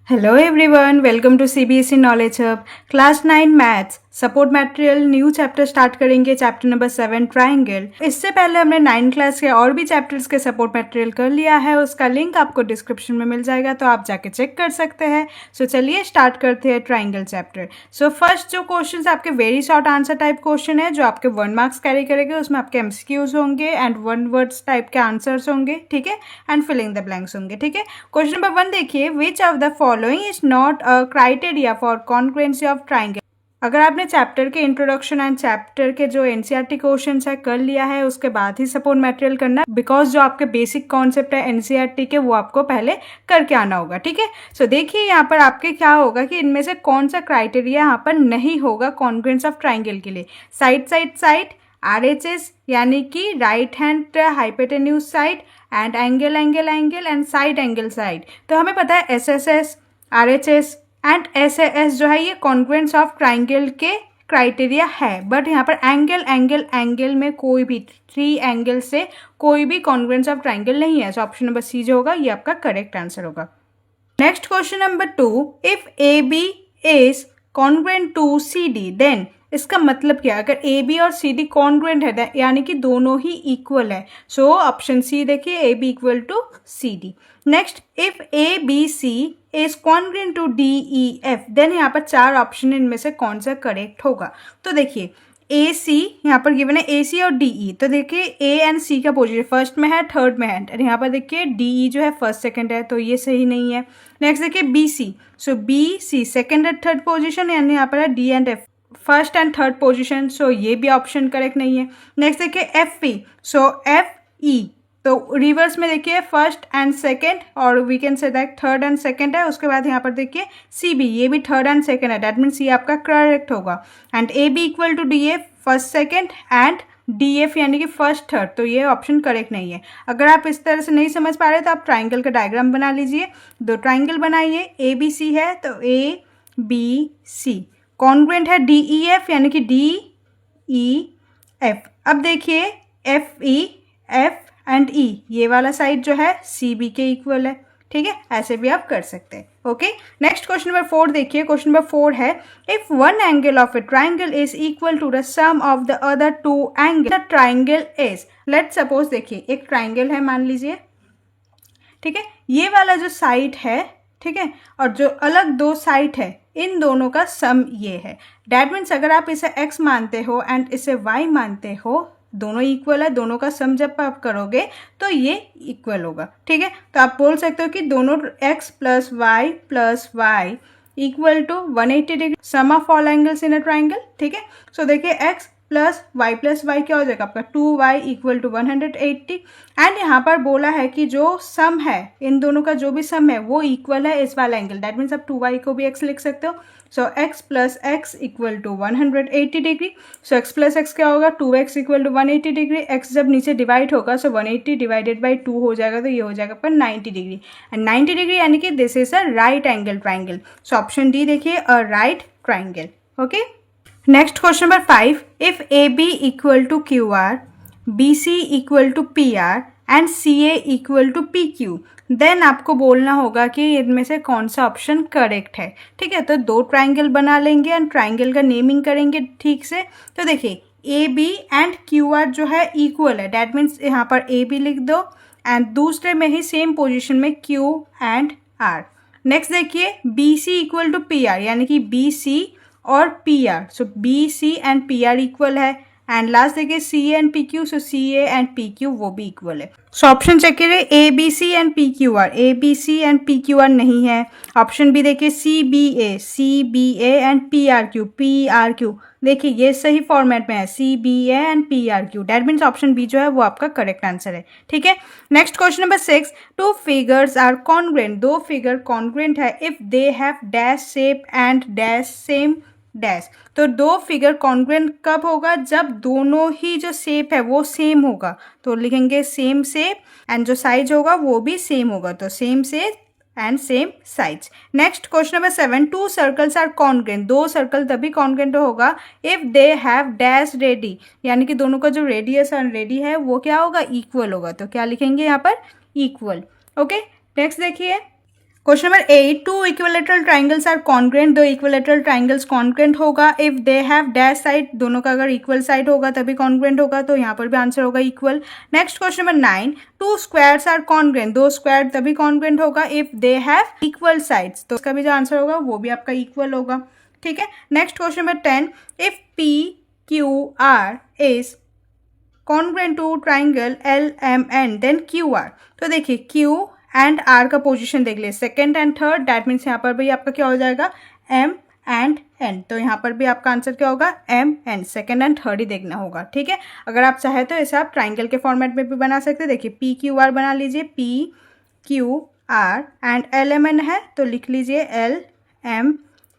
Hello everyone, welcome to CBSE knowledge hub. Class 9 maths support material new chapter start करेंगे, chapter number 7 triangle. इससे पहले हमने 9 class के और भी चैप्टर्स के सपोर्ट मटेरियल कर लिया है, उसका लिंक आपको डिस्क्रिप्शन में मिल जाएगा, तो आप जाके चेक कर सकते हैं। सो चलिए स्टार्ट करते हैं ट्राइंगल चैप्टर। सो फर्स्ट जो क्वेश्चन आपके very short answer type question है, जो आपके 1 मार्क्स कैरी करेंगे, उसमें आपके एमसीक्यूज होंगे एंड 1 वर्ड्स टाइप के आंसर्स होंगे, ठीक है, एंड फिलिंग द ब्लैंक्स होंगे, ठीक है। क्वेश्चन नंबर 1 देखिए, विच of the following is not a criteria for congruency of triangle. अगर आपने चैप्टर के इंट्रोडक्शन एंड चैप्टर के जो एनसीईआरटी क्वेश्चंस है कर लिया है, उसके बाद ही सपोर्ट मटेरियल करना, बिकॉज जो आपके बेसिक कॉन्सेप्ट है एनसीईआरटी के वो आपको पहले करके आना होगा, ठीक है। सो देखिए यहाँ पर आपके क्या होगा कि इनमें से कौन सा क्राइटेरिया यहाँ पर नहीं होगा कॉन्ग्रुएंस ऑफ ट्राइंगल के लिए। साइड साइड साइड, RHS यानी कि right hand hypotenuse side, and angle angle angle and side angle side. तो हमें पता है SSS, RHS एंड SAS जो है ये कॉन्ग्रुएंस ऑफ ट्राइंगल के क्राइटेरिया है, बट यहाँ पर एंगल एंगल एंगल में कोई भी 3 एंगल से कोई भी कॉन्ग्रुएंस ऑफ ट्राइंगल नहीं है। सो ऑप्शन नंबर सी जो होगा ये आपका करेक्ट आंसर होगा। Next question number 2, if AB is congruent to CD then, इसका मतलब क्या, अगर AB और CD कॉन्ग्रुएंट है यानी कि दोनों ही इक्वल है। सो ऑप्शन सी देखिए, AB equal to CD। Next, if ABC is congruent to DEF then, यहाँ पर 4 ऑप्शन इनमें से कौन सा करेक्ट होगा। तो देखिए AC यहाँ पर गिवन है, AC और DE। तो देखिए A एंड C का पोजीशन फर्स्ट में है, थर्ड में है, और यहाँ पर देखिए DE जो है फर्स्ट सेकंड है, तो ये सही नहीं है। नेक्स्ट देखिए BC, so BC second and third position, यानी यहाँ पर है D and F first and third position, so ये भी ऑप्शन करेक्ट नहीं है। नेक्स्ट देखिए FP, सो FE, तो रिवर्स में देखिए फर्स्ट एंड सेकंड, और we can say that third and second है। उसके बाद यहाँ पर देखिए CB, ये भी थर्ड एंड सेकंड है, दैट मीन्स ये आपका करेक्ट होगा। And AB equal to DF first second and DF यानी कि फर्स्ट थर्ड, तो ये ऑप्शन करेक्ट नहीं है। अगर आप इस तरह से नहीं समझ पा रहे तो आप ट्राइंगल का डायग्राम बना लीजिए, 2 ट्राइंगल बनाइए, ABC है तो ABC कॉन्ग्रुएंट है DEF यानी कि DEF। अब देखिए FE, F एंड E, ये वाला साइड जो है CB के इक्वल है, ठीक है, ऐसे भी आप कर सकते हैं। ओके, नेक्स्ट क्वेश्चन नंबर 4 देखिए। क्वेश्चन नंबर 4 है, if one angle of a triangle is equal to the sum of the other 2 angle the triangle is. Let suppose देखिए एक ट्राइंगल है मान लीजिए, ठीक है, ये वाला जो साइड है, ठीक है, और जो अलग 2 साइड है, इन दोनों का सम ये है। डैट मीन्स अगर आप इसे x मानते हो एंड इसे y मानते हो, दोनों इक्वल है, दोनों का सम जब आप करोगे तो ये इक्वल होगा, ठीक है। तो आप बोल सकते हो कि दोनों x plus y equal to 180 degree, sum of all angles in a triangle, ठीक है। सो देखिए x प्लस वाई क्या हो जाएगा आपका 2y इक्वल टू 180। एंड यहाँ पर बोला है कि जो सम है, इन दोनों का जो भी सम है वो इक्वल है इस वाला एंगल, दैट मीन्स आप 2y को भी x लिख सकते हो। So x plus x equal to 180 degree. So x plus x क्या होगा, 2x equal to 180 degree. x जब नीचे डिवाइड होगा सो 180 डिवाइडेड बाई 2 हो जाएगा, तो ये हो जाएगा पर 90 डिग्री। एंड 90 डिग्री यानी कि this is a right angle triangle. So option D देखिए, a right triangle. Okay, next question number 5, if AB equal to QR, BC equal to PR and CA equal to PQ, then आपको बोलना होगा कि इनमें से कौन सा option correct है, ठीक है। तो 2 ट्राइंगल बना लेंगे एंड ट्राइंगल का नेमिंग करेंगे ठीक से। तो देखिए AB एंड QR जो है इक्वल है, डैट मीन्स यहाँ पर AB लिख दो एंड दूसरे में ही सेम पोजिशन में Q एंड R। नेक्स्ट देखिए BC इक्वल टू PR यानी कि BC और PR, so BC and PR equal है। एंड लास्ट देखिए CA and PQ, so CA and PQ वो भी इक्वल है। सो ऑप्शन चेक करिए, ABC and PQR, ABC and PQR नहीं है। ऑप्शन बी देखिए CBA एंड PRQ, देखिए ये सही फॉर्मेट में है, CBA and PRQ, that means option B जो है वो आपका करेक्ट आंसर है, ठीक है। Next question number 6, 2 figures are congruent, 2 figure congruent है if they have dash shape and dash same dash. तो 2 फिगर कॉन्ग्रुएंट कब होगा, जब दोनों ही जो शेप है वो सेम होगा, तो लिखेंगे सेम शेप एंड जो साइज होगा वो भी सेम होगा, तो same shape and same size. Next question number 7, 2 circles are congruent, 2 circle तभी कॉन्ग्रुएंट होगा if they have dash radii, यानी कि दोनों का जो रेडियस एंड रेडी है वो क्या होगा, इक्वल होगा, तो क्या लिखेंगे यहाँ पर, इक्वल। ओके, नेक्स्ट देखिए question number 8, two equilateral triangles are congruent, दो इक्विलेटरल ट्राइंगल्स कॉन्ग्रेंट होगा if they have dash side, दोनों का अगर इक्वल साइड होगा तभी कॉन्ग्रेंट होगा, तो यहाँ पर भी आंसर होगा equal. Next question number 9, two squares are congruent, दो स्क्वायर तभी कॉन्ग्रेंट होगा if they have equal sides, तो उसका भी जो आंसर होगा वो भी आपका इक्वल होगा। ठीक है। Next question number 10, if P Q R is congruent to triangle L M N then Q R, तो देखिए क्यू एंड आर का पोजीशन देख लिए, second and third, that means यहाँ पर भी आपका क्या हो जाएगा एम एंड एन, तो यहाँ पर भी आपका आंसर क्या होगा M N, second and third ही देखना होगा। ठीक है। अगर आप चाहे तो इसे आप ट्राइंगल के फॉर्मेट में भी बना सकते हैं। देखिए पी क्यू आर बना लीजिए, P Q R and L M N है तो लिख लीजिए एल एम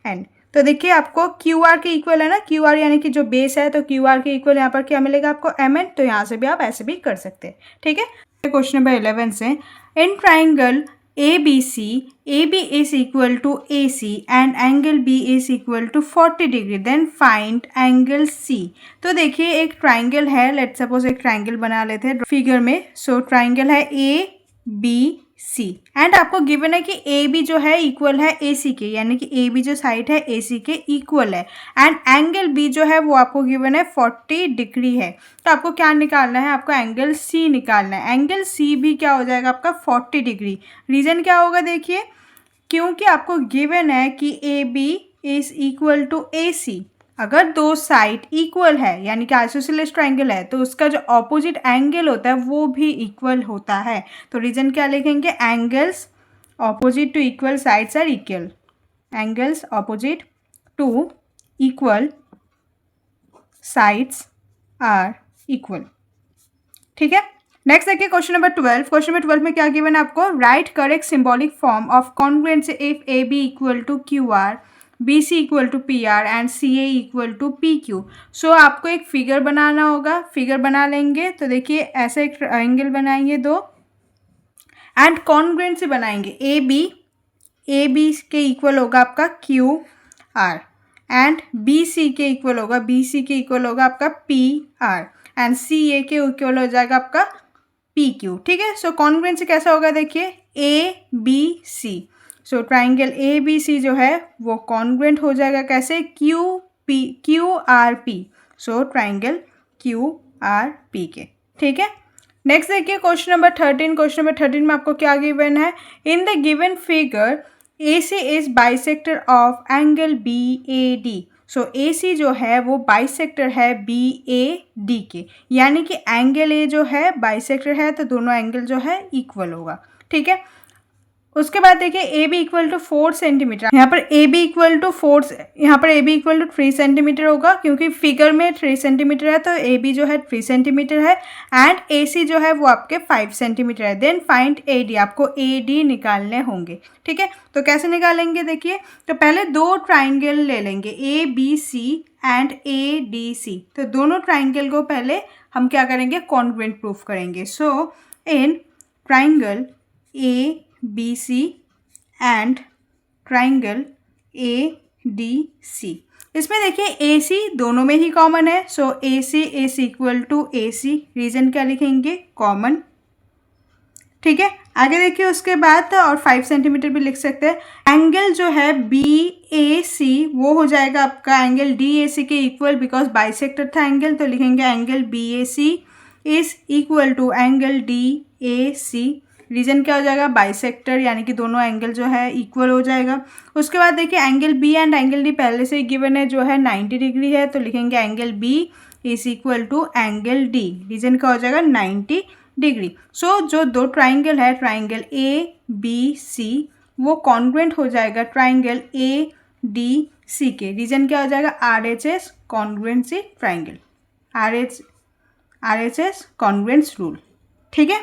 एन। तो देखिए आपको क्यू आर के इक्वल है ना, क्यू आर यानी कि जो बेस है, तो क्यू आर के इक्वल यहाँ पर क्या मिलेगा आपको एम एन, तो यहाँ से भी आप ऐसे भी कर सकते हैं। ठीक है। क्वेश्चन नंबर 11 से, in triangle ABC, AB is equal to AC and angle B is equal to 40 degree, then find angle C। तो देखिए एक ट्राइंगल है, लेट्स सपोज एक ट्राइंगल बना लेते हैं फिगर में। सो ट्राइंगल है ABC एंड आपको गिवन है कि AB जो है इक्वल है AC के, यानी कि AB जो साइड है AC के इक्वल है, एंड एंगल B जो है वो आपको गिवन है 40 डिग्री है। तो आपको क्या निकालना है, आपको एंगल C निकालना है। एंगल C भी क्या हो जाएगा आपका 40 डिग्री। रीज़न क्या होगा देखिए, क्योंकि आपको गिवन है कि AB is equal to AC। अगर दो साइड इक्वल है यानी कि आइसोसेलेस ट्राइंगल है, तो उसका जो ऑपोजिट एंगल होता है वो भी इक्वल होता है। तो रीजन क्या लिखेंगे, angles opposite to equal sides are equal, angles opposite to equal sides are equal. ठीक है। नेक्स्ट देखिए क्वेश्चन नंबर 12। क्वेश्चन नंबर 12 में क्या गिवन है आपको, write correct symbolic form of congruence if A B equal to Q R, B C equal to P R and C A equal to P Q. So आपको एक figure बनाना होगा, figure बना लेंगे। तो देखिए ऐसे एक ट्राइंगल बनाएंगे दो एंड कॉन्ग्रुएंट से बनाएंगे, ए बी के इक्वल होगा आपका Q R and B C के इक्वल होगा, बी सी के इक्वल होगा आपका P R and C A के इक्वल हो जाएगा आपका पी क्यू। ठीक है। सो कॉन्ग्रुएंट से कैसा होगा देखिए, A B C. So triangle A B C जो है वो कॉन्ग्रुएंट हो जाएगा कैसे, Q R P. So triangle Q R P के। ठीक है। नेक्स्ट देखिए क्वेश्चन नंबर 13। क्वेश्चन नंबर 13 में आपको क्या गिवन है, in the given figure A C is bisector of angle B A D. So A C जो है वो बाइसेक्टर है बी ए डी के, यानी कि एंगल ए जो है बाइसेक्टर है, तो दोनों एंगल जो है इक्वल होगा। ठीक है। उसके बाद देखिए A B equal to 4 centimetre, यहाँ पर A B equal to 3 centimetre होगा, क्योंकि फिगर में 3 सेंटीमीटर है, तो ए बी जो है 3 सेंटीमीटर है एंड ए सी जो है वो आपके 5 सेंटीमीटर है। देन फाइंड ए डी, आपको ए डी निकालने होंगे। ठीक है। तो कैसे निकालेंगे देखिए, तो पहले दो ट्राइंगल ले लेंगे, A B C and A D C. तो दोनों ट्राइंगल को पहले हम क्या करेंगे, कॉन्ग्रुएंट प्रूफ करेंगे। So in triangle A B C and triangle A D C, इसमें देखिए ए सी दोनों में ही कॉमन है। So A C is equal to A C, reason क्या लिखेंगे, कॉमन। ठीक है। आगे देखिए उसके बाद और 5 सेंटीमीटर भी लिख सकते हैं। एंगल जो है बी ए सी वो हो जाएगा आपका एंगल डी ए सी के इक्वल, बिकॉज बाइसेक्टर था एंगल, तो लिखेंगे angle B A C is equal to angle D A C. Reason क्या हो जाएगा, बाइसेक्टर, यानी कि दोनों एंगल जो है इक्वल हो जाएगा। उसके बाद देखिए angle B and angle D पहले से ही गिवन है जो है 90 डिग्री है, तो लिखेंगे angle B is equal to angle D. Reason क्या हो जाएगा, 90 डिग्री। सो जो दो ट्राइंगल है, ट्राइंगल ए बी सी, वो कॉन्ग्रुएंट हो जाएगा ट्राइंगल ए डी सी के। रीजन क्या हो जाएगा, R H S congruency triangle, R H S congruence rule. ठीक है।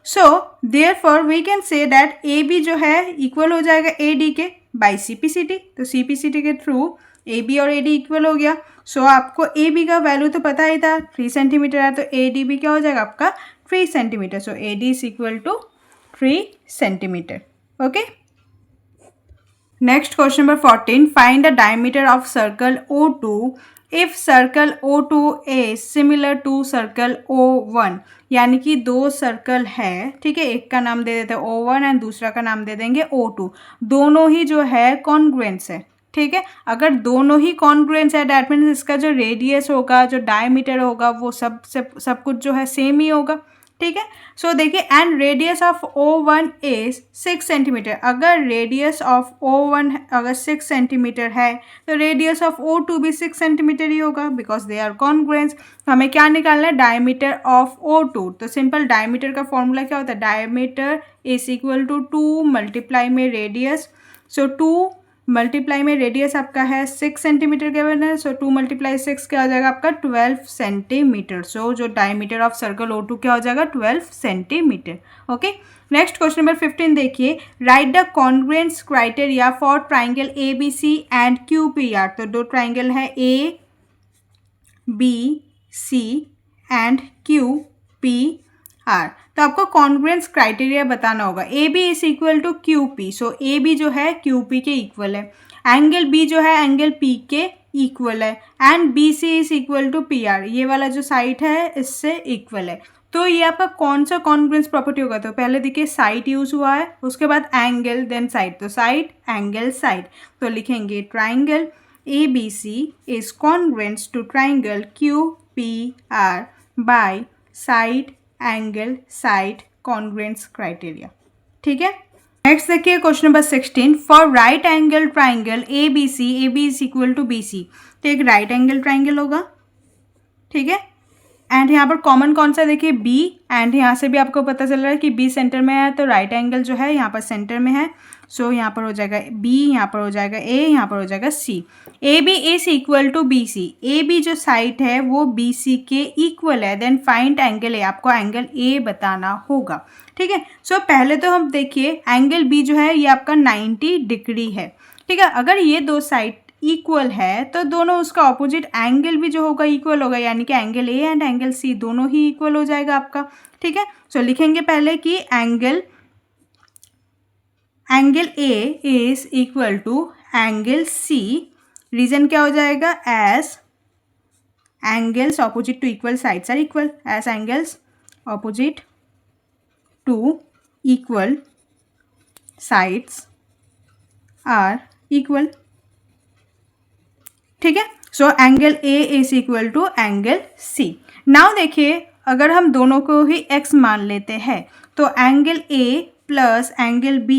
So therefore we can say that A B जो है इक्वल हो जाएगा ए डी के by C P C T. तो सी पी सी टी के थ्रू ए बी और ए डी इक्वल हो गया। सो आपको ए बी का वैल्यू तो पता ही था 3 सेंटीमीटर है, तो ए डी भी क्या हो जाएगा आपका 3 centimetre. So A D is equal to 3 centimetre. Okay. Next question number 14, find the diameter of circle O2 if circle O2 is similar to circle O1। यानी कि दो सर्कल है, ठीक है, एक का नाम दे देते हैं O1 एंड दूसरा का नाम दे देंगे O2। दोनों ही जो है कॉन्ग्रुएंस है, ठीक है। अगर दोनों ही कॉन्ग्रुएंस है दैट मीन्स इसका जो रेडियस होगा, जो डायमीटर होगा, वो सब कुछ जो है सेम ही होगा, ठीक है। सो देखिए, and radius of O1 is 6 centimetre. अगर रेडियस ऑफ O1 अगर 6 सेंटीमीटर है तो रेडियस ऑफ O2 भी 6 सेंटीमीटर ही होगा, बिकॉज दे आर कॉन्ग्रुएंस। हमें क्या निकालना है, डायमीटर ऑफ O2। तो सिंपल डायमीटर का फॉर्मूला क्या होता है, diameter is equal to 2 multiply में रेडियस। सो 2 मल्टीप्लाई में रेडियस आपका है 6 सेंटीमीटर गिवन है, सो 2 मल्टीप्लाई 6 क्या हो जाएगा आपका 12 सेंटीमीटर। सो जो डायमीटर ऑफ सर्कल O2 क्या हो जाएगा 12 centimetre. Okay, next question number 15 देखिए, write the congruence criteria for triangle ABC and QPR। तो दो ट्राइंगल है ABC एंड QPR, तो आपको कॉन्ग्रुएंस क्राइटेरिया बताना होगा। AB is equal to QP, so AB जो है QP के इक्वल है, एंगल B जो है एंगल P के इक्वल है, and BC is equal to PR, ये वाला जो साइड है इससे इक्वल है। तो ये आपका कौन सा कॉन्ग्रुएंस प्रॉपर्टी होगा, तो पहले देखिए साइड यूज हुआ है, उसके बाद एंगल, देन साइड, तो साइड एंगल साइड, तो लिखेंगे triangle ABC is congruence to triangle QPR by side angle side congruence criteria, ठीक है। नेक्स्ट देखिए question number 16, for right angle triangle ABC, AB is equal to BC। तो एक right angle triangle होगा, ठीक है, एंड यहाँ पर कॉमन कौन सा देखिए B, एंड यहाँ से भी आपको पता चल रहा है कि B सेंटर में है, तो राइट एंगल जो है यहाँ पर सेंटर में है। सो यहाँ पर हो जाएगा B, यहाँ पर हो जाएगा A, यहाँ पर हो जाएगा C। AB is equal to BC, AB जो साइड है वो BC के इक्वल है, देन फाइंड एंगल A, आपको एंगल A बताना होगा, ठीक है। सो पहले तो हम देखिए एंगल B जो है ये आपका 90 डिग्री है, ठीक है। अगर ये दो साइड इक्वल है तो दोनों उसका ऑपोजिट एंगल भी जो होगा इक्वल होगा, यानी कि angle A and angle C दोनों ही इक्वल हो जाएगा आपका, ठीक है। सो लिखेंगे पहले कि angle A is equal to angle C। Reason क्या हो जाएगा, as angles opposite to equal sides are equal, as angles opposite to equal sides are equal, ठीक है। So angle A is equal to angle C। Now देखिए अगर हम दोनों को ही x मान लेते हैं तो angle A plus angle B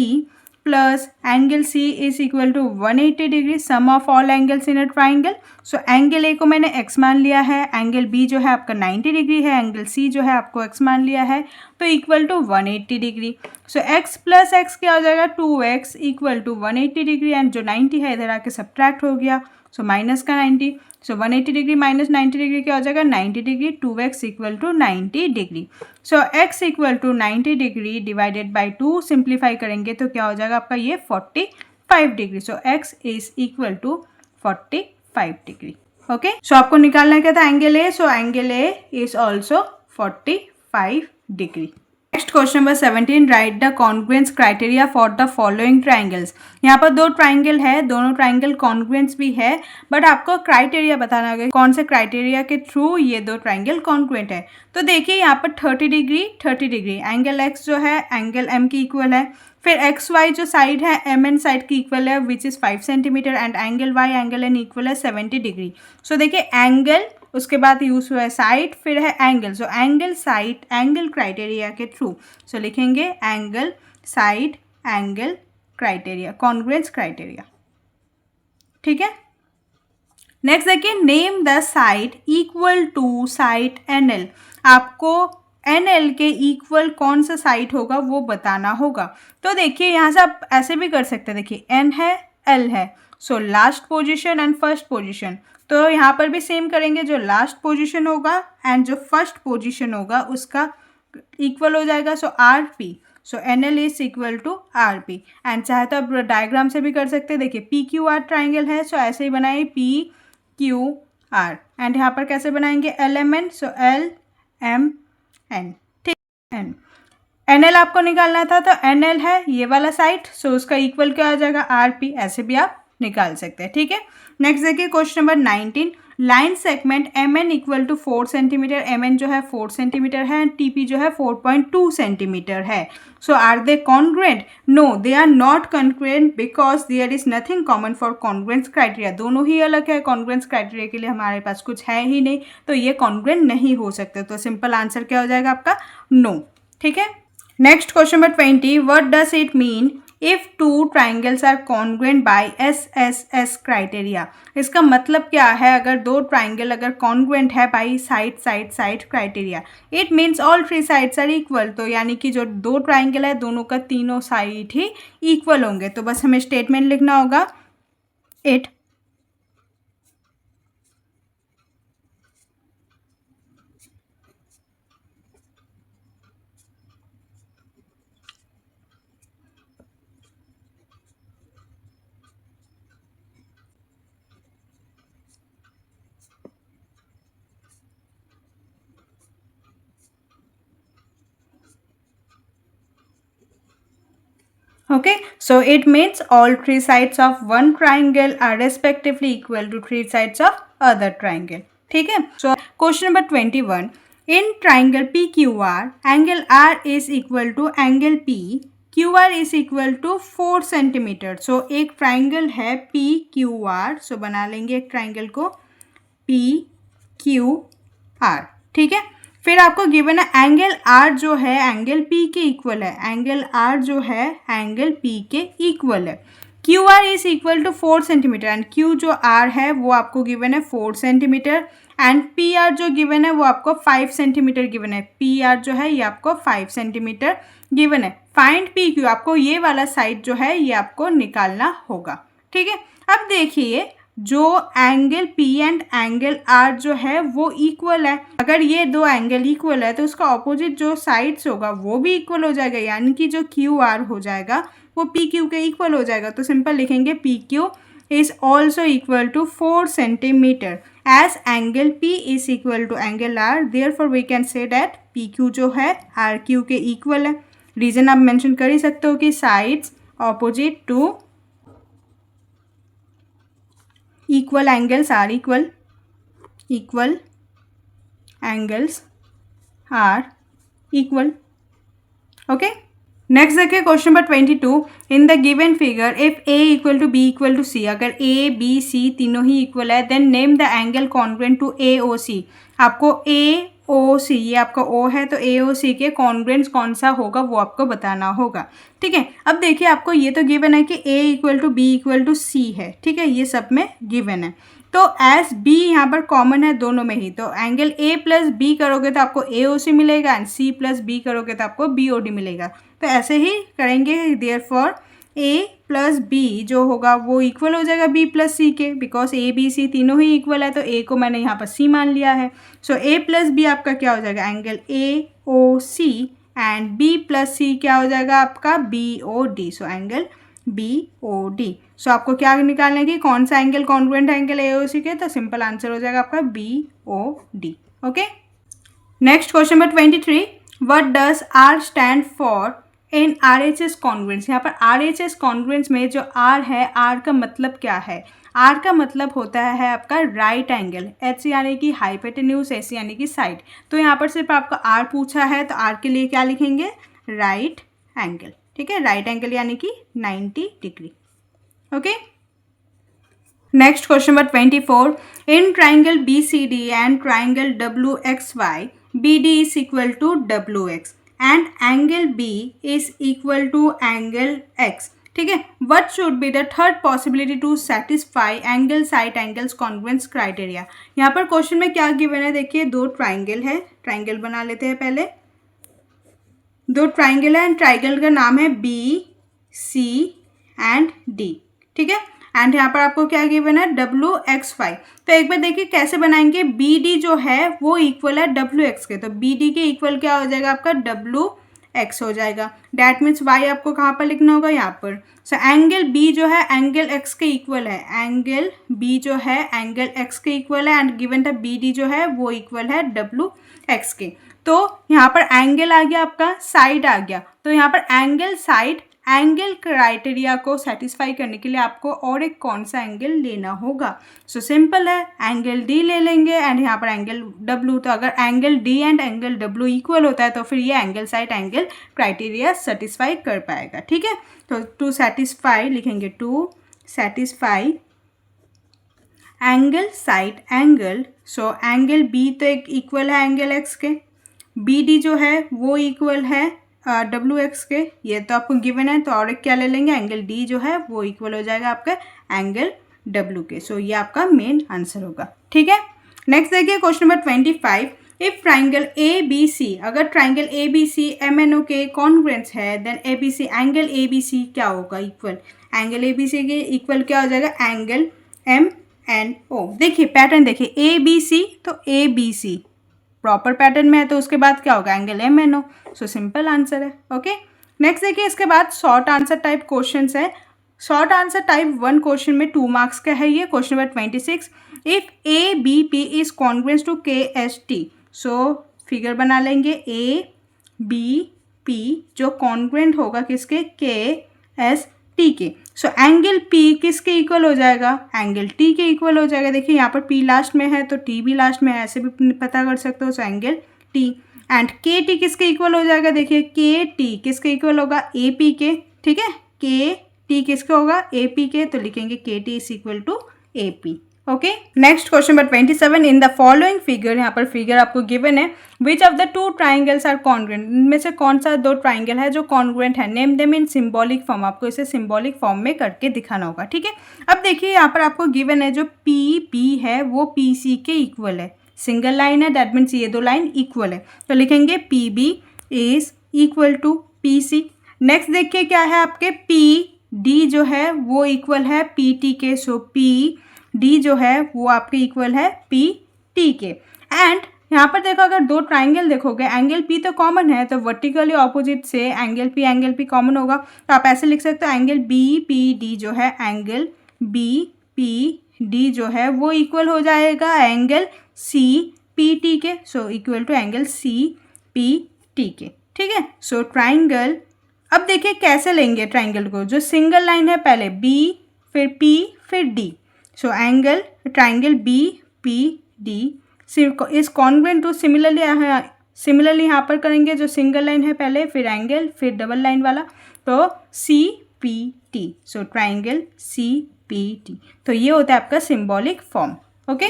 plus angle C is equal to 180 degree, sum of all angles in a triangle. So angle A को मैंने x मान लिया है, एंगल B जो है आपका 90 डिग्री है, एंगल C जो है आपको x मान लिया है, तो equal to 180 degree. So x plus x क्या हो जाएगा 2x equal to 180 degree, and जो 90 है इधर आके सब्ट्रैक्ट हो गया, सो माइनस का 90। सो 180 डिग्री माइनस 90 डिग्री क्या हो जाएगा 90 degree, 2x equal to 90 degree. So x equal to 90 degree divided by 2 simplify करेंगे तो क्या हो जाएगा आपका ये 45 degree. So x is equal to 45 degree. Okay, so आपको निकालना क्या था angle A, so angle A is also 45 degree. Next question number 17, write the congruence criteria for the following triangles. यहाँ पर दो ट्राइंगल है, दोनों ट्राइंगल कॉन्ग्रुएंस भी है, बट आपको क्राइटेरिया बताना होगा कौन से क्राइटेरिया के थ्रू ये दो ट्राइंगल कॉन्ग्रुएंट है। तो देखिए यहाँ पर 30 डिग्री एंगल x जो है एंगल M की इक्वल है, फिर एक्स वाई जो साइड है एम एन साइड की इक्वल है which is 5 centimetre, and angle Y angle N equal है 70 डिग्री। सो देखिए एंगल, उसके बाद यूज हुआ है साइड, फिर है angle, so angle side angle criteria के थ्रू, सो लिखेंगे angle side angle criteria, congruence criteria, ठीक है। नेक्स्ट देखिए, name the side equal to side N L. आपको एन एल के इक्वल कौन सा साइड होगा वो बताना होगा। तो देखिए यहाँ से आप ऐसे भी कर सकते हैं, देखिए एन है एल है, so last position and first position, तो यहाँ पर भी सेम करेंगे, जो लास्ट पोजीशन होगा एंड जो फर्स्ट पोजीशन होगा उसका इक्वल हो जाएगा, so R P, so N L is equal to R P. And चाहे तो आप डायग्राम से भी कर सकते हैं, देखिए पी क्यू आर ट्राइंगल है, सो ऐसे ही बनाए पी क्यू आर, एंड यहाँ पर कैसे बनाएंगे L M N, so L M N, ठीक एन। एन एल आपको निकालना था, तो एन एल है ये वाला साइड, सो उसका इक्वल क्या हो जाएगा, आर पी, ऐसे भी आप निकाल सकते हैं, ठीक है। नेक्स्ट देखिए question number 19, line segment M N equal to 4 centimetre, M N जो है 4 सेंटीमीटर है एंड टी पी जो है 4.2 सेंटीमीटर है। So are they congruent? No, they are not congruent because there is nothing common for congruence criteria. दोनों ही अलग है, कॉन्ग्रुएंस क्राइटेरिया के लिए हमारे पास कुछ है ही नहीं, तो ये कॉन्ग्रुएंट नहीं हो सकते। तो सिंपल आंसर क्या हो जाएगा आपका, नो, ठीक है। Next question number 20, what does it mean if two triangles are congruent by S S S criteria? इसका मतलब क्या है अगर दो ट्राइंगल अगर कॉन्ग्रुएंट है by side side side criteria? It means all three sides are equal. तो यानी कि जो दो ट्राइंगल है दोनों का तीनों साइड ही इक्वल होंगे। तो बस हमें स्टेटमेंट लिखना होगा, it okay, so it means all three sides of one triangle are respectively equal to three sides of other triangle, ठीक है। so question number 21, in triangle PQR angle R is equal to angle P, QR is equal to 4 centimetre. so एक triangle है PQR, so बना लेंगे एक triangle को PQR, ठीक है। फिर आपको गिवन है एंगल आर जो है एंगल पी के इक्वल है, एंगल आर जो है एंगल पी के इक्वल है। Q R is equal to 4 centimetre and Q जो आर है वो आपको गिवन है 4 सेंटीमीटर एंड पी आर जो गिवन है वो आपको 5 सेंटीमीटर गिवन है। पी आर जो है ये आपको 5 सेंटीमीटर गिवन है। फाइंड पी क्यू, आपको ये वाला साइड जो है ये आपको निकालना होगा, ठीक है। अब देखिए जो angle P and angle R जो है वो इक्वल है। अगर ये दो एंगल इक्वल है तो उसका ऑपोजिट जो साइड्स होगा वो भी इक्वल हो जाएगा, यानी कि जो QR हो जाएगा वो PQ के इक्वल हो जाएगा। तो सिंपल लिखेंगे PQ is also equal to 4 centimetre as angle P is equal to angle R, therefore we can say that PQ जो है RQ के इक्वल है। रीजन आप मेंशन कर ही सकते हो कि sides opposite to equal angles are equal angles are equal, okay। Next देखिए question number 22, in the given figure if A equal to B equal to C, अगर ए बी सी तीनों ही equal है then name the angle congruent to A O C. आपको A O सी, ये आपका ओ है तो ए ओ सी के कॉन्ग्रुएंट कौन सा होगा वो आपको बताना होगा, ठीक है। अब देखिए आपको ये तो गिवन है कि A equal to B equal to C है, ठीक है, ये सब में गिवन है। तो एज बी यहाँ पर कॉमन है दोनों में ही, तो एंगल ए प्लस बी करोगे तो आपको ए ओ सी मिलेगा एंड सी प्लस बी करोगे तो आपको बी ओ डी मिलेगा। तो ऐसे ही करेंगे, देयरफॉर ए प्लस बी जो होगा वो इक्वल हो जाएगा बी प्लस सी के, बिकॉज ए बी सी तीनों ही इक्वल है तो ए को मैंने यहाँ पर सी मान लिया है। सो ए प्लस बी आपका क्या हो जाएगा, angle A O C and B plus C क्या हो जाएगा आपका B O D, so angle B O D. So आपको क्या निकालना है कि कौन सा एंगल कॉन्ग्रुएंट है एंगल ए ओ सी के, तो सिंपल आंसर हो जाएगा आपका B O D, okay. Next question number 23, what does R stand for in R H S congruence? यहाँ पर आर एच एस कॉन्ग्रुएंस में जो आर है, आर का मतलब क्या है? आर का मतलब होता है आपका राइट एंगल, एच यानी कि हाइपोटेन्यूज, एस यानी कि साइड। तो यहाँ पर सिर्फ आपका आर पूछा है तो आर के लिए क्या लिखेंगे, राइट एंगल, ठीक है। राइट एंगल यानी कि 90 degree, okay. Next question number 24, in triangle B C D and triangle W X Y B D is equal to W X and angle B is equal to angle X, ठीक है। What should be the third possibility to satisfy angle side angles congruence criteria? यहाँ पर question में क्या given है, देखिए दो triangle है, ट्राइंगल बना लेते हैं पहले। दो ट्राइंगल है एंड ट्राइंगल का नाम है बी सी एंड डी, ठीक है। एंड यहाँ पर आपको क्या गिवन है, डब्ल्यू एक्स वाई। तो एक बार देखिए कैसे बनाएंगे, बी डी जो है वो इक्वल है डब्ल्यू एक्स के, तो बी डी के इक्वल क्या हो जाएगा आपका डब्ल्यू एक्स हो जाएगा। डैट मीन्स वाई आपको कहाँ पर लिखना होगा, यहाँ पर। सो एंगल बी जो है एंगल एक्स के इक्वल है, एंगल बी जो है एंगल एक्स के इक्वल है एंड गिवन था बी डी जो है वो इक्वल है डब्ल्यू एक्स के। तो यहाँ पर एंगल आ गया, आपका साइड आ गया, तो यहाँ पर एंगल साइड एंगल क्राइटेरिया को सेटिस्फाई करने के लिए आपको और एक कौन सा एंगल लेना होगा? सो सिंपल है, एंगल डी ले लेंगे एंड यहाँ पर एंगल डब्ल्यू। तो अगर angle D and angle W equal होता है तो फिर ये angle side angle criteria satisfy कर पाएगा। ठीक है, तो टू सेटिस्फाई लिखेंगे, to satisfy angle side angle, so angle B तो एक इक्वल है एंगल एक्स के, बी डी जो है वो इक्वल है डब्ल्यू एक्स के, ये तो आपको गिवन है। तो और एक क्या ले लेंगे, एंगल डी जो है वो इक्वल हो जाएगा आपका एंगल डब्ल्यू के। सो ये आपका मेन आंसर होगा। ठीक है, नेक्स्ट देखिए question number 25। If triangle A B C, अगर triangle A B C M N O के कॉन्ग्रुएंट है, then A B C angle A B C क्या होगा? Equal angle A B C के इक्वल क्या हो जाएगा? Angle M N O. देखिए पैटर्न देखिए, ए बी सी, तो A B C proper pattern में है, तो उसके बाद क्या होगा? एंगल एम एन ओ। सो सिंपल आंसर है। ओके, नेक्स्ट देखिए इसके बाद शॉर्ट आंसर टाइप क्वेश्चन है। शॉर्ट आंसर टाइप 1 क्वेश्चन में 2 मार्क्स का है ये। Question number 26, if A B P is congruent to K S T. So figure बना लेंगे, ए बी पी जो कॉन्ग्रुएंट होगा किसके? के एस टी के। सो एंगल पी किसके इक्वल हो जाएगा? एंगल टी के इक्वल हो जाएगा। देखिए यहाँ पर पी लास्ट में है तो टी भी लास्ट में है, ऐसे भी पता कर सकते हो। सो एंगल टी एंड के टी किसके इक्वल हो जाएगा? देखिए के टी किसके इक्वल होगा? ए पी के। ठीक है, के टी किसका होगा? ए पी के, तो लिखेंगे K T is equal to A P. Okay, next question number 27, in the following figure, यहाँ पर फिगर आपको गिवन है, which of the two triangles are congruent, इनमें से कौन सा दो ट्राइंगल है जो कॉन्ग्रुएंट है? Name them in symbolic form, आपको इसे सिंबॉलिक फॉर्म में करके दिखाना होगा। ठीक है, अब देखिए यहाँ पर आपको गिवन है जो पी पी है वो पी सी के इक्वल है, सिंगल लाइन है, दैट मीन्स ये दो लाइन इक्वल है, तो लिखेंगे P B is equal to P C. Next देखिए क्या है आपके, पी डी जो है वो इक्वल है पी टी के, सो पी डी जो है वो आपके इक्वल है पी टी के। एंड यहाँ पर देखो अगर दो ट्राइंगल देखोगे, एंगल पी तो कॉमन है, तो वर्टिकली ऑपोजिट से एंगल पी कॉमन होगा, तो आप ऐसे लिख सकते हो एंगल बी पी डी जो है, एंगल बी पी डी जो है वो इक्वल हो जाएगा एंगल सी पी टी के। So equal to angle C P T के। ठीक है, सो ट्राइंगल, अब देखिए कैसे लेंगे ट्राइंगल को, जो सिंगल लाइन है पहले बी फिर पी फिर D, so angle triangle B P D is congruent to, similarly यहाँ पर करेंगे, जो सिंगल लाइन है पहले फिर एंगल फिर डबल लाइन वाला, तो C P T, so triangle C P T. तो ये होता है आपका symbolic form. Okay,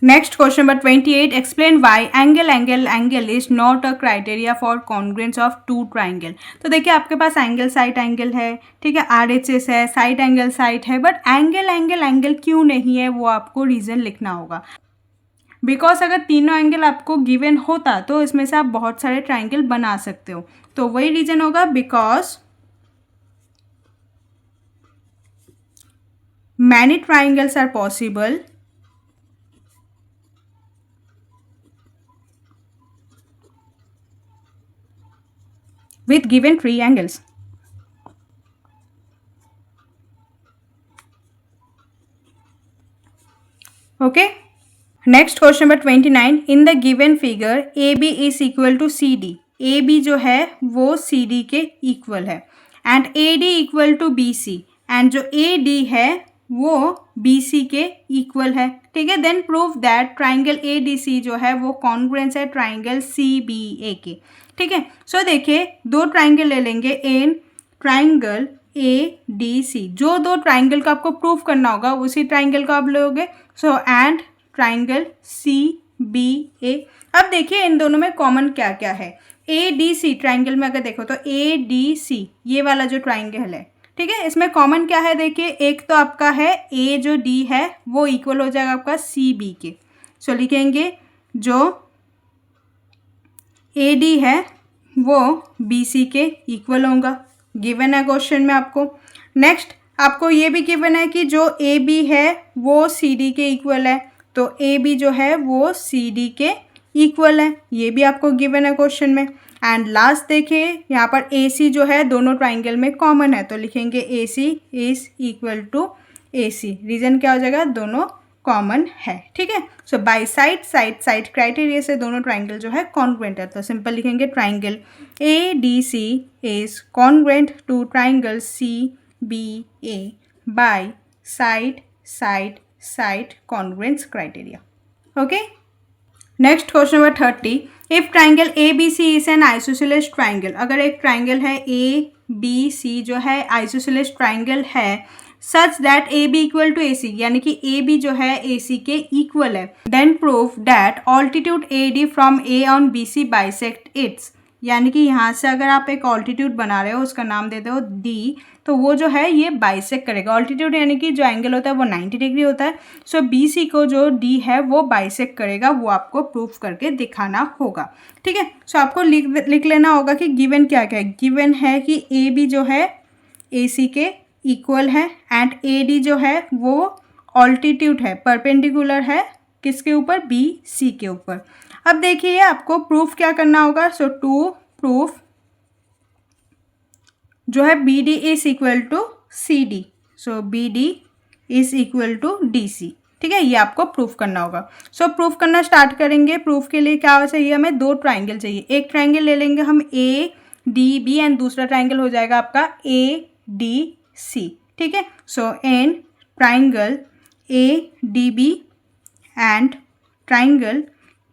next question number 28, explain why angle is not a criteria for congruence of two triangle. तो देखिए आपके पास एंगल साइड एंगल है, ठीक है, RHS है, साइड एंगल साइड है, बट एंगल क्यों नहीं है वो आपको रीज़न लिखना होगा। बिकॉज अगर तीनों एंगल आपको गिवन होता तो इसमें से आप बहुत सारे ट्राइंगल बना सकते हो, तो वही रीज़न होगा, because many triangles are possible with given three angles. Okay, next question number 29, in the given figure AB is equal to CD, AB जो है वो CD के इक्वल है, and AD equal to BC, and जो AD है वो BC के equal है। ठीक है, then prove that triangle ADC जो है वो कॉन्ग्रुएंस है ट्राइंगल CBA के। ठीक है, सो देखिए दो ट्राइंगल ले लेंगे, इन ट्राइंगल ADC, जो दो ट्राइंगल का आपको प्रूफ करना होगा उसी ट्राइंगल को आप लोगे, सो एंड ट्राइंगल CBA। अब देखिए इन दोनों में कॉमन क्या क्या है, ADC ट्राइंगल में अगर देखो तो ADC ये वाला जो ट्राइंगल है, ठीक है, इसमें कॉमन क्या है, देखिए एक तो आपका है A जो D है वो इक्वल हो जाएगा आपका CB के, सो लिखेंगे जो AD है वो BC के इक्वल होगा, गिवन है क्वेश्चन में आपको। नेक्स्ट आपको ये भी गिवन है कि जो AB है वो CD के इक्वल है, तो AB जो है वो CD के इक्वल है, ये भी आपको गिवन है क्वेश्चन में। एंड लास्ट देखिए यहाँ पर AC जो है दोनों ट्राइंगल में कॉमन है, तो लिखेंगे AC is equal to AC, reason क्या हो जाएगा, दोनों कॉमन है, ठीक है। So by side side side criteria से दोनों ट्राइंगल जो है कॉन्ग्रुएंट है, तो सिंपल लिखेंगे triangle ADC is congruent to triangle CBA by side side side congruence criteria. Okay, next question number 30, if triangle ABC is an isosceles triangle, अगर एक triangle है ABC जो है आइसोसेलेस ट्राइंगल है such that AB equal to AC, यानी कि AB जो है AC के इक्वल है, then proof that altitude AD from A on BC bisect its, यानी कि यहाँ से अगर आप एक ऑल्टीट्यूड बना रहे हो उसका नाम देते हो D, तो वो जो है ये बाइसेक्ट करेगा। ऑल्टीट्यूड यानी कि जो एंगल होता है वो 90 डिग्री होता है, सो BC को जो D है वो बाइसेक्ट करेगा, वो आपको प्रूफ करके दिखाना होगा, ठीक है। सो आपको लिख लेना होगा कि गिवन क्या क्या है। गिवन है कि AB जो है AC के इक्वल है एंड AD जो है वो ऑल्टीट्यूड है, परपेंडिकुलर है किसके ऊपर, BC के ऊपर। अब देखिए आपको प्रूफ क्या करना होगा। सो टू प्रूफ जो है BD is equal to CD, so BD is equal to DC, ठीक है, ये आपको प्रूफ करना होगा। सो प्रूफ करना स्टार्ट करेंगे। प्रूफ के लिए क्या चाहिए, हमें दो ट्राइंगल चाहिए। एक ट्राइंगल ले लेंगे हम ADB एंड दूसरा ट्राइंगल हो जाएगा आपका ADC, ठीक है। So in triangle ADB and triangle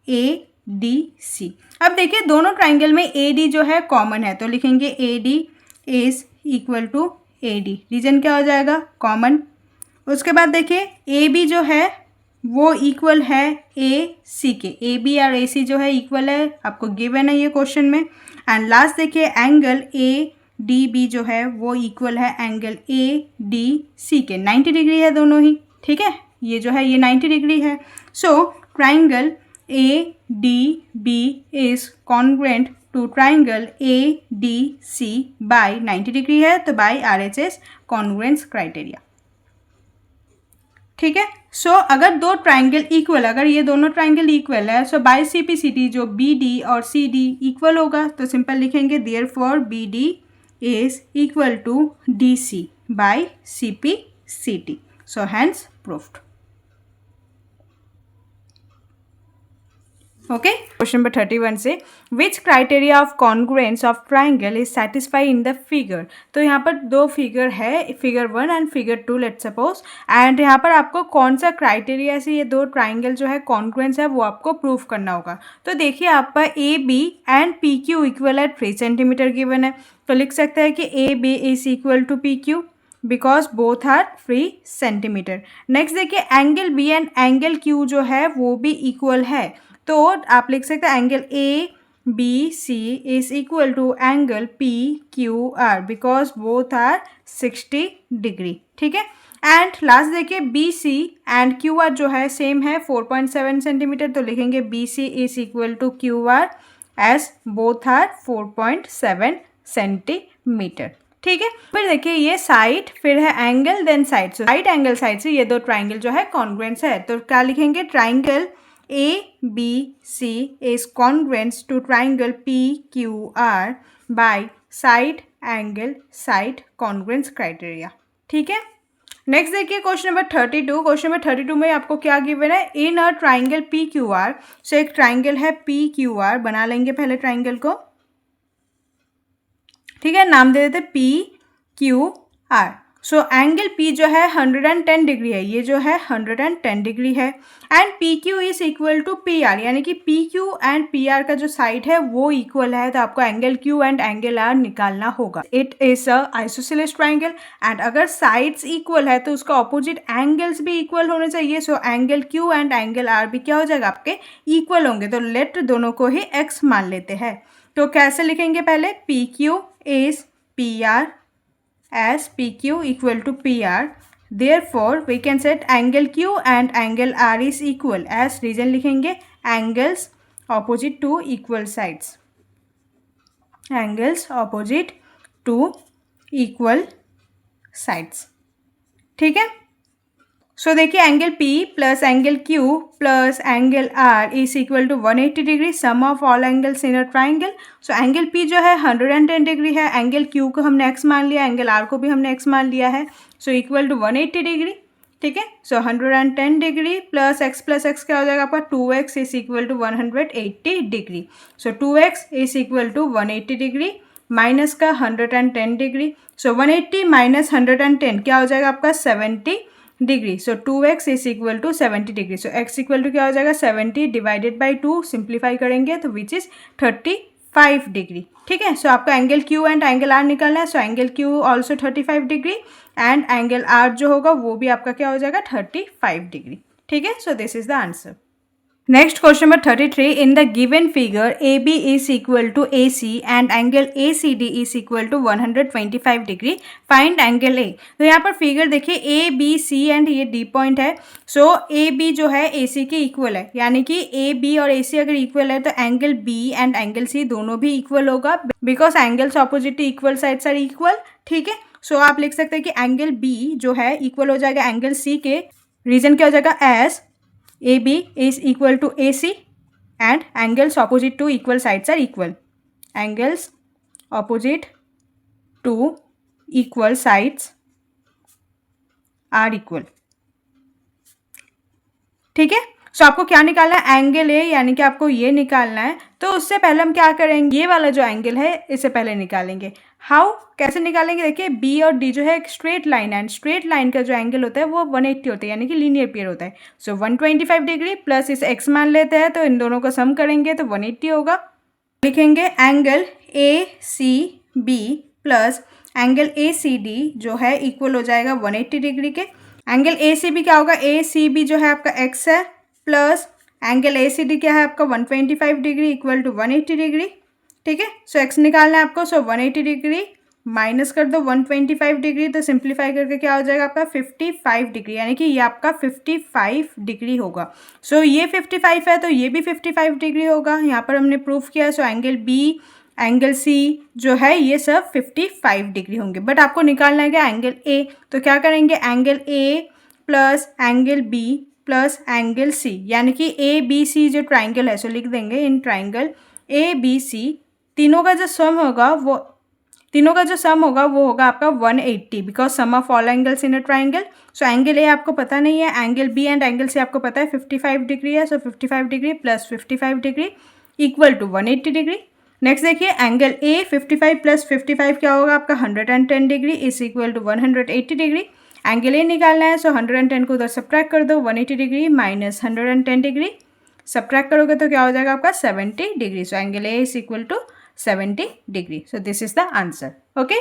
ADC, अब देखिए दोनों ट्राइंगल में AD जो है कॉमन है, तो लिखेंगे AD is equal to AD, reason क्या हो जाएगा, कॉमन। उसके बाद देखिए AB जो है वो इक्वल है AC के, AB और AC जो है इक्वल है, आपको गिवन है ये क्वेश्चन में। एंड लास्ट देखिए एंगल ADB जो है वो इक्वल है एंगल ADC के, 90 डिग्री है दोनों ही, ठीक है, ये जो है ये 90 डिग्री है। So triangle ADB is congruent to triangle ADC by 90 degree है, तो बाय RHS कॉन्ग्रुएंस क्राइटेरिया, ठीक है। सो अगर दो ट्राइंगल इक्वल, अगर ये दोनों ट्राइंगल इक्वल है, सो बाय CPCD जो BD और CD इक्वल होगा, तो सिंपल लिखेंगे therefore BD is equal to DC by CPCD, so hence proofed. Okay, question number 31 से which criteria of congruence of triangle is satisfy in the figure, तो यहाँ पर दो फिगर है, figure 1 and figure 2 let's suppose, and यहाँ पर आपको कौन सा क्राइटेरिया से ये दो ट्राइंगल जो है कॉन्ग्रुएंस है वो आपको प्रूफ करना होगा। तो देखिए आपका AB एंड PQ इक्वल है 3 सेंटीमीटर गिवन है, तो लिख सकते हैं कि AB is equal to PQ because both are 3 centimetre. Next देखिए angle B and angle Q जो है वो भी इक्वल है, तो आप लिख सकते हैं angle ABC is equal to angle PQR because both are 60 degree, ठीक है। एंड लास्ट देखिए BC एंड QR जो है सेम है 4.7 सेंटीमीटर, तो लिखेंगे BC is equal to QR as both are 4.7 centimetre, ठीक है। फिर देखिए ये साइड, फिर है angle, then side, so right angle side से ये दो ट्राइंगल जो है कॉन्ग्रुएंस है, तो क्या लिखेंगे triangle ABC is congruent to triangle PQR by side angle side congruence criteria, ठीक है। नेक्स्ट देखिए क्वेश्चन नंबर 32। क्वेश्चन नंबर 32 में आपको क्या गिवन है, इन अ ट्राइंगल PQR, सो एक ट्राइंगल है PQR, बना लेंगे पहले ट्राइंगल को, ठीक है, नाम दे देते PQR। सो एंगल P जो है 110 डिग्री है, ये जो है 110 डिग्री है, and PQ is equal to PR, यानी कि PQ एंड PR का जो साइड है वो इक्वल है, तो आपको angle Q and angle R निकालना होगा। It is a isosceles triangle and अगर साइड्स इक्वल है तो उसका ऑपोजिट एंगल्स भी इक्वल होने चाहिए, so angle Q and angle R भी क्या हो जाएगा आपके इक्वल होंगे, तो लेट दोनों को ही X मान लेते हैं। तो कैसे लिखेंगे, पहले PQ is PR as PQ equal to PR, therefore we can set angle Q and angle R is equal, as reason लिखेंगे angles opposite to equal sides, angles opposite to equal sides, ठीक है। So देखिए angle P plus angle Q plus angle R is equal to 180 degree, sum of all angles in a triangle. So angle P जो है 110 degree है, angle Q को हमने X मान लिया, एंगल R को भी हमने X मान लिया है, सो इक्वल टू 180 डिग्री, ठीक है। सो 110 डिग्री प्लस x क्या हो जाएगा आपका 2x is equal to 180 degree. So 2x is equal to 180 degree minus का 110 डिग्री। सो 180 माइनस 110 क्या हो जाएगा आपका 70 degree. So 2x is equal to 70 degree. So x equal to क्या हो जाएगा 70 डिवाइडेड बाई 2, सिंप्लीफाई करेंगे तो विच इज 35 डिग्री। ठीक है। सो आपका angle Q and angle R निकलना है। So angle Q also 35 degree and angle R जो होगा वो भी आपका क्या हो जाएगा 35 डिग्री। ठीक है। So this is the answer. Next question number 33, in the given figure A B is equal to A C and angle A C D is equal to 125 degree, find angle A. तो यहाँ पर figure देखिए A B C and ये D point है। So A B जो है A C के equal है, यानी कि ए बी और ए सी अगर इक्वल है तो angle B and angle C दोनों भी इक्वल होगा, because angles opposite to equal sides are equal. ठीक है। सो आप लिख सकते हैं कि एंगल बी जो है इक्वल हो जाएगा एंगल सी के। रीजन क्या हो जाएगा as AB is equal to AC and angles opposite to equal sides are equal. Angles opposite to equal sides are equal. ठीक है। सो आपको क्या निकालना है एंगल ए, यानी कि आपको ये निकालना है। तो उससे पहले हम क्या करेंगे, ये वाला जो एंगल है इससे पहले निकालेंगे। हाउ, कैसे निकालेंगे, देखिए बी और डी जो है एक स्ट्रेट लाइन है एंड स्ट्रेट लाइन का जो एंगल होता है वो 180 होता है, यानी कि लीनियर पेयर होता है। सो 125 डिग्री प्लस इस एक्स मान लेते हैं तो इन दोनों को सम करेंगे तो 180 होगा। लिखेंगे angle A C B plus angle A C D जो है इक्वल हो जाएगा 180 डिग्री के। एंगल ए सी बी क्या होगा, ए सी बी जो है आपका एक्स है plus angle A C D क्या है आपका 125 डिग्री इक्वल टू 180 डिग्री। ठीक है। सो एक्स निकालना है आपको। सो 180 डिग्री माइनस कर दो 125 डिग्री, तो सिंप्लीफाई करके क्या हो जाएगा आपका 55 डिग्री, यानी कि ये आपका 55 डिग्री होगा। सो ये 55 है तो ये भी 55 डिग्री होगा, यहाँ पर हमने प्रूफ किया। So angle B angle C जो है ये सब 55 डिग्री होंगे। बट आपको निकालना है क्या एंगल ए, तो क्या करेंगे angle A plus angle B plus angle C, यानी कि ए बी सी जो ट्राइंगल है, सो लिख देंगे इन ट्राइंगल ए बी सी तीनों का जो सम होगा वो होगा आपका 180, because sum of all angles in a triangle. So angle A आपको पता नहीं है, angle B and angle C आपको पता है 55 डिग्री है। So 55 degree plus 55 degree equal to 180 degree. Next देखिए एंगल ए 55 प्लस 55 क्या होगा आपका 110 degree is equal to 180 degree. Angle A निकालना है। सो 110 को उधर सब्ट्रैक्ट कर दो, 180 डिग्री माइनस 110 डिग्री सब्ट्रैक्ट करोगे तो क्या हो जाएगा आपका 70 degree. So angle A is equal to 70 degree. So this is the answer. Okay.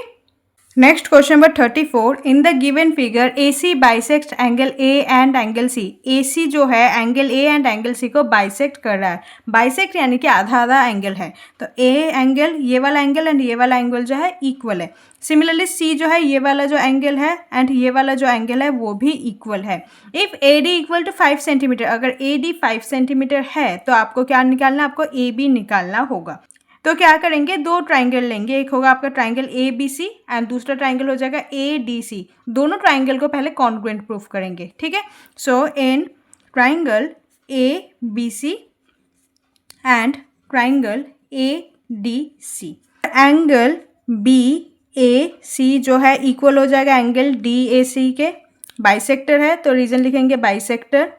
Next question number 34, in the given figure A C bisect angle A and angle C. A C जो है angle A and angle C को bisect कर रहा है। Bisect यानी कि आधा आधा एंगल है, तो ए एंगल ये वाला एंगल एंड ये वाला एंगल जो है इक्वल है। सिमिलरली सी जो है ये वाला जो एंगल है एंड ये वाला जो एंगल है वो भी इक्वल है। If A D equal to 5 centimetre, अगर ए डी 5 सेंटीमीटर है तो आपको क्या निकालना है, आपको ए बी निकालना होगा। तो क्या करेंगे, दो ट्राइंगल लेंगे, एक होगा आपका triangle A B C and दूसरा ट्राइंगल हो जाएगा ए डी सी। दोनों ट्राइंगल को पहले कॉन्ग्रुएंट प्रूफ करेंगे। ठीक है। So in triangle A B C and triangle A D C, angle B A C जो है इक्वल हो जाएगा एंगल डी ए सी के। बाइसेक्टर है तो रीजन लिखेंगे बाइसेक्टर।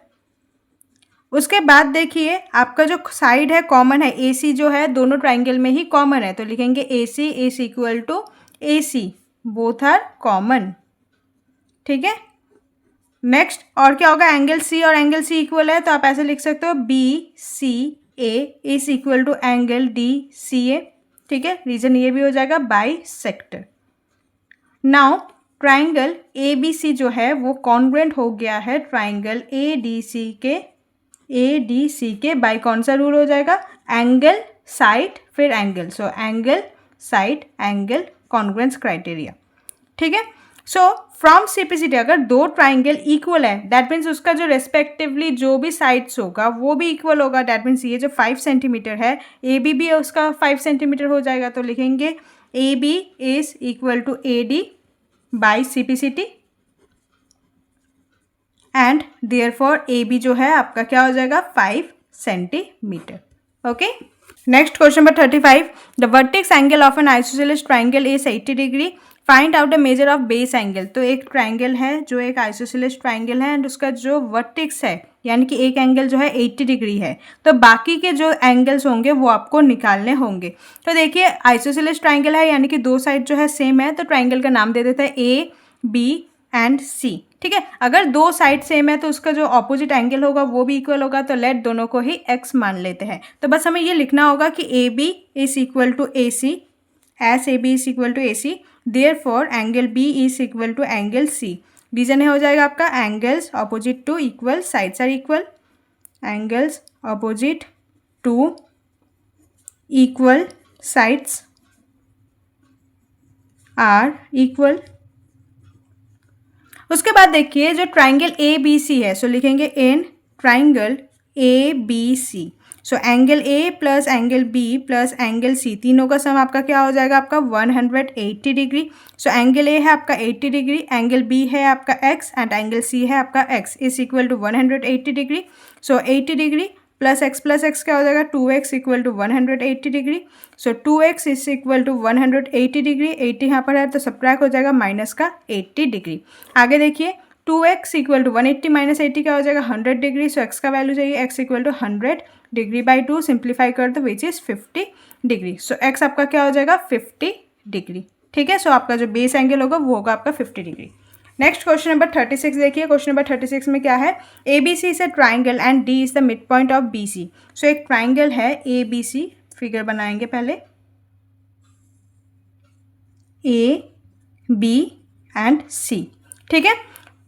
उसके बाद देखिए आपका जो साइड है कॉमन है, ए सी जो है दोनों ट्राइंगल में ही कॉमन है, तो लिखेंगे A C is equal to A C, both are common. ठीक है। नेक्स्ट और क्या होगा, एंगल सी और एंगल सी इक्वल है तो आप ऐसे लिख सकते हो B C A is equal to angle D C A. ठीक है। रीजन ये भी हो जाएगा bisector. Now triangle A B C जो है वो कॉन्ग्रुएंट हो गया है ट्राइंगल ए डी सी के बाय कौन सा रूल हो जाएगा, एंगल साइड फिर angle. So angle side angle congruence criteria. ठीक है। सो फ्रॉम सीपीसीटी अगर दो ट्राइंगल इक्वल है दैट मीन्स उसका जो रेस्पेक्टिवली जो भी साइड्स होगा वो भी इक्वल होगा। दैट मीन्स ये जो 5 सेंटीमीटर है ए बी भी उसका 5 सेंटीमीटर हो जाएगा, तो लिखेंगे A B is equal to A D by CPCT and therefore A B जो है आपका क्या हो जाएगा 5 centimetre. Okay. Next question number 35, the vertex angle of an isosceles triangle is 80 degree, find out the measure of base angle. तो एक triangle है जो एक आइसोसेलेस ट्राइंगल है एंड उसका जो वर्टेक्स है यानी कि एक एंगल जो है 80 डिग्री है, तो बाकी के जो एंगल्स होंगे वो आपको निकालने होंगे। तो देखिए आइसोसेलेस ट्राइंगल है यानी कि दो साइड जो है सेम है, तो ट्राइंगल का नाम दे देते हैं ए बी एंड सी। ठीक है, अगर दो साइड सेम है तो उसका जो ऑपोजिट एंगल होगा वो भी इक्वल होगा, तो लेट दोनों को ही एक्स मान लेते हैं। तो बस हमें ये लिखना होगा कि A B is equal to A C, as A B is equal to A C, therefore angle B is equal to angle C. Reason हो जाएगा आपका angles opposite to equal, sides are equal, angles opposite to equal sides are equal. उसके बाद देखिए जो triangle A B C है, सो लिखेंगे in triangle A B C, so angle A plus angle B plus angle C, तीनों का सम आपका क्या हो जाएगा, आपका 180 डिग्री। सो एंगल ए है आपका 80 डिग्री, एंगल बी है आपका x एंड एंगल सी है आपका x is equal to 180 degree. So 80 degree plus x क्या हो जाएगा, 2x equal to 180 degree. So 2x is equal to 180 degree, 80 यहाँ पर है तो सब्ट्रैक्ट हो जाएगा माइनस का 80 डिग्री। आगे देखिए 2x इक्वल टू 180 माइनस 80 क्या हो जाएगा, 100 डिग्री। सो x का वैल्यू चाहिए, x equal to 100 degree by 2, simplify कर दो which is 50 degree. So x आपका क्या हो जाएगा 50 डिग्री। ठीक है, सो आपका जो बेस एंगल होगा वो होगा आपका 50 डिग्री। नेक्स्ट क्वेश्चन नंबर 36 देखिए, क्वेश्चन नंबर 36 में क्या है, A B C is a triangle and D is the mid point of B C. So एक ट्राइंगल है ए बी सी, फिगर बनाएंगे पहले, ए बी एंड सी। ठीक है,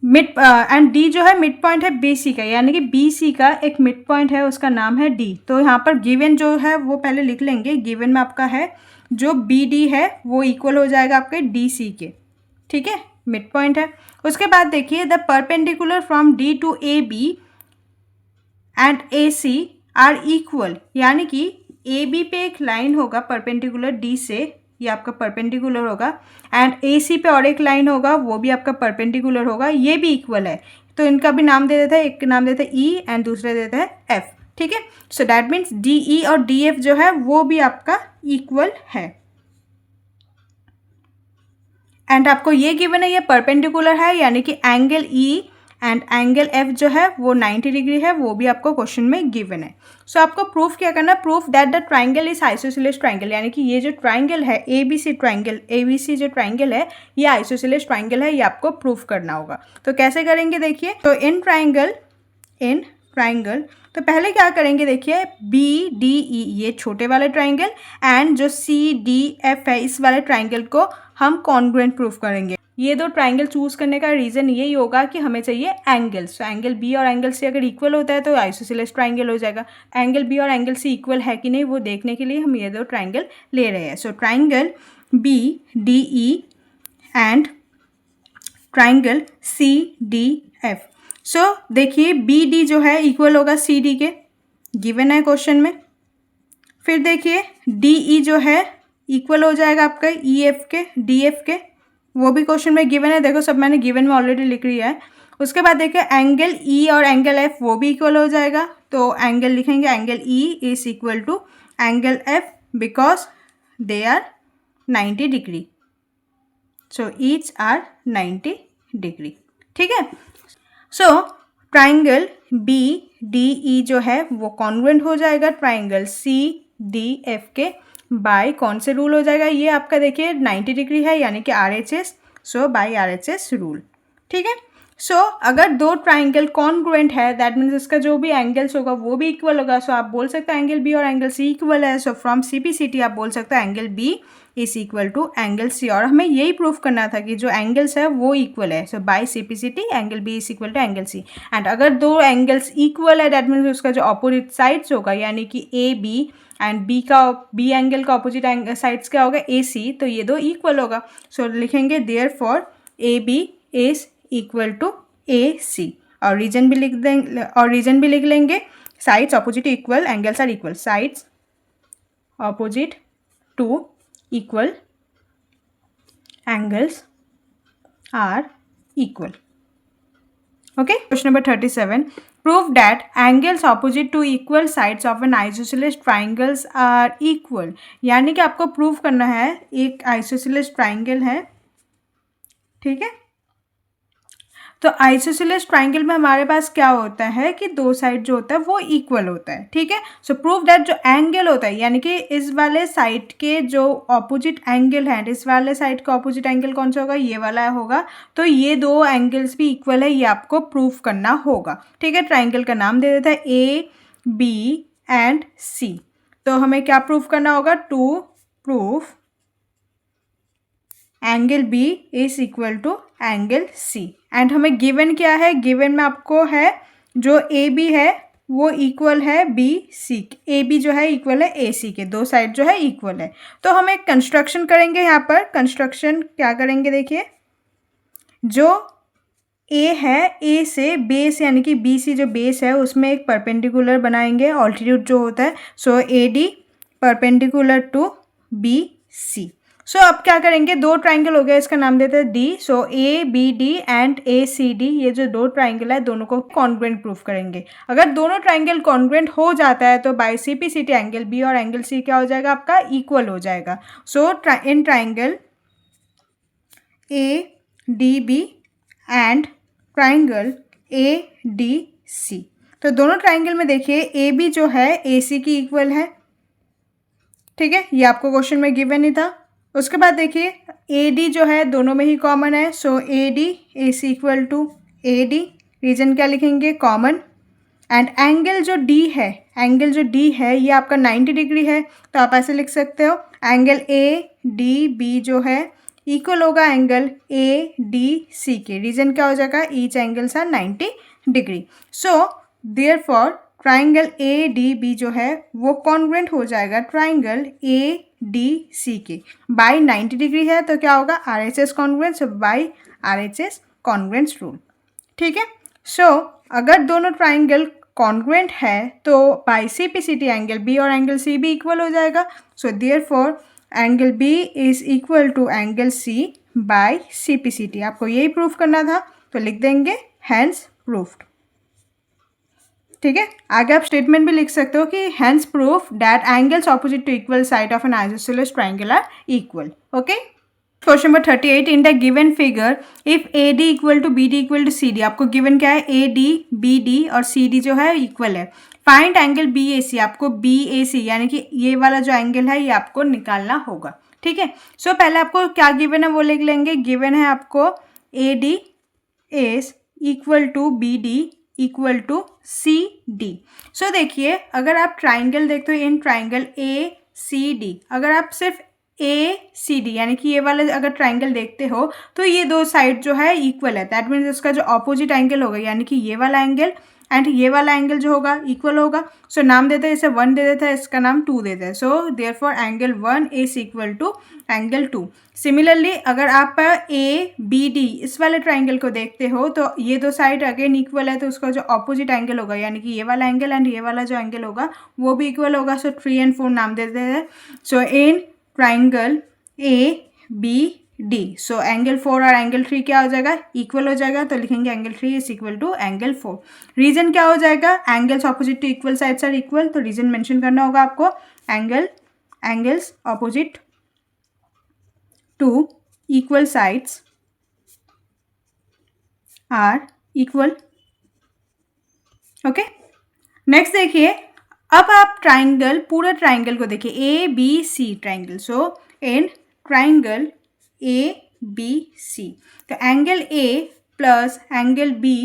मिड एंड डी जो है मिड पॉइंट है बी सी का, यानी कि बी सी का एक मिड पॉइंट है उसका नाम है डी। तो यहाँ पर गिवन जो है वो पहले लिख लेंगे, गिवन में आपका है जो बी डी है वो इक्वल हो जाएगा आपके डी सी के। ठीक है, मिड पॉइंट है। उसके बाद देखिए the perpendicular from D to A B and A C are equal, यानी कि ए बी पे एक लाइन होगा परपेंडिकुलर डी से, ये आपका परपेंडिकुलर होगा, एंड ए सी पे और एक लाइन होगा वो भी आपका परपेंडिकुलर होगा, ये भी इक्वल है। तो इनका भी नाम दे देता है, एक नाम देता है ई एंड दूसरे देता है एफ। ठीक है, so that means D E और डी एफ जो है वो भी आपका इक्वल है। एंड आपको ये गिवन है, ये परपेंडिकुलर है, यानी कि angle E and angle F जो है वो 90 डिग्री है, वो भी आपको क्वेश्चन में गिवन है। सो आपको प्रूफ क्या करना है, proof that the triangle is isosceles triangle, यानी कि ये जो ट्राइंगल है A B C triangle, A B C जो ट्राइंगल है ये आइसोसेलेस ट्राइंगल है, ये आपको प्रूफ करना होगा। तो कैसे करेंगे देखिए, तो इन ट्राइंगल तो पहले क्या करेंगे देखिए, बी डी ई ये छोटे वाले ट्राइंगल एंड जो सी डी एफ है इस वाले ट्राइंगल को हम कॉन्ग्रुएंट प्रूफ करेंगे। ये दो ट्राइंगल चूज करने का रीज़न यही होगा कि हमें चाहिए एंगल्स। तो एंगल बी और एंगल सी अगर इक्वल होता है तो आइसोसेलेस ट्राइंगल हो जाएगा। एंगल बी और एंगल सी इक्वल है कि नहीं वो देखने के लिए हम ये दो ट्राइंगल ले रहे हैं। So triangle B D E and triangle C D F. So देखिए बी डी जो है इक्वल होगा सी डी के, गिवन है क्वेश्चन में। फिर देखिए डी ई जो है इक्वल हो जाएगा आपका ई एफ के, डी एफ के, वो भी क्वेश्चन में गिवन है। देखो सब मैंने गिवन में ऑलरेडी लिख लिया है। उसके बाद देखिए एंगल ई और एंगल एफ वो भी इक्वल हो जाएगा, तो एंगल लिखेंगे angle E is equal to angle F because they are 90 degree. So each are 90 degree. ठीक है, so triangle B D E जो है वो कॉन्ग्रुएंट हो जाएगा ट्राइंगल सी डी एफ के बाय कौन से रूल हो जाएगा, ये आपका देखिए 90 डिग्री है यानी कि R H S, so by R H S rule. ठीक है, सो अगर दो ट्राइंगल कॉन्ग्रुएंट है दैट मीन्स इसका जो भी एंगल्स होगा वो भी इक्वल होगा। सो आप बोल सकते हैं एंगल बी और एंगल सी इक्वल है। So from C P C T आप बोल सकते हैं angle B is equal to angle C, और हमें यही प्रूफ करना था कि जो एंगल्स है वो इक्वल है। So by C P C T angle B is equal to angle C, and अगर दो एंगल्स इक्वल है दैट मीन्स उसका जो अपोजिट साइड्स होगा यानी कि A B and B angle का अपोजिट साइड्स क्या होगा ए सी, तो ये दो इक्वल होगा। सो लिखेंगे therefore A B is equal to A C, और रीजन भी लिख देंगे, और रीजन भी लिख लेंगे, sides opposite equal angles are equal, sides opposite to equal angles are equal. Okay, question number 37, prove that angles opposite to equal sides of an isosceles triangles are equal। यानी कि आपको प्रूव करना है एक isosceles triangle है ठीक है। तो आइसोसेलेस ट्राइंगल में हमारे पास क्या होता है कि दो साइड जो होता है वो इक्वल होता है, ठीक है। सो प्रूव दैट जो एंगल होता है यानी कि इस वाले साइड के जो ऑपोजिट एंगल है, इस वाले साइड का ऑपोजिट एंगल कौन सा होगा, ये वाला होगा। तो ये दो एंगल्स भी इक्वल है, ये आपको प्रूव करना होगा, ठीक है। ट्राइंगल का नाम दे देता है ए बी एंड सी। तो हमें क्या प्रूव करना होगा, to proof angle B is equal to angle C. And हमें गिवन क्या है, गिवन में आपको है जो ए बी है वो इक्वल है बी सी, ए बी जो है इक्वल है ए सी के, दो साइड जो है इक्वल है। तो हम एक कंस्ट्रक्शन करेंगे यहाँ पर। कंस्ट्रक्शन क्या करेंगे, देखिए जो ए है, ए से बेस यानी कि बी सी जो बेस है उसमें एक परपेंडिकुलर बनाएंगे, ऑल्टीट्यूड जो होता है। So A D perpendicular to B C. So अब क्या करेंगे, दो ट्राइंगल हो गया, इसका नाम देते हैं D. So A B D and A C D, ये जो दो ट्राइंगल है दोनों को कॉन्ग्रुएंट प्रूफ करेंगे। अगर दोनों ट्राइंगल कॉन्ग्रुएंट हो जाता है तो बाय सीपीसीटी एंगल बी और एंगल सी क्या हो जाएगा, आपका इक्वल हो जाएगा। So in triangle A D B and triangle A D C, तो दोनों ट्राइंगल में देखिए ए बी जो है ए सी की इक्वल है, ठीक है। ये आपको क्वेश्चन में गिवन ही था। उसके बाद देखिए ए डी जो है दोनों में ही कॉमन है। So A D is equal to A D, reason क्या लिखेंगे, कॉमन। एंड एंगल जो डी है, एंगल जो डी है ये आपका 90 डिग्री है, तो आप ऐसे लिख सकते हो एंगल ए डी बी जो है इक्वल होगा एंगल ए डी सी के, रीजन क्या हो जाएगा, each angles are 90 degree. So therefore triangle A D B जो है वो कॉन्ग्रुएंट हो जाएगा ट्राइंगल ए डी सी के। बाई 90 डिग्री है तो क्या होगा, R H S congruence, by R H S congruence rule, ठीक है। सो अगर दोनों ट्राइंगल कॉन्ग्रुएंट है तो by C P C T angle B और एंगल सी भी इक्वल हो जाएगा। सो therefore angle B is equal to angle C by C P C T. आपको यही प्रूफ करना था तो लिख देंगे हैंस प्रूफ्ड, ठीक है। आगे आप स्टेटमेंट भी लिख सकते हो कि hence proof that angles opposite to equal side of an isosceles triangle are equal, okay. Question number 38, in the given figure if A D equal to B D equal to C D, आपको given क्या है, ए D B D और सी D जो है equal है। Find angle B A सी, आपको B A सी यानी कि ये वाला जो एंगल है ये आपको निकालना होगा, ठीक है। सो पहले आपको क्या गिवन है वो लिख लेंगे। गिवन है आपको A D is equal to B D equal to C D. So देखिए अगर आप ट्राइंगल देखते हो, इन ट्राइंगल ए सी डी, अगर आप सिर्फ ए सी डी यानी कि ये वाला अगर ट्राइंगल देखते हो तो ये दो साइड जो है इक्वल है, दैट मीन्स इसका जो ऑपोजिट एंगल होगा यानी कि ये वाला एंगल एंड ये वाला एंगल जो होगा इक्वल होगा। सो नाम देते हैं इसे 1 दे देता है, इसका नाम 2 देते हैं। So therefore angle 1 is equal to angle 2। Similarly अगर आप ए बी डी इस वाले ट्राइंगल को देखते हो तो ये दो साइड अगेन इक्वल है, तो उसका जो ऑपोजिट एंगल होगा यानी कि ये वाला एंगल एंड ये वाला जो एंगल होगा वो भी इक्वल होगा। सो 3 and 4 नाम देते हैं। So in triangle A B D, so angle 4 और एंगल 3 क्या हो जाएगा, इक्वल हो जाएगा, तो लिखेंगे angle 3 is equal to angle 4। Reason क्या हो जाएगा, angles opposite to equal sides are equal, तो रीजन मेंशन करना होगा आपको, angles opposite to equal sides are equal, okay. Next देखिए अब आप ट्राइंगल, पूरा ट्राइंगल को देखिए, A B C triangle. So in triangle A B C, तो angle A plus angle B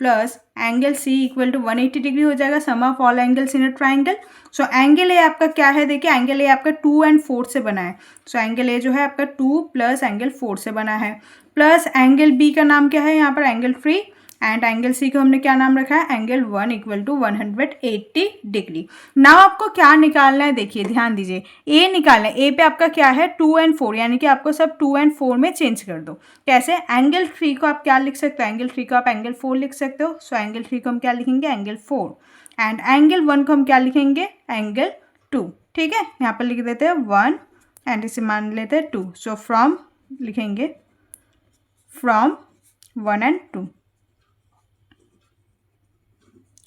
plus angle C equal to 180 degree हो जाएगा, सम of all angles in a triangle. So angle A आपका क्या है, देखिए angle A आपका 2 and 4 से बना है। सो एंगल ए जो है आपका 2 प्लस एंगल 4 से बना है, प्लस एंगल बी का नाम क्या है यहाँ पर, एंगल 3, एंड एंगल सी को हमने क्या नाम रखा है, angle 1 equal to 180 degree. Now आपको क्या निकालना है, देखिए ध्यान दीजिए, ए निकालना है। ए पे आपका क्या है 2 and 4 यानी कि आपको सब 2 and 4 में चेंज कर दो। कैसे, एंगल 3 को आप क्या लिख सकते हो, एंगल 3 को आप एंगल 4 लिख सकते हो। सो एंगल 3 को हम क्या लिखेंगे, एंगल 4, एंड एंगल 1 को हम क्या लिखेंगे, एंगल 2, ठीक है। यहाँ पर लिख देते हैं 1 एंड इसे मान लेते हैं 2। सो फ्रॉम लिखेंगे from 1 and 2,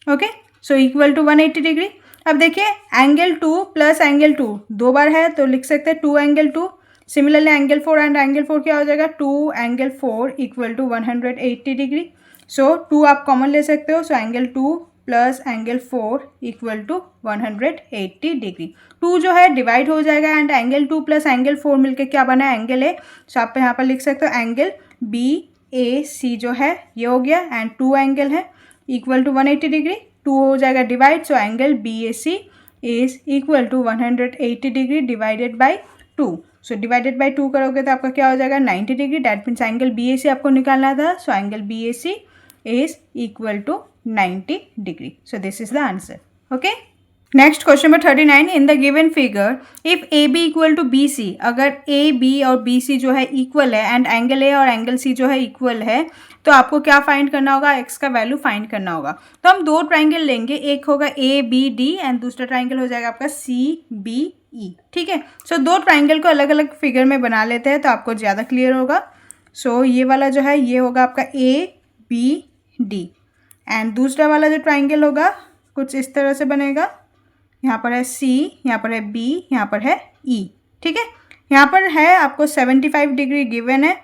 okay. So equal to 180 degree. अब देखिए एंगल 2 प्लस एंगल 2 दो बार है तो लिख सकते हैं 2 angle 2, similarly angle 4 and angle 4 क्या हो जाएगा, 2 angle 4 equal to 180 degree. So 2 आप कॉमन ले सकते हो, so angle 2 plus angle 4 equal to 180 degree. 2 जो है डिवाइड हो जाएगा एंड एंगल 2 प्लस एंगल 4 मिलकर क्या बना है, एंगल ए। सो आप यहाँ पर लिख सकते हो एंगल BAC जो है ये हो गया, एंड 2 एंगल है इक्वल टू 180 डिग्री। 2 हो जाएगा divide, so angle BAC is equal to 180 degree divided by 2। सो डिवाइडेड बाई 2 करोगे तो आपका क्या हो जाएगा, 90 degree. That means angle BAC आपको निकालना था, so angle BAC is equal to 90 degree. So this is the answer. Okay. Next question number 39, in the given figure if AB equal to BC, अगर AB और BC जो है equal है and angle A और angle C जो है equal है, तो आपको क्या फाइंड करना होगा, x का वैल्यू फाइंड करना होगा। तो हम दो ट्राइंगल लेंगे, एक होगा ABD एंड दूसरा ट्राइंगल हो जाएगा आपका CBE। ठीक है, सो दो ट्राइंगल को अलग अलग फिगर में बना लेते हैं तो आपको ज़्यादा क्लियर होगा। सो ये वाला जो है ये होगा आपका ABD एंड दूसरा वाला जो ट्राइंगल होगा कुछ इस तरह से बनेगा। यहाँ पर है C, यहाँ पर है B, यहाँ पर है E। ठीक है, यहाँ पर है आपको 75 डिग्री गिवन है,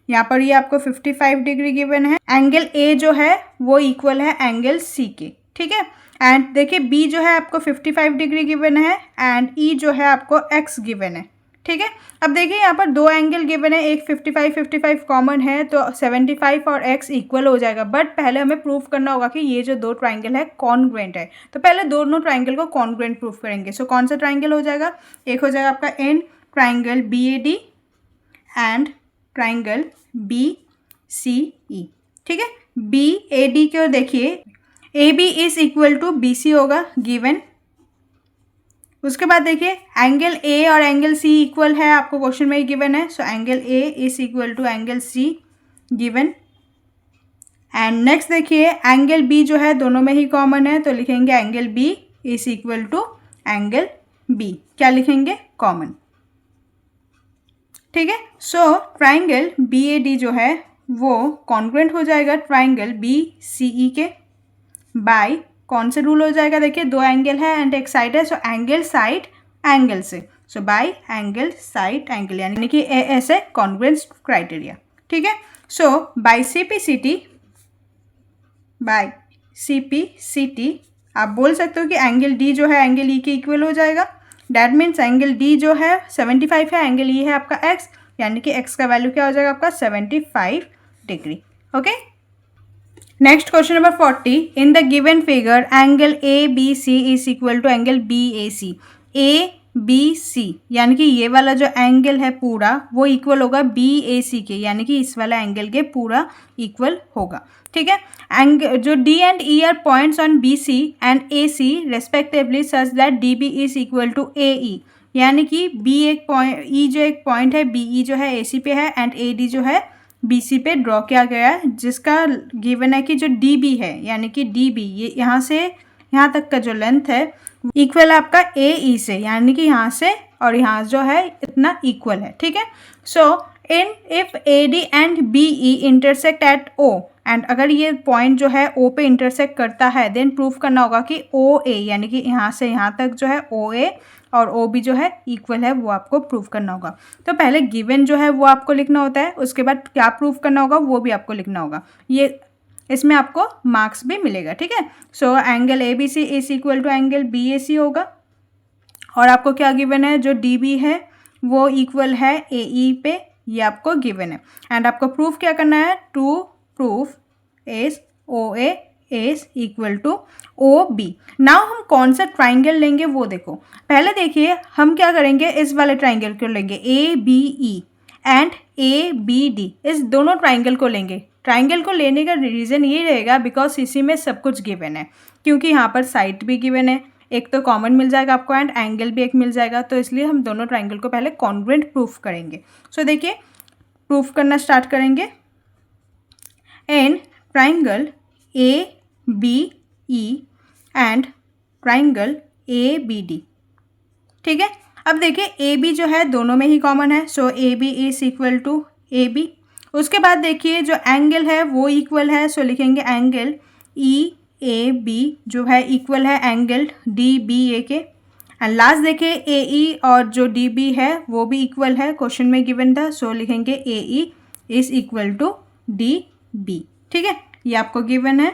यहाँ पर ये आपको 55 डिग्री गिवन है। एंगल A जो है वो इक्वल है एंगल C के। ठीक है, एंड देखिए B जो है आपको 55 डिग्री गिवन है एंड E जो है आपको X गिवन है। ठीक है, अब देखिए यहाँ पर दो एंगल गिवन है, एक 55 कॉमन है तो 75 और x इक्वल हो जाएगा। बट पहले हमें प्रूफ करना होगा कि ये जो दो ट्राइंगल है कॉन्ग्रुएंट है, तो पहले दोनों ट्राइंगल को कॉन्ग्रुएंट प्रूफ करेंगे। सो कौन सा ट्राइंगल हो जाएगा, एक हो जाएगा आपका an triangle BAD and triangle BCE। ठीक है, BAD को देखिए AB is equal to BC होगा गिवन। उसके बाद देखिए एंगल A और एंगल C इक्वल है, आपको क्वेश्चन में ही गिवन है। So angle A is equal to angle C given. And next देखिए एंगल B जो है दोनों में ही कॉमन है, तो लिखेंगे angle B is equal to angle B। क्या लिखेंगे, कॉमन। ठीक है, सो ट्राइंगल BAD जो है वो कॉन्ग्रुएंट हो जाएगा ट्राइंगल BCE के बाय कौन से रूल हो जाएगा, देखिए दो एंगल है एंड एक साइड है, सो एंगल साइड एंगल से, सो बाय एंगल साइड एंगल, यानी कि ऐसे कॉन्ग्रुएंस क्राइटेरिया। ठीक है, सो बाय CPCT आप बोल सकते हो कि एंगल D जो है एंगल E के इक्वल हो जाएगा। डैट मीन्स एंगल D जो है 75 है, एंगल E है आपका x, यानी कि x का वैल्यू क्या हो जाएगा आपका 75 degree. Okay, next question number 40, in the given figure angle ABC is equal to angle BAC। ABC यानी कि ये वाला जो एंगल है पूरा वो इक्वल होगा BAC के, यानी कि इस वाला एंगल के पूरा इक्वल होगा। ठीक है, एंगल जो D and E are points on BC and AC respectively such that DB is equal to AE, यानी कि B एक पॉइंट, E जो एक पॉइंट है, BE जो है AC पे है एंड AD जो है BC पे ड्रॉ किया गया है, जिसका गिवन है कि जो DB है यानी कि DB ये यहाँ से यहाँ तक का जो लेंथ है इक्वल है आपका AE से, यानी कि यहाँ से और यहाँ जो है इतना इक्वल है। ठीक है, so in if AD and BE intersect at O, and अगर ये पॉइंट जो है O पे इंटरसेक्ट करता है देन प्रूफ करना होगा कि OA यानी कि यहाँ से यहाँ तक जो है OA और OB जो है इक्वल है, वो आपको प्रूफ करना होगा। तो पहले गिवन जो है वो आपको लिखना होता है, उसके बाद क्या प्रूफ करना होगा वो भी आपको लिखना होगा, ये इसमें आपको मार्क्स भी मिलेगा। ठीक है, so angle ABC is equal to angle BAC होगा और आपको क्या गिवन है, जो DB है वो इक्वल है AE पे, ये आपको गिवन है। एंड आपको प्रूफ क्या करना है, to proof is OA is equal to OB। Now हम कौन सा ट्राइंगल लेंगे वो देखो। पहले देखिए हम क्या करेंगे, इस वाले ट्राइंगल को लेंगे ABE एंड ABD, इस दोनों ट्राइंगल को लेंगे। ट्राइंगल को लेने का रीज़न ये रहेगा बिकॉज इसी में सब कुछ गिवन है, क्योंकि यहाँ पर साइड भी गिवन है, एक तो कॉमन मिल जाएगा आपको एंड एंगल भी एक मिल जाएगा, तो इसलिए हम दोनों ट्राइंगल को पहले कॉन्ग्रुएंट प्रूफ करेंगे। सो देखिए प्रूफ करना स्टार्ट करेंगे। In triangle ABE and triangle ABD। ठीक है, अब देखिए AB जो है दोनों में ही कॉमन है, so AB is equal to AB। उसके बाद देखिए जो एंगल है वो इक्वल है, सो लिखेंगे एंगल EAB जो है इक्वल है एंगल DBA के। एंड लास्ट देखिए ए ई और जो डी बी है वो भी इक्वल है, क्वेश्चन में गिवन था, सो लिखेंगे A E is equal to D B. ठीक है, ये आपको गिवन है,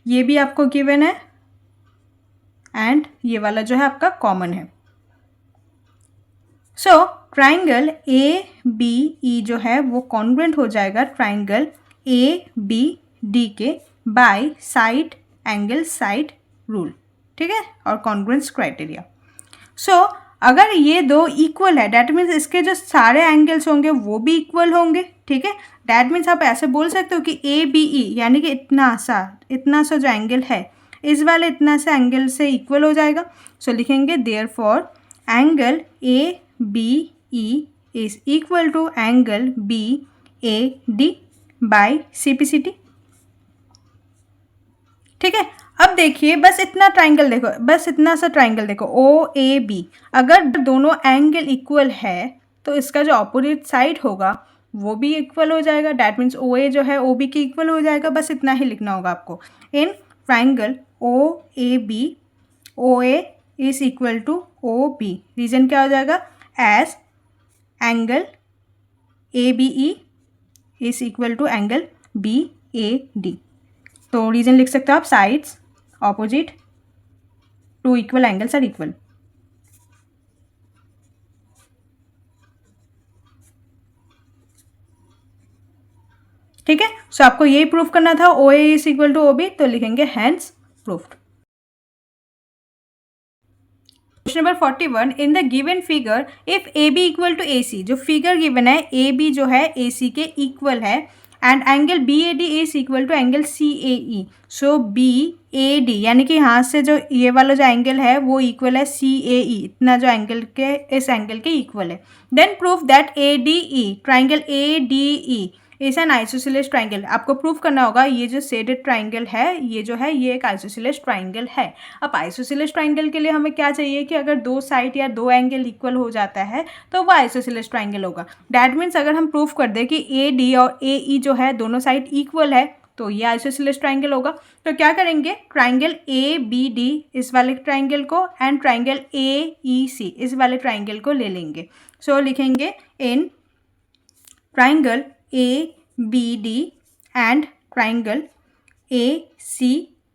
ये भी आपको गिवन है, एंड ये वाला जो है आपका कॉमन है। सो ट्राइंगल ए बी ई जो है वो कॉन्ग्रुएंट हो जाएगा ट्राइंगल ए बी डी के by side angle side rule. ठीक है, और कॉन्ग्रुएंस क्राइटेरिया। सो अगर ये दो इक्वल है दैट मीन्स इसके जो सारे एंगल्स होंगे वो भी इक्वल होंगे। ठीक है, दैट मीन्स आप ऐसे बोल सकते हो कि ए बी ई यानी कि इतना सा जो एंगल है इस वाले इतना सा एंगल से इक्वल हो जाएगा। सो लिखेंगे therefore angle A B E is equal to angle B A D by C P C T. ठीक है, अब देखिए बस इतना ट्राइंगल देखो, बस इतना सा ट्राइंगल देखो ओ ए बी, अगर दोनों एंगल इक्वल है तो इसका जो अपोजिट साइड होगा वो भी इक्वल हो जाएगा। डैट मीन्स ओ ए जो है ओ बी के इक्वल हो जाएगा। बस इतना ही लिखना होगा आपको। In triangle O A B O A is equal to O B, reason क्या हो जाएगा, as angle A B E is equal to angle B A D. तो रीजन लिख सकते हो आप, sides opposite to equal angles are equal. ठीक है, सो आपको यही प्रूव करना था O A is equal to O B, तो लिखेंगे hence proved. Question number 41, in the given figure if A B equal to A C, जो figure given है ए बी जो है ए सी के इक्वल है and angle B A D is equal to angle C A E. So B A D यानी कि यहाँ से जो ये वाला जो एंगल है वो इक्वल है सी ए ई, इतना जो एंगल के इस एंगल के इक्वल है। Then proof that A D E triangle A D E is an isosceles triangle. आपको प्रूव करना होगा ये जो शेडेड ट्राइंगल है ये जो है ये एक आइसोसेलेस ट्राइंगल है। अब आइसोसेलेस ट्राइंगल के लिए हमें क्या चाहिए कि अगर दो साइड या दो एंगल इक्वल हो जाता है तो वो आइसोसेलेस ट्राइंगल होगा। डैट मीन्स अगर हम प्रूव कर दें कि ए डी और ए ई जो है दोनों साइड इक्वल है तो ये आइसोसेलेस ट्राइंगल होगा। तो क्या करेंगे, ट्राइंगल ए बी डी इस वाले ट्राइंगल को एंड ट्राइंगल ए ई सी इस वाले ट्राइंगल को ले लेंगे। सो लिखेंगे in triangle A B D and triangle A C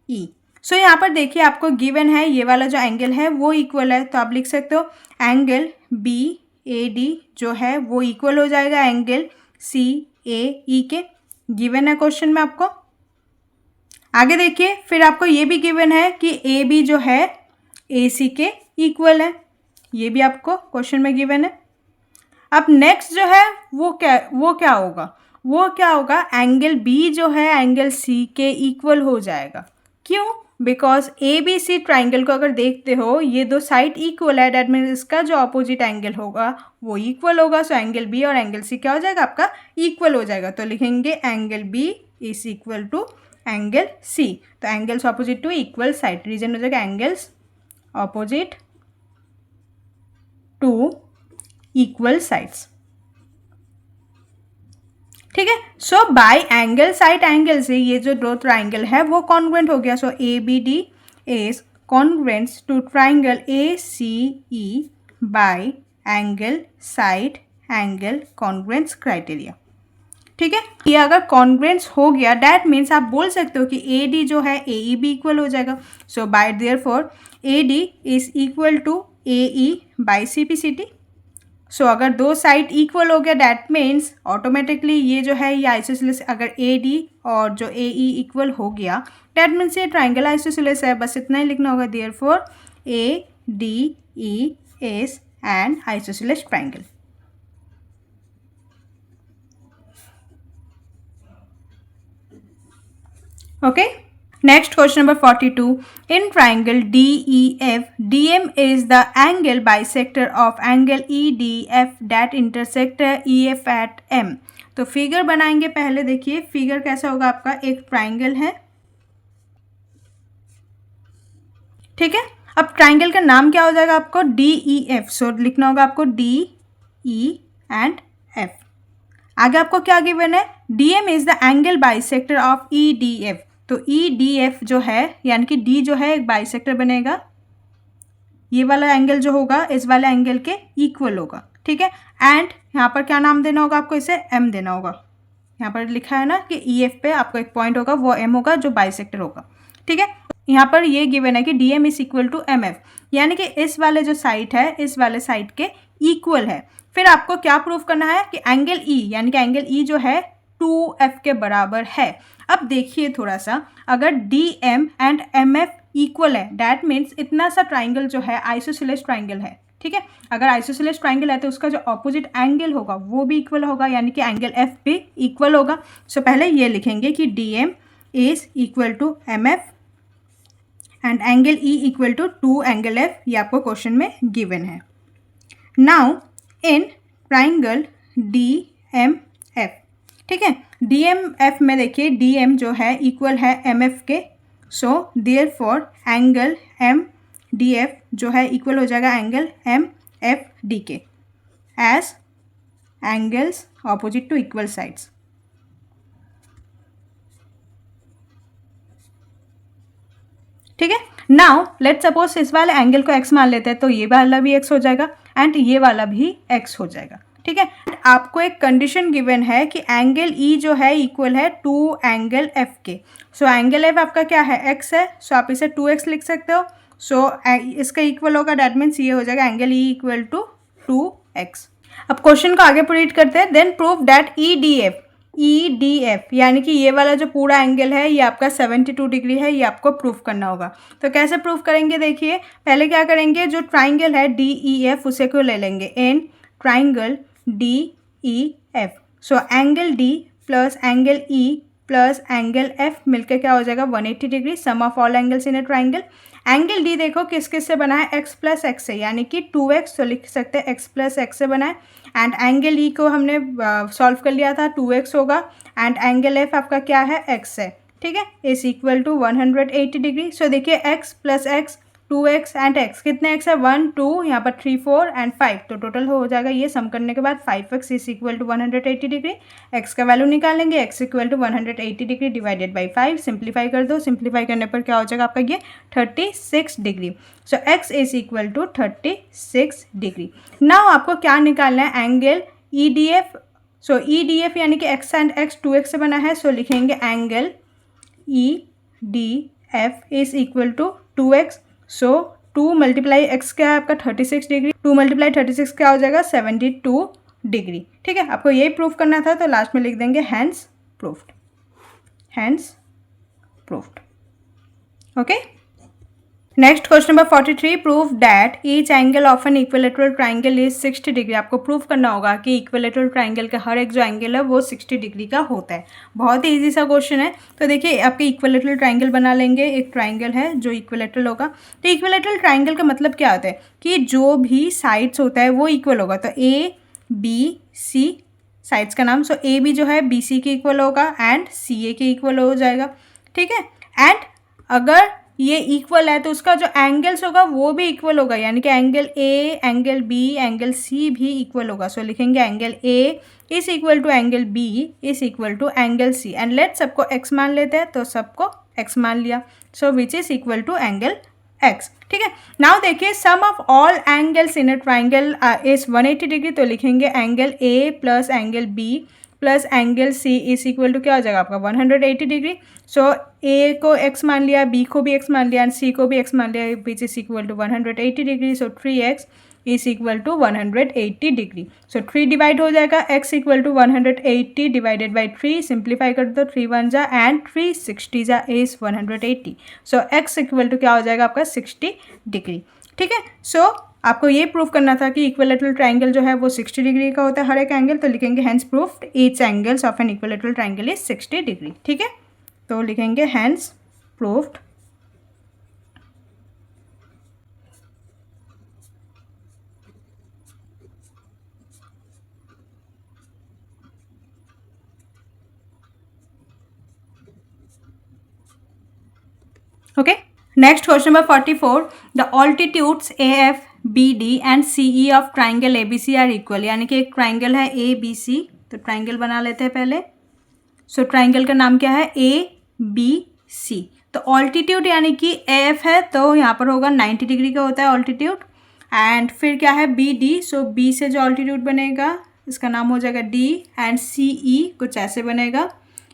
E. So यहाँ पर देखिए आपको गिवन है ये वाला जो एंगल है वो इक्वल है, तो आप लिख सकते हो एंगल बी ए डी जो है वो इक्वल हो जाएगा एंगल सी ए ई के, गिवन है क्वेश्चन में आपको। आगे देखिए फिर आपको ये भी गिवन है कि ए बी जो है ए सी के इक्वल है, ये भी आपको क्वेश्चन में गिवन है। अब नेक्स्ट जो है वो क्या होगा, एंगल बी जो है एंगल सी के इक्वल हो जाएगा। क्यों, because A B C triangle को अगर देखते हो ये दो साइड इक्वल है, डैट मीन्स इसका जो अपोजिट एंगल होगा वो इक्वल होगा। सो एंगल बी और एंगल सी क्या हो जाएगा आपका, इक्वल हो जाएगा। तो लिखेंगे angle B is equal to angle C, तो angles opposite to equal side, reason हो जाएगा angles opposite to equal sides. ठीक है, so by angle side angle से ये जो दो ट्राइंगल है वो कॉन्ग्रुएंट हो गया। So A B D is congruent to triangle A C E by angle side angle congruence criteria. ठीक है, ये अगर कॉन्ग्रुएंस हो गया डैट मीन्स आप बोल सकते हो कि ए डी जो है ए ई भी इक्वल हो जाएगा। So by therefore A D is equal to A E by C P C T. So अगर दो साइड इक्वल हो गया डैट मीन्स ऑटोमेटिकली ये जो है ये आइसोसेलेस, अगर ए डी और जो ए ई इक्वल हो गया डैट मीन्स ये ट्राइंगल आइसोसेलेस है। बस इतना ही लिखना होगा, therefore A D E is an isosceles triangle. Okay, next question number 42, in triangle DEF, DM is the angle bisector of angle EDF that intersect EF at M। तो figure बनाएंगे, पहले देखिए figure कैसा होगा आपका, एक ट्राइंगल है। ठीक है, अब ट्राइंगल का नाम क्या हो जाएगा आपको, DEF। सो लिखना होगा आपको DE and F। आगे आपको क्या गिवन है, DM is the angle bisector of EDF। तो EDF जो है यानी कि D जो है एक बाइसेक्टर बनेगा ये वाला एंगल जो होगा इस वाले एंगल के इक्वल होगा, ठीक है। एंड यहाँ पर क्या नाम देना होगा आपको, इसे एम देना होगा। यहाँ पर लिखा है ना कि ई एफ पे आपको एक पॉइंट होगा, वो एम होगा जो बाइसेक्टर होगा, ठीक है। यहाँ पर ये गिवन है कि D M is equal to M F, यानी कि इस वाले जो साइड है इस वाले साइड के इक्वल है। फिर आपको क्या प्रूव करना है कि एंगल ई, यानी कि एंगल ई जो है 2F के बराबर है। अब देखिए थोड़ा सा, अगर D M and M F equal है, डैट मीन्स इतना सा ट्राइंगल जो है आइसोसेलेस ट्राइंगल है, ठीक है। अगर आइसोसेलेस ट्राइंगल है तो उसका जो ऑपोजिट एंगल होगा वो भी इक्वल होगा, यानी कि एंगल एफ भी इक्वल होगा। सो पहले ये लिखेंगे कि D M is equal to M F and angle E equal to 2 angle F, ये आपको क्वेश्चन में गिवन है। Now in triangle D M F, ठीक है, डी एम एफ में देखिए डी एम जो है इक्वल है एम एफ के, so therefore angle M D F जो है इक्वल हो जाएगा एंगल एम एफ डी के as angles opposite to equal sides. ठीक है, नाउ लेट सपोज इस वाले एंगल को x मान लेते हैं, तो ये वाला भी x हो जाएगा एंड ये वाला भी x हो जाएगा, ठीक है। आपको एक कंडीशन गिवन है कि एंगल E जो है इक्वल है 2 एंगल F के। सो एंगल F आपका क्या है, x है, सो आप इसे 2x लिख सकते हो। सो इसका इक्वल होगा, डैट मीन्स ये हो जाएगा angle E equal to 2x। अब क्वेश्चन को आगे प्रूव करते हैं। Then prove that E D F, यानी कि ये वाला जो पूरा एंगल है ये आपका 72 डिग्री है, ये आपको प्रूफ करना होगा। तो कैसे प्रूफ करेंगे, देखिए पहले क्या करेंगे, जो ट्राइंगल है डी ई एफ उसे को ले लेंगे in triangle D E F. So angle D plus angle E plus angle F मिलकर क्या हो जाएगा 180 degree, sum of all angles in a triangle. Angle D देखो किस किस से बना है, x प्लस एक्स से, यानी कि 2x, तो लिख सकते हैं x प्लस एक्स से बना है। एंड एंगल ई को हमने सॉल्व कर लिया था, 2x होगा। एंड एंगल एफ आपका क्या है, x है, ठीक है, इज इक्वल टू 180 डिग्री। सो देखिए x plus x 2x and x, कितने x है 1 2, यहाँ पर 3 4 एंड 5, तो टोटल हो जाएगा ये सम करने के बाद 5x is equal to 180 degree. x का वैल्यू निकालेंगे, x equal to 180 degree divided by 5, simplify कर दो, सिंप्लीफाई करने पर क्या हो जाएगा आपका ये 36 degree. So x is equal to 36 degree. Now आपको क्या निकालना है, angle E D F. So E D F यानी कि x एंड x 2x से बना है, सो लिखेंगे angle E D F is equal to 2x। So 2 multiply x क्या है आपका 36 डिग्री, 2 मल्टीप्लाई 36 क्या हो जाएगा 72 डिग्री, ठीक है। आपको यही प्रूफ करना था, तो लास्ट में लिख देंगे hence proofed, hence proofed. Okay, next question number 43, proof that each angle of an equilateral triangle is 60 degree. आपको प्रूफ करना होगा कि इक्विलेटरल ट्राइंगल का हर एक जो एंगल है वो 60 डिग्री का होता है। बहुत ही इजी सा क्वेश्चन है। तो देखिए आपके इक्विलेटरल ट्राइंगल बना लेंगे, एक ट्राइंगल है जो इक्विलेटरल होगा। तो इक्विलेटरल ट्राइंगल का मतलब क्या होता है कि जो भी साइड्स होता है वो इक्वल होगा। तो ए बी सी साइड्स का नाम, सो ए बी जो है बी सी के इक्वल होगा एंड सी ए के इक्वल हो जाएगा, ठीक है। एंड अगर ये इक्वल है तो उसका जो एंगल्स होगा वो भी इक्वल होगा, यानी कि angle A, angle B, angle C भी इक्वल होगा। सो लिखेंगे angle A is equal to angle B is equal to angle C. And let सबको एक्स मान लेते हैं, तो सबको एक्स मान लिया, so which is equal to angle X, ठीक है। नाउ देखिए sum of all angles in a triangle is 180 degree, तो लिखेंगे angle A plus angle B plus angle C is equal to क्या हो जाएगा आपका 180 डिग्री। सो ए को x मान लिया, बी को भी x मान लिया एंड सी को भी x मान लिया, which is equal to 180 degree. So 3x is equal to 180 degree. So 3 divide हो जाएगा, x equal to 180 divided by 3, simplify कर दो, 3 1 जा एंड 3 60 जा is 180। So x equal to क्या हो जाएगा आपका 60 डिग्री, ठीक है। सो आपको ये प्रूफ करना था कि इक्विलेटरल ट्राइंगल जो है वो 60 डिग्री का होता है हर एक एंगल, तो लिखेंगे hence proofed each angles of an equilateral triangle is 60 degree, ठीक है। तो लिखेंगे hence proofed okay. Next question number 44, the altitudes A F B D and C E of triangle A B C are equal, यानी कि एक triangle है A B C, तो triangle बना लेते हैं पहले। सो ट्राइंगल का नाम क्या है, ए बी सी। तो ऑल्टीट्यूड यानी कि एफ है तो यहाँ पर होगा 90 डिग्री का होता है ऑल्टीट्यूड। एंड फिर क्या है बी डी, सो बी से जो ऑल्टीट्यूड बनेगा इसका नाम हो जाएगा डी, एंड सी ई कुछ ऐसे बनेगा,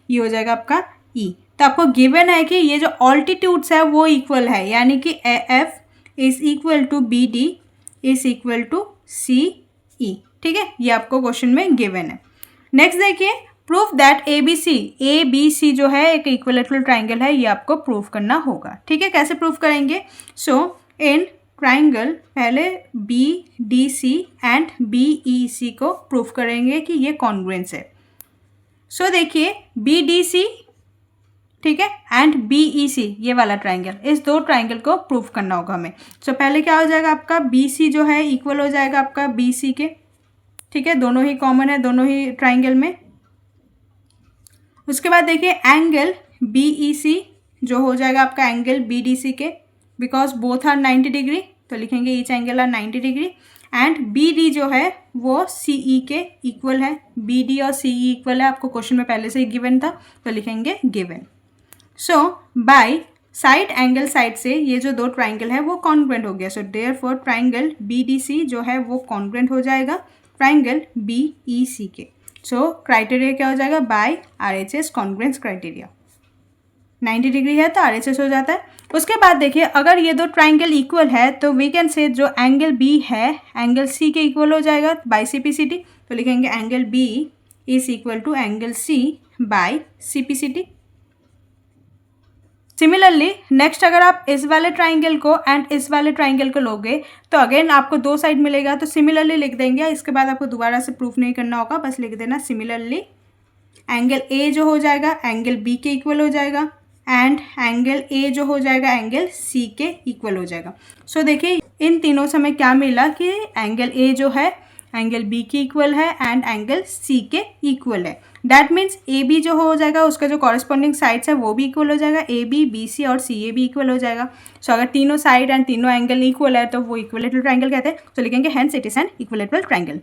ये हो जाएगा आपका ई। तो आपको गिवन है कि ये जो ऑल्टीट्यूड्स है वो इक्वल है, यानी कि A F is equal to B D is equal to C E. ठीक है, ये आपको क्वेश्चन में गिवन है। नेक्स्ट देखिए, proof that A B C जो है एक इक्विलेटरल ट्राइंगल है, ये आपको प्रूफ करना होगा। ठीक है, कैसे प्रूफ करेंगे? सो इन ट्राइंगल पहले B D C and B E C को प्रूफ करेंगे कि ये कॉन्ग्रुएंस है। सो देखिए बी डी सी, ठीक है, एंड बी ई सी, ये वाला ट्राइंगल, इस दो ट्राइंगल को प्रूफ करना होगा हमें। सो पहले क्या हो जाएगा आपका बी सी जो है इक्वल हो जाएगा आपका बी सी के। ठीक है, दोनों ही कॉमन है दोनों ही ट्राइंगल में। उसके बाद देखिए एंगल बी ई सी जो हो जाएगा आपका एंगल बी डी सी के, बिकॉज बोथ आर 90 डिग्री, तो लिखेंगे each angle are 90 degree. And B D जो है वो सी ई के इक्वल है, बी डी और सी ई इक्वल है, आपको क्वेश्चन में पहले से ही गिवन था, तो लिखेंगे given. So by side angle side से ये जो दो ट्राइंगल है वो कॉन्ग्रुएंट हो गया। So therefore triangle B D C जो है वो कॉन्ग्रुएंट हो जाएगा ट्राइंगल बी ई सी के। सो क्राइटेरिया क्या हो जाएगा? By R H S congruence criteria. 90 degree है तो आर एच एस हो जाता है। उसके बाद देखिए अगर ये दो ट्राइंगल इक्वल है तो वी कैन से जो एंगल बी है एंगल सी के इक्वल हो जाएगा by C P C T, तो लिखेंगे angle B is equal to angle C by C P C T. Similarly next अगर आप इस वाले ट्राइंगल को एंड इस वाले ट्राइंगल को लोगे तो अगेन आपको दो साइड मिलेगा, तो सिमिलरली लिख देंगे। इसके बाद आपको दोबारा से प्रूफ नहीं करना होगा, बस लिख देना सिमिलरली एंगल ए जो हो जाएगा एंगल बी के इक्वल हो जाएगा एंड एंगल ए जो हो जाएगा एंगल सी के इक्वल हो जाएगा। सो देखिए इन तीनों से हमें क्या मिला कि एंगल ए जो है एंगल बी के इक्वल है एंड एंगल सी के इक्वल है। दैट मीन्स ए बी जो हो जाएगा उसका जो कॉरेस्पॉन्डिंग साइड्स है वो भी इक्वल हो जाएगा, ए बी बी सी और सी ए भी इक्वल हो जाएगा। सो अगर तीनों साइड एंड तीनों एंगल इक्वल है तो वो इक्विलेटरल ट्राइंगल कहते हैं। तो लिखेंगे hence it is an equilateral triangle.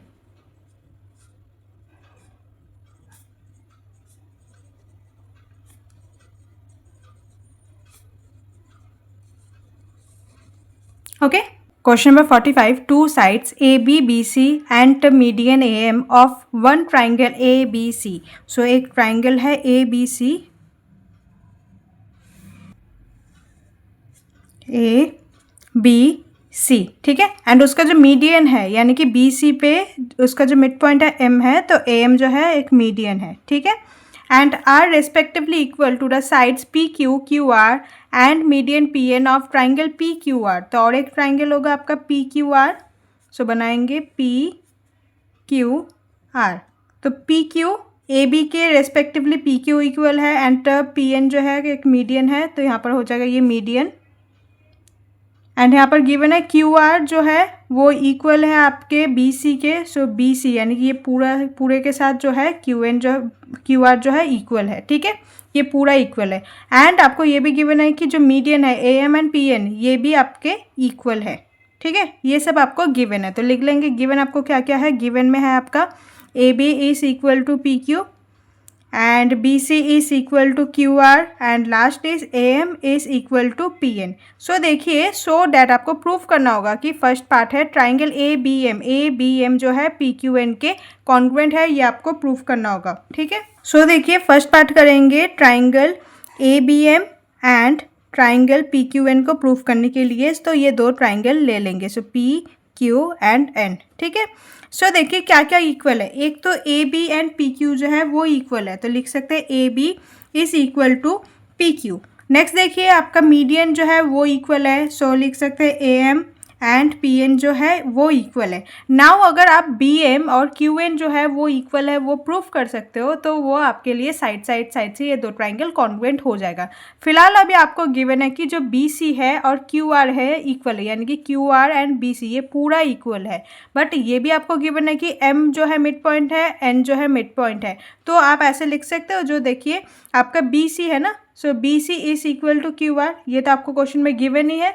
Okay, question number 45. Two sides AB, BC and median AM of one triangle ABC. So एक triangle है ABC, ABC, ठीक है, एंड उसका जो मीडियन है यानी कि BC पे उसका जो मिड पॉइंट है M है, तो AM जो है एक मीडियन है, ठीक है, and are respectively equal to the sides P Q Q R and median P N of triangle P Q R. तो और एक ट्राइंगल होगा आपका पी क्यू आर, सो बनाएंगे पी क्यू आर। तो पी क्यू ए बी के respectively P Q equal है and P N जो है एक मीडियन है, तो यहाँ पर हो जाएगा ये मीडियन। एंड यहाँ पर गिवन है क्यू आर जो है वो इक्वल है आपके बी सी के, सो बी सी यानी कि ये पूरे के साथ जो है क्यू आर जो है इक्वल है, ठीक है, ये पूरा इक्वल है। एंड आपको ये भी गिवन है कि जो मीडियन है A M and P N ये भी आपके इक्वल है, ठीक है, ये सब आपको गिवन है। तो लिख लेंगे गिवन आपको क्या क्या है। गिवन में है आपका A B is equal to P Q and BC is equal to QR and last is AM is equal to PN। सो देखिए सो डैट आपको प्रूफ करना होगा कि फर्स्ट पार्ट है ट्राइंगल ABM जो है PQN के कॉन्ग्रुएंट है, ये आपको प्रूफ करना होगा, ठीक है। सो देखिए फर्स्ट पार्ट करेंगे triangle ABM and triangle PQN को प्रूफ करने के लिए तो ये दो ट्राइंगल ले लेंगे, सो PQ एंड N, ठीक है। सो देखिए क्या क्या इक्वल है, एक तो A B and P Q जो है वो इक्वल है, तो लिख सकते हैं A B is equal to P Q. Next देखिए आपका मीडियन जो है वो इक्वल है, सो लिख सकते हैं A M and P N जो है वो इक्वल है। नाउ अगर आप बी एम और क्यू एन जो है वो इक्वल है वो प्रूफ कर सकते हो, तो वो आपके लिए साइड से ये दो ट्राइंगल कॉन्ग्रुएंट हो जाएगा। फिलहाल अभी आपको गिवन है कि जो बी सी है और क्यू आर है इक्वल है, यानी कि Q R and B C ये पूरा इक्वल है। बट ये भी आपको गिवन है कि एम जो है मिड पॉइंट है, एन जो है मिड पॉइंट है, तो आप ऐसे लिख सकते हो। जो देखिए आपका बी सी है ना, so B C is equal to Q R, ये तो आपको क्वेश्चन में गिवन ही है,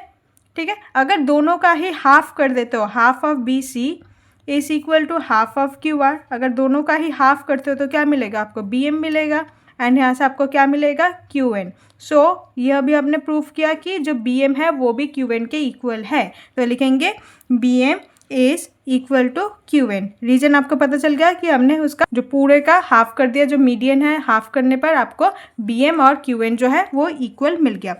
ठीक है। अगर दोनों का ही हाफ कर देते हो, half of B C is equal to half of Q R, अगर दोनों का ही हाफ करते हो तो क्या मिलेगा आपको बी एम मिलेगा एंड यहाँ से आपको क्या मिलेगा, क्यू एन। सो यह भी हमने प्रूफ किया कि जो बी एम है वो भी क्यू एन के इक्वल है, तो लिखेंगे B M is equal to Q N. Reason आपको पता चल गया कि हमने उसका जो पूरे का हाफ कर दिया, जो मीडियन है हाफ करने पर आपको बी एम और क्यू एन जो है वो इक्वल मिल गया।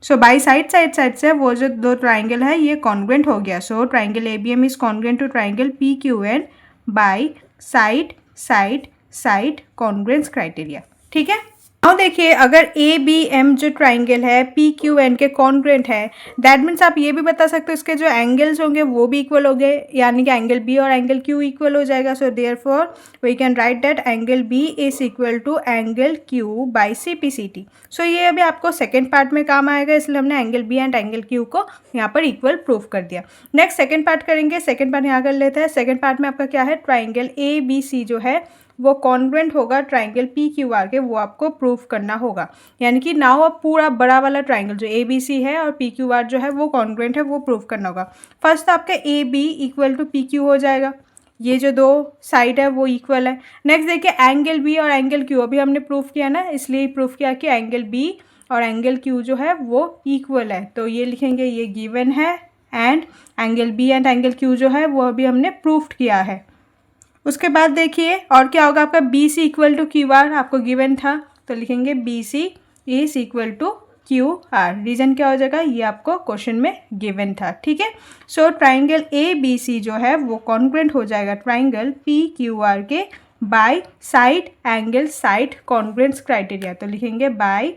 सो बाई साइड से वो जो दो ट्राइंगल है ये कॉन्ग्रुएंट हो गया। So triangle A B M is congruent to triangle P Q N by side congruence criteria. ठीक है, अब देखिए अगर ए बी एम जो ट्राइंगल है पी क्यू एन के कॉन्ग्रुएंट है, दैट मीन्स आप ये भी बता सकते हो इसके जो एंगल्स होंगे वो भी इक्वल होंगे, यानी कि एंगल बी और एंगल क्यू इक्वल हो जाएगा। सो therefore we can write that angle B is equal to angle Q by C P C T. So ये अभी आपको सेकेंड पार्ट में काम आएगा, इसलिए हमने angle B and angle Q को यहाँ पर इक्वल प्रूफ कर दिया। नेक्स्ट सेकेंड पार्ट करेंगे, सेकेंड पार्ट यहाँ कर लेते हैं। सेकेंड पार्ट में आपका क्या है, ट्राइंगल ए बी सी जो है वो कॉन्ग्रुएंट होगा ट्राइंगल पी क्यू आर के, वो आपको प्रूफ करना होगा। यानी कि नाउ अब पूरा बड़ा वाला ट्राइंगल जो ए बी सी है और पी क्यू आर जो है वो कॉन्ग्रुएंट है, वो प्रूफ करना होगा। फर्स्ट तो आपका A B equal to P Q हो जाएगा, ये जो दो साइड है वो इक्वल है। नेक्स्ट देखिए एंगल बी और एंगल क्यू अभी हमने प्रूफ किया ना, इसलिए प्रूफ किया कि एंगल बी और एंगल क्यू जो है वो इक्वल है, तो ये लिखेंगे ये गिवन है, and angle B and angle Q जो है वो अभी हमने प्रूफ किया है। उसके बाद देखिए और क्या होगा, आपका B C equal to Q R आपको गिवन था, तो लिखेंगे B C is equal to Q R. Reason क्या हो जाएगा, ये आपको क्वेश्चन में गिवन था। ठीक है, so triangle A B C जो है वो कॉन्ग्रुएंट हो जाएगा ट्राइंगल पी क्यू आर के by side angle side congruence criteria, तो लिखेंगे bye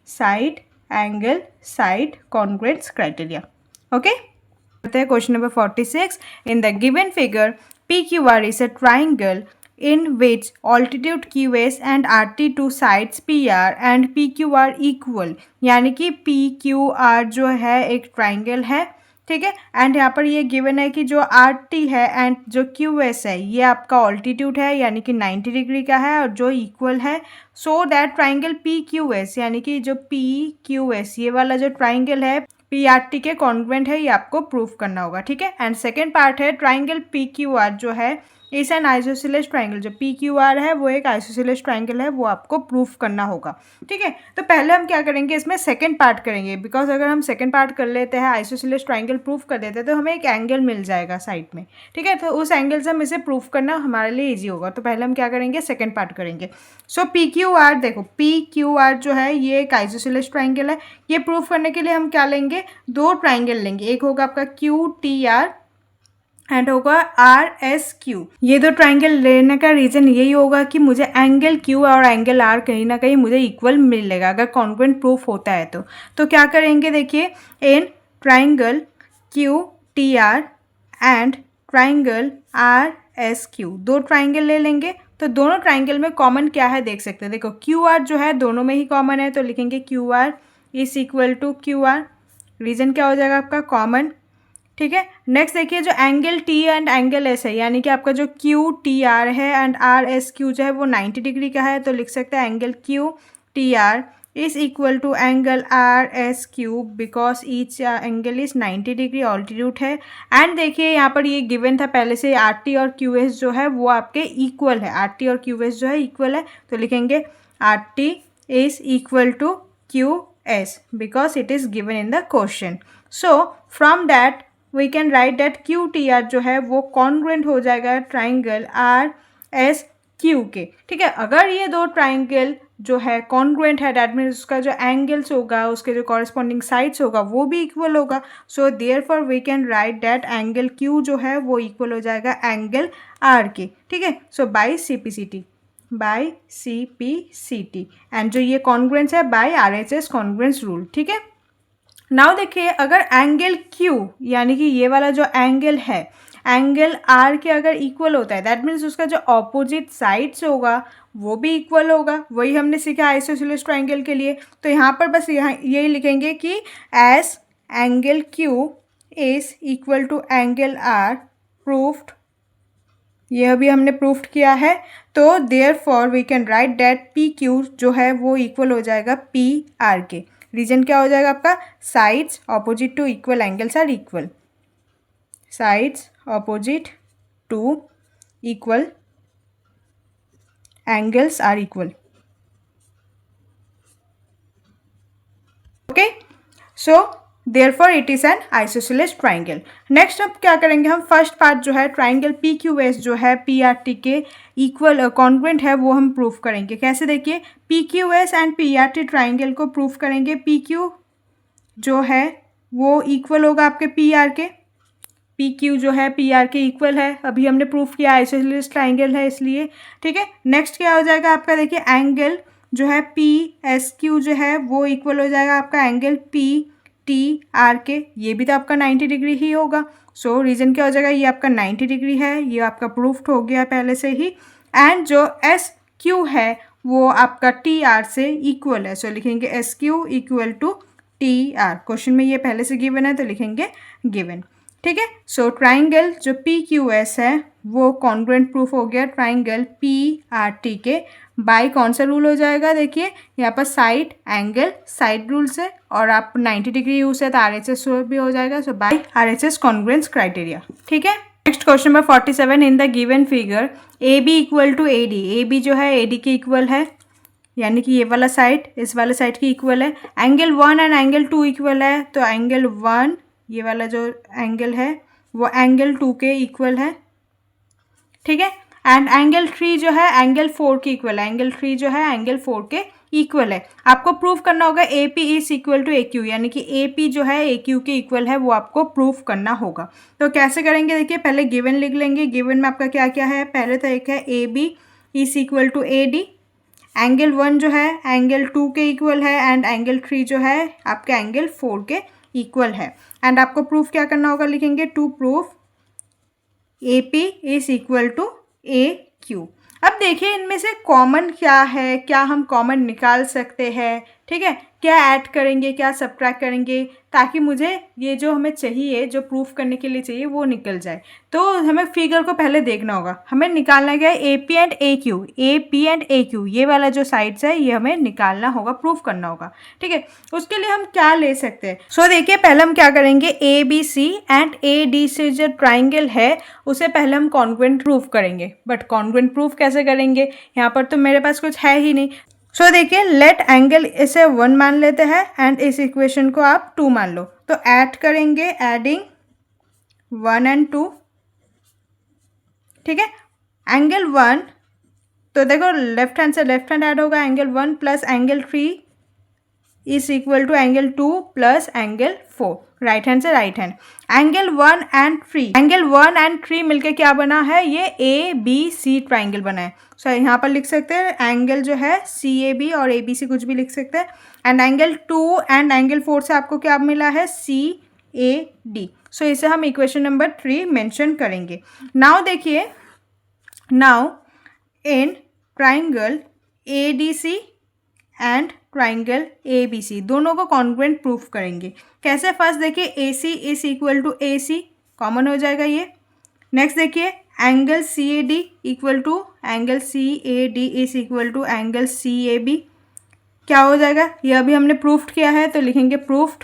side angle side congruence criteria. Okay, question number 46। In the given figure PQR is a triangle in which altitude QS and RT two sides PR and PQR equal, यानी कि PQR जो है एक triangle है, ठीक है, and यहाँ पर ये गिवन है कि जो RT है एंड जो QS है ये आपका ऑल्टीट्यूड है, यानी कि 90 डिग्री का है और जो इक्वल है। सो दैट ट्राइंगल PQS यानी कि जो PQS ये वाला जो ट्राइंगल है PRT के कॉन्ग्रुएंट है, ये आपको प्रूफ करना होगा। ठीक है, एंड सेकेंड पार्ट है ट्राइंगल PQR जो है इस एन आइसोसेलेस ट्राइंगल, जो PQR है वो एक आइसोसेलेस ट्राइंगल है, वो आपको प्रूफ करना होगा। ठीक है, तो पहले हम क्या करेंगे, इसमें सेकंड पार्ट करेंगे, बिकॉज अगर हम सेकंड पार्ट कर लेते हैं आइसोसेलेस ट्राइंगल प्रूफ कर देते हैं तो हमें एक एंगल मिल जाएगा साइड में। ठीक है, तो उस एंगल से हम इसे प्रूफ करना हमारे लिए ईजी होगा, तो पहले हम क्या करेंगे, सेकेंड पार्ट करेंगे। सो PQR देखो, PQR जो है ये एक आइसोसेलेस ट्राइंगल है, ये प्रूफ करने के लिए हम क्या लेंगे, दो ट्राइंगल लेंगे, एक होगा आपका QTR एंड होगा RSQ। ये दो ट्राइंगल लेने का रीज़न यही होगा कि मुझे एंगल Q और एंगल R कहीं ना कहीं मुझे इक्वल मिलेगा अगर कॉन्ग्रुएंट प्रूफ होता है तो क्या करेंगे, देखिए in triangle QTR and triangle RSQ दो ट्राइंगल ले लेंगे, तो दोनों ट्राइंगल में कॉमन क्या है देख सकते हैं। देखो QR जो है दोनों में ही कॉमन है, तो लिखेंगे QR is equal to QR। Reason क्या हो जाएगा आपका, कॉमन। ठीक है, नेक्स्ट देखिए जो angle T and angle S है, यानी कि आपका जो QTR है एंड RSQ जो है वो 90 डिग्री का है, तो लिख सकते हैं angle QTR is equal to angle RSQ because each angle is 90 degree, altitude है। एंड देखिए यहाँ पर ये गिवन था पहले से, RT और QS जो है वो आपके इक्वल है, RT और QS जो है इक्वल है, तो लिखेंगे RT is equal to QS because it is given in the question. So from that we can write that QTR जो है वो कॉन्ग्रुएंट हो जाएगा ट्राइंगल RSQ के। ठीक है, अगर ये दो ट्राइंगल जो है कॉन्ग्रुएंट है, दैट मीन्स उसका जो एंगल्स होगा, उसके जो कॉरेस्पॉन्डिंग साइड्स होगा वो भी इक्वल होगा। So therefore we can write that angle Q जो है वो इक्वल हो जाएगा एंगल R के। ठीक है, सो बाई CPCT एंड जो ये कॉन्ग्रुएंस है बाय RHS कॉन्ग्रुएंस रूल। ठीक है, नाउ देखिए अगर एंगल Q यानी कि ये वाला जो एंगल है एंगल R के अगर इक्वल होता है, दैट मीन्स उसका जो ऑपोजिट साइड्स होगा वो भी इक्वल होगा। वही हमने सीखा आइसोसेलेस ट्राइंगल के लिए, तो यहाँ पर बस यहाँ यही लिखेंगे कि as angle Q is equal to angle R proofed, यह भी हमने प्रूफ किया है, तो therefore we can write that PQ जो है वो इक्वल हो जाएगा PR के। रीजन क्या हो जाएगा आपका, sides opposite to equal angles are equal, sides opposite to equal angles are equal. So therefore it is an isosceles triangle. Next अब क्या करेंगे हम, फर्स्ट पार्ट जो है ट्राइंगल पी क्यू एस जो है पी आर टी के equal congruent है वो हम प्रूफ करेंगे। कैसे, देखिए P Q S and P R T triangle को प्रूफ करेंगे। पी क्यू जो है वो इक्वल होगा आपके पी आर के, पी क्यू जो है पी आर के इक्वल है, अभी हमने प्रूफ किया आइसोसेलेस ट्राइंगल है इसलिए, ठीक है। नेक्स्ट क्या हो जाएगा आपका, देखिए एंगल जो है पी एस क्यू जो है वो इक्वल हो जाएगा आपका एंगल पी टी आर के, ये भी तो आपका 90 डिग्री ही होगा। सो रीजन क्या हो जाएगा, ये आपका 90 डिग्री है, ये आपका प्रूफ्ड हो गया पहले से ही। एंड जो एस क्यू है वो आपका टी आर से इक्वल है, सो लिखेंगे S Q equal to T R. Question में ये पहले से गिवन है तो लिखेंगे गिवन, ठीक है। सो ट्राइंगल जो पी क्यू एस है वो कॉन्ग्रुएंट प्रूफ हो गया ट्राइंगल पी आर टी के बाय कौन सा रूल हो जाएगा, देखिए यहाँ पर साइड एंगल साइड रूल से, और आप 90 डिग्री यूज है तो आर एच एस भी हो जाएगा, so by R H S congruence criteria, ठीक है। Next question number 47, in the given figure A B equal to A D, A B जो है ए डी के इक्वल है, यानी कि ये वाला साइड इस वाले साइड की इक्वल है। एंगल 1 एंड एंगल 2 इक्वल है, तो एंगल 1 ये वाला जो एंगल है वो एंगल 2 के इक्वल है, ठीक है। एंड एंगल 3 जो है एंगल 4 के इक्वल है, एंगल 3 जो है एंगल 4 के इक्वल है। आपको प्रूफ करना होगा A P is equal to A Q, यानी कि ए पी जो है ए क्यू के इक्वल है वो आपको प्रूफ करना होगा। तो कैसे करेंगे, देखिए पहले गिवन लिख लेंगे। गिवन में आपका क्या क्या है, पहले तो एक है A B is equal to A D, angle 1 जो है एंगल 2 के इक्वल है, एंड एंगल 3 जो है आपका एंगल 4 के इक्वल है। एंड आपको प्रूफ क्या करना होगा, लिखेंगे to proof A P is equal to A Q. अब देखिए इनमें से कॉमन क्या है, क्या हम कॉमन निकाल सकते हैं, ठीक है, क्या ऐड करेंगे क्या सब्ट्रैक्ट करेंगे, ताकि मुझे ये जो हमें चाहिए जो प्रूफ करने के लिए चाहिए वो निकल जाए। तो हमें फिगर को पहले देखना होगा, हमें निकालना क्या है A P and A Q, A P and A Q ये वाला जो साइड्स है ये हमें निकालना होगा, प्रूफ करना होगा, ठीक है। उसके लिए हम क्या ले सकते हैं, सो देखिए पहले हम क्या करेंगे, A B C and A D से जो ट्राइंगल है उसे पहले हम कॉन्ग्रुएंट प्रूफ करेंगे। बट कॉन्ग्रुएंट प्रूफ कैसे करेंगे, यहाँ पर तो मेरे पास कुछ है ही नहीं। सो देखिए लेट एंगल इसे 1 मान लेते हैं एंड इस इक्वेशन को आप 2 मान लो, तो ऐड करेंगे एडिंग 1 एंड 2, ठीक है। एंगल 1 तो देखो लेफ्ट हैंड से लेफ्ट हैंड ऐड होगा, angle 1 plus angle 3 is equal to angle 2 plus angle 4, right hand से right hand. Angle 1 and 3, angle 1 and 3 मिलके क्या बना है, ये ए बी सी ट्राइंगल बना है। सो यहाँ पर लिख सकते हैं एंगल जो है सी ए बी और ए बी सी कुछ भी लिख सकते हैं। एंड एंगल 2 एंड एंगल 4 से आपको क्या मिला है, सी ए डी। सो इसे हम इक्वेशन नंबर 3 मेंशन करेंगे। नाउ देखिए, now in triangle A D C and triangle A B C दोनों को कॉन्ग्रुएंट प्रूफ करेंगे। कैसे, फर्स्ट देखिए A C is equal to A C, common हो जाएगा ये। नेक्स्ट देखिए angle C A D equal to angle C A D is equal to angle C A B, क्या हो जाएगा, ये अभी हमने प्रूफ्ड किया है तो लिखेंगे proofed.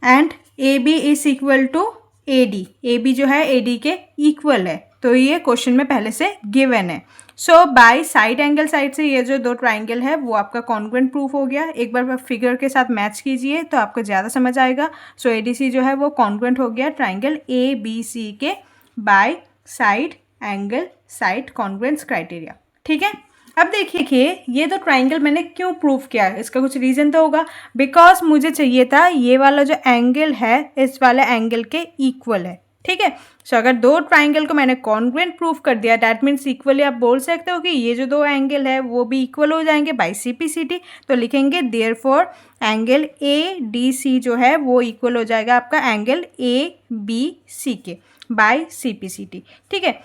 And A B is equal to A D, A B जो है ए डी के इक्वल है, तो ये क्वेश्चन में पहले से गिवन है। So by side angle side से ये जो दो ट्राइंगल है वो आपका कॉन्ग्रुएंट प्रूफ हो गया। एक बार फिगर के साथ मैच कीजिए तो आपको ज़्यादा समझ आएगा। सो ए डी सी जो है वो कॉन्ग्रुएंट हो गया ट्राइंगल ए बी सी के by side angle side congruence criteria, ठीक है। अब देखिए ये तो ट्राइंगल मैंने क्यों प्रूफ किया है, इसका कुछ रीज़न तो होगा, बिकॉज मुझे चाहिए था ये वाला जो एंगल है इस वाले एंगल के इक्वल है, ठीक है। सो अगर दो ट्राइंगल को मैंने कॉन्ग्रुएंट प्रूफ कर दिया दैट मीन्स इक्वली आप बोल सकते हो कि ये जो दो एंगल है वो भी इक्वल हो जाएंगे by C P C T, तो लिखेंगे therefore angle A D C जो है वो इक्वल हो जाएगा आपका एंगल ए बी सी के by C P C T, ठीक है।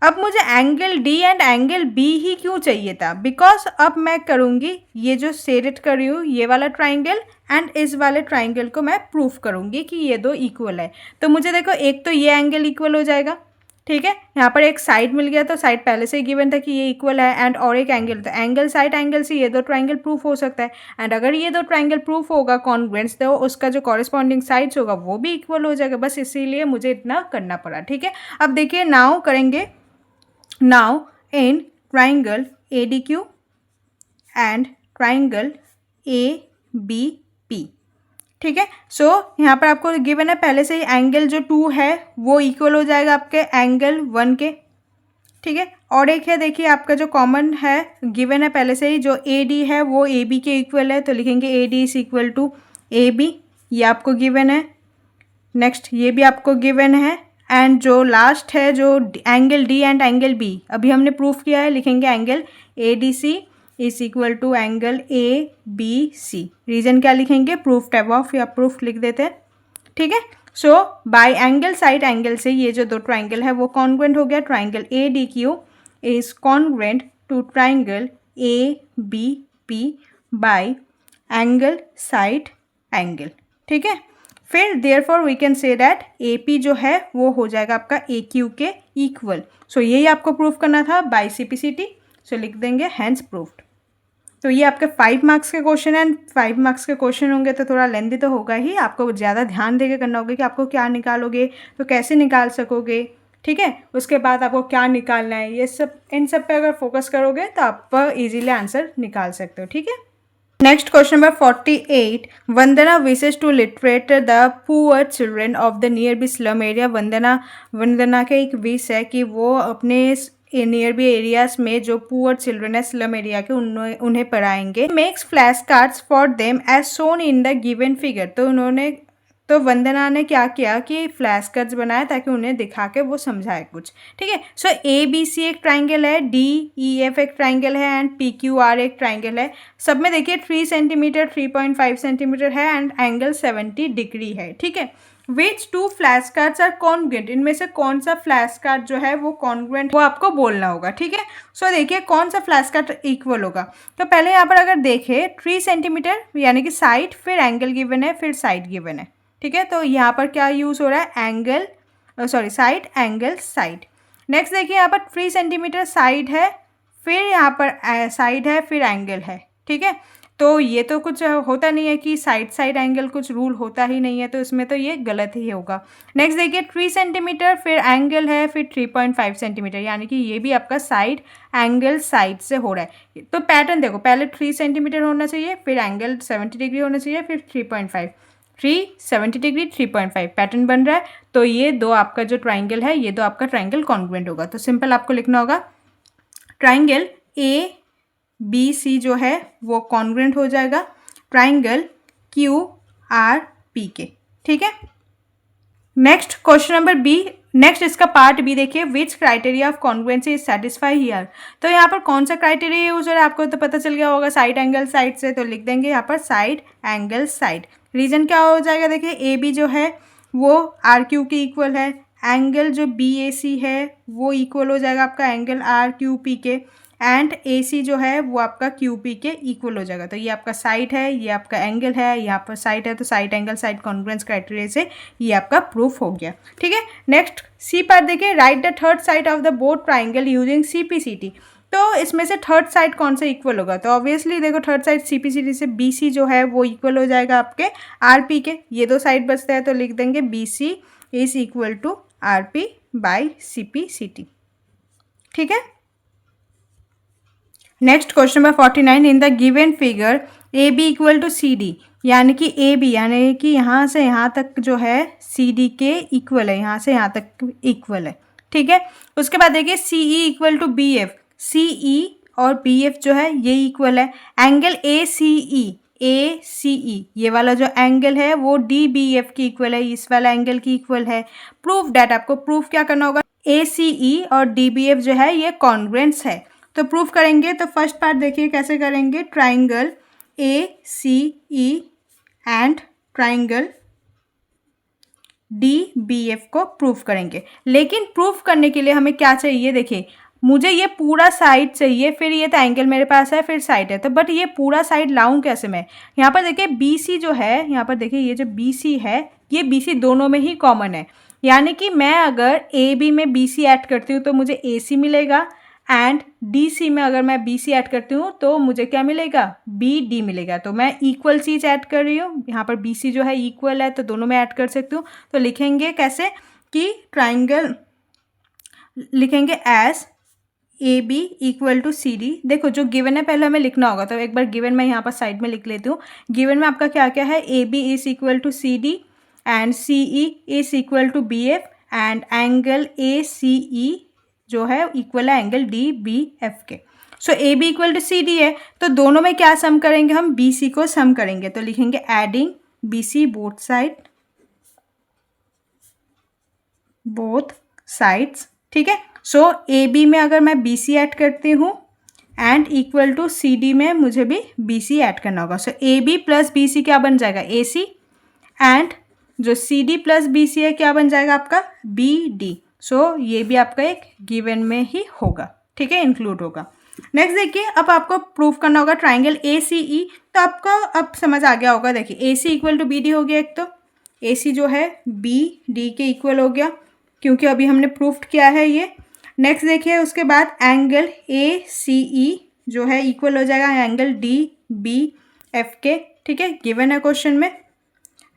अब मुझे angle D and angle B ही क्यों चाहिए था, बिकॉज अब मैं करूँगी ये जो सेलेक्ट कर रही हूँ ये वाला ट्राइंगल एंड इस वाले ट्राइंगल को मैं प्रूफ करूँगी कि ये दो इक्वल है। तो मुझे देखो एक तो ये एंगल इक्वल हो जाएगा, ठीक है, यहाँ पर एक साइड मिल गया तो साइड पहले से ही गिवन था कि ये इक्वल है, एंड और एक एंगल, तो एंगल साइड एंगल से ये दो ट्राइंगल प्रूफ हो सकता है। एंड अगर ये दो ट्राइंगल प्रूफ होगा कॉन्ग्रुएंट्स तो उसका जो कॉरेस्पॉन्डिंग साइड्स होगा वो भी इक्वल हो जाएगा, बस इसीलिए मुझे इतना करना पड़ा, ठीक है। अब देखिए नाउ करेंगे, now in triangle ADQ and triangle B P. ठीक है, सो यहाँ पर आपको गिवन है पहले से ही एंगल जो 2 है वो इक्वल हो जाएगा आपके एंगल 1 के। ठीक है, और एक है देखिए आपका जो कॉमन है गिवन है पहले से ही जो ए डी है वो ए बी के इक्वल है, तो लिखेंगे A D is equal to A B, ये आपको गिवन है। नेक्स्ट ये भी आपको गिवन है, एंड जो लास्ट है जो angle D and angle B अभी हमने प्रूफ किया है, लिखेंगे angle A D C is equal to angle A B C. Reason क्या लिखेंगे, प्रूफ टैब ऑफ या प्रूफ लिख देते हैं। ठीक है, so by angle side angle से ये जो दो ट्राइंगल है वो कॉन्ग्रुएंट हो गया। Triangle A D Q is congruent to triangle A B P by angle side angle. ठीक है, फिर therefore we can say that A P जो है वो हो जाएगा आपका ए क्यू के इक्वल। सो यही आपको प्रूफ करना था by C P C T, so लिख देंगे हैंस प्रूफ्ड। तो ये आपके 5 मार्क्स के क्वेश्चन हैं। 5 मार्क्स के क्वेश्चन होंगे तो थोड़ा लेंदी तो होगा ही, आपको ज़्यादा ध्यान देके करना होगा कि आपको क्या निकालोगे तो कैसे निकाल सकोगे। ठीक है, उसके बाद आपको क्या निकालना है, ये सब इन सब पे अगर फोकस करोगे तो आप इजीली आंसर निकाल सकते हो। ठीक है, next question number 48, Vandana wishes to literate the poor children of the near B slum area. Vandana का एक विश है कि वो अपने नियर बी एरियाज में जो पुअर चिल्ड्रन है स्लम एरिया के उन्हें पढ़ाएंगे। Makes flash cards for them as shown in the given figure. तो वंदना ने क्या किया कि फ्लैश कार्ड्स बनाए ताकि उन्हें दिखा के वो समझाए कुछ। ठीक है, सो ए बी सी एक ट्राइंगल है, डी ई एफ एक ट्राइंगल है एंड पी क्यू आर एक ट्राइंगल है। सब में देखिए 3 सेंटीमीटर 3.5 सेंटीमीटर है एंड एंगल 70 डिग्री है। ठीक है, विच 2 फ्लैश कार्ड्स आर कॉन्ग्रुएंट, इनमें से कौन सा फ्लैश कार्ड जो है वो कॉन्ग्रुएंट वो आपको बोलना होगा। ठीक है, सो देखिए कौन सा फ्लैश कार्ड इक्वल होगा। तो पहले यहाँ पर अगर देखें 3 सेंटीमीटर यानी कि साइड, फिर एंगल गिवन है, फिर साइड गिवन है। ठीक है, तो यहाँ पर क्या यूज़ हो रहा है, angle side angle side. Next देखिए यहाँ पर 3 सेंटीमीटर साइड है, फिर यहाँ पर साइड है, फिर एंगल है। ठीक है, तो ये तो कुछ होता नहीं है कि साइड एंगल कुछ रूल होता ही नहीं है, तो इसमें तो ये गलत ही होगा। नेक्स्ट देखिए 3 सेंटीमीटर फिर एंगल है, फिर 3.5 सेंटीमीटर, यानी कि ये भी आपका साइड एंगल साइड से हो रहा है। तो पैटर्न देखो, पहले 3 सेंटीमीटर होना चाहिए, फिर एंगल 70 डिग्री होना चाहिए, फिर 3.5, 3 70 डिग्री 3.5 पैटर्न बन रहा है। तो ये दो आपका जो ट्राइंगल है ये दो आपका ट्राइंगल कॉन्ग्रुएंट होगा। तो सिंपल आपको लिखना होगा ट्राइंगल ए बी सी जो है वो कॉन्ग्रुएंट हो जाएगा ट्राइंगल क्यू आर पी के। ठीक है, next question number B, next इसका पार्ट बी देखिए, which criteria of congruency is satisfy here. तो यहाँ पर कौन सा क्राइटेरिया यूज हो रहा है आपको तो पता चल गया होगा, साइड एंगल साइड से, तो लिख देंगे यहाँ पर साइड एंगल साइड। रीजन क्या हो जाएगा, देखिए ए बी जो है वो आर क्यू के इक्वल है, एंगल जो बी ए सी है वो इक्वल हो जाएगा आपका एंगल आर क्यू पी के, एंड ए सी जो है वो आपका क्यू पी के इक्वल हो जाएगा। तो ये आपका साइड है, ये आपका एंगल है, यहाँ पर साइड है, तो side angle side congruence criteria से ये आपका प्रूफ हो गया। ठीक है, नेक्स्ट सी पार्ट देखिए, write the third side of the both triangle using C P C T. तो इसमें से थर्ड साइड कौन सा इक्वल होगा, तो ऑब्वियसली देखो third side C P C T से बी सी जो है वो इक्वल हो जाएगा आपके आर पी के। ये दो साइड बचते हैं तो लिख देंगे B C is equal to R P by C P C T. ठीक है, next question number 49, in the given figure A B equal to C D, यानी कि ए बी यानी कि यहाँ से यहाँ तक जो है सी डी के इक्वल है, यहाँ से यहाँ तक इक्वल है। ठीक है, उसके बाद देखिए C E equal to B F, C E और बी एफ जो है ये इक्वल है। एंगल ए सी ई ये वाला जो एंगल है वो डी बी एफ की इक्वल है, इस वाला एंगल की इक्वल है। प्रूफ डैट, आपको प्रूफ क्या करना होगा, ए सी ई और डी बी एफ जो है ये कॉन्ग्रुएंट्स है। तो प्रूफ करेंगे तो फर्स्ट पार्ट देखिए कैसे करेंगे, triangle A C E and triangle D B F को प्रूफ करेंगे। लेकिन प्रूफ करने के लिए हमें क्या चाहिए, देखिए मुझे ये पूरा साइड चाहिए, फिर ये तो एंगल मेरे पास है, फिर साइड है, तो बट ये पूरा साइड लाऊं कैसे मैं। यहाँ पर देखिए बी सी जो है, यहाँ पर देखिए ये जो बी सी है ये बी सी दोनों में ही कॉमन है, यानी कि मैं अगर ए बी में बी सी ऐड करती हूँ तो मुझे ए सी मिलेगा, एंड डी सी में अगर मैं बी सी ऐड करती हूँ तो मुझे क्या मिलेगा, बी डी मिलेगा। तो मैं इक्वल चीज़ ऐड कर रही हूँ, यहाँ पर बी सी जो है इक्वल है तो दोनों में ऐड कर सकती हूँ। तो लिखेंगे कैसे कि ट्राइंगल लिखेंगे as A B equal to C D. देखो जो गिवन है पहले हमें लिखना होगा, तो एक बार गिवन मैं यहाँ पर साइड में लिख लेती हूँ। गिवन में आपका क्या क्या है, A B is equal to C D and C E is equal to B F and angle A C E जो है इक्वल है एंगल डी बी एफ के। So A B equal to C D है, तो दोनों में क्या सम करेंगे, हम बी सी को सम करेंगे, तो लिखेंगे adding B C both sides. ठीक है, सो ए बी में अगर मैं बी सी ऐड करती हूँ and equal to C D में मुझे भी बी सी ऐड करना होगा। So A B plus B C क्या बन जाएगा, ए सी, एंड जो C D plus B C है क्या बन जाएगा आपका, बी डी। सो ये भी आपका एक गिवन में ही होगा, ठीक है, इंक्लूड होगा। नेक्स्ट देखिए, अब आपको प्रूफ करना होगा ट्राइंगल ए सी ई। तो आपको अब समझ आ गया होगा, देखिए A C equal to B D हो गया, एक तो ए सी जो है बी डी के इक्वल हो गया क्योंकि अभी हमने प्रूफ किया है ये। नेक्स्ट देखिए उसके बाद एंगल ए सी ई जो है इक्वल हो जाएगा एंगल डी बी एफ के, ठीक है, गिवन है क्वेश्चन में।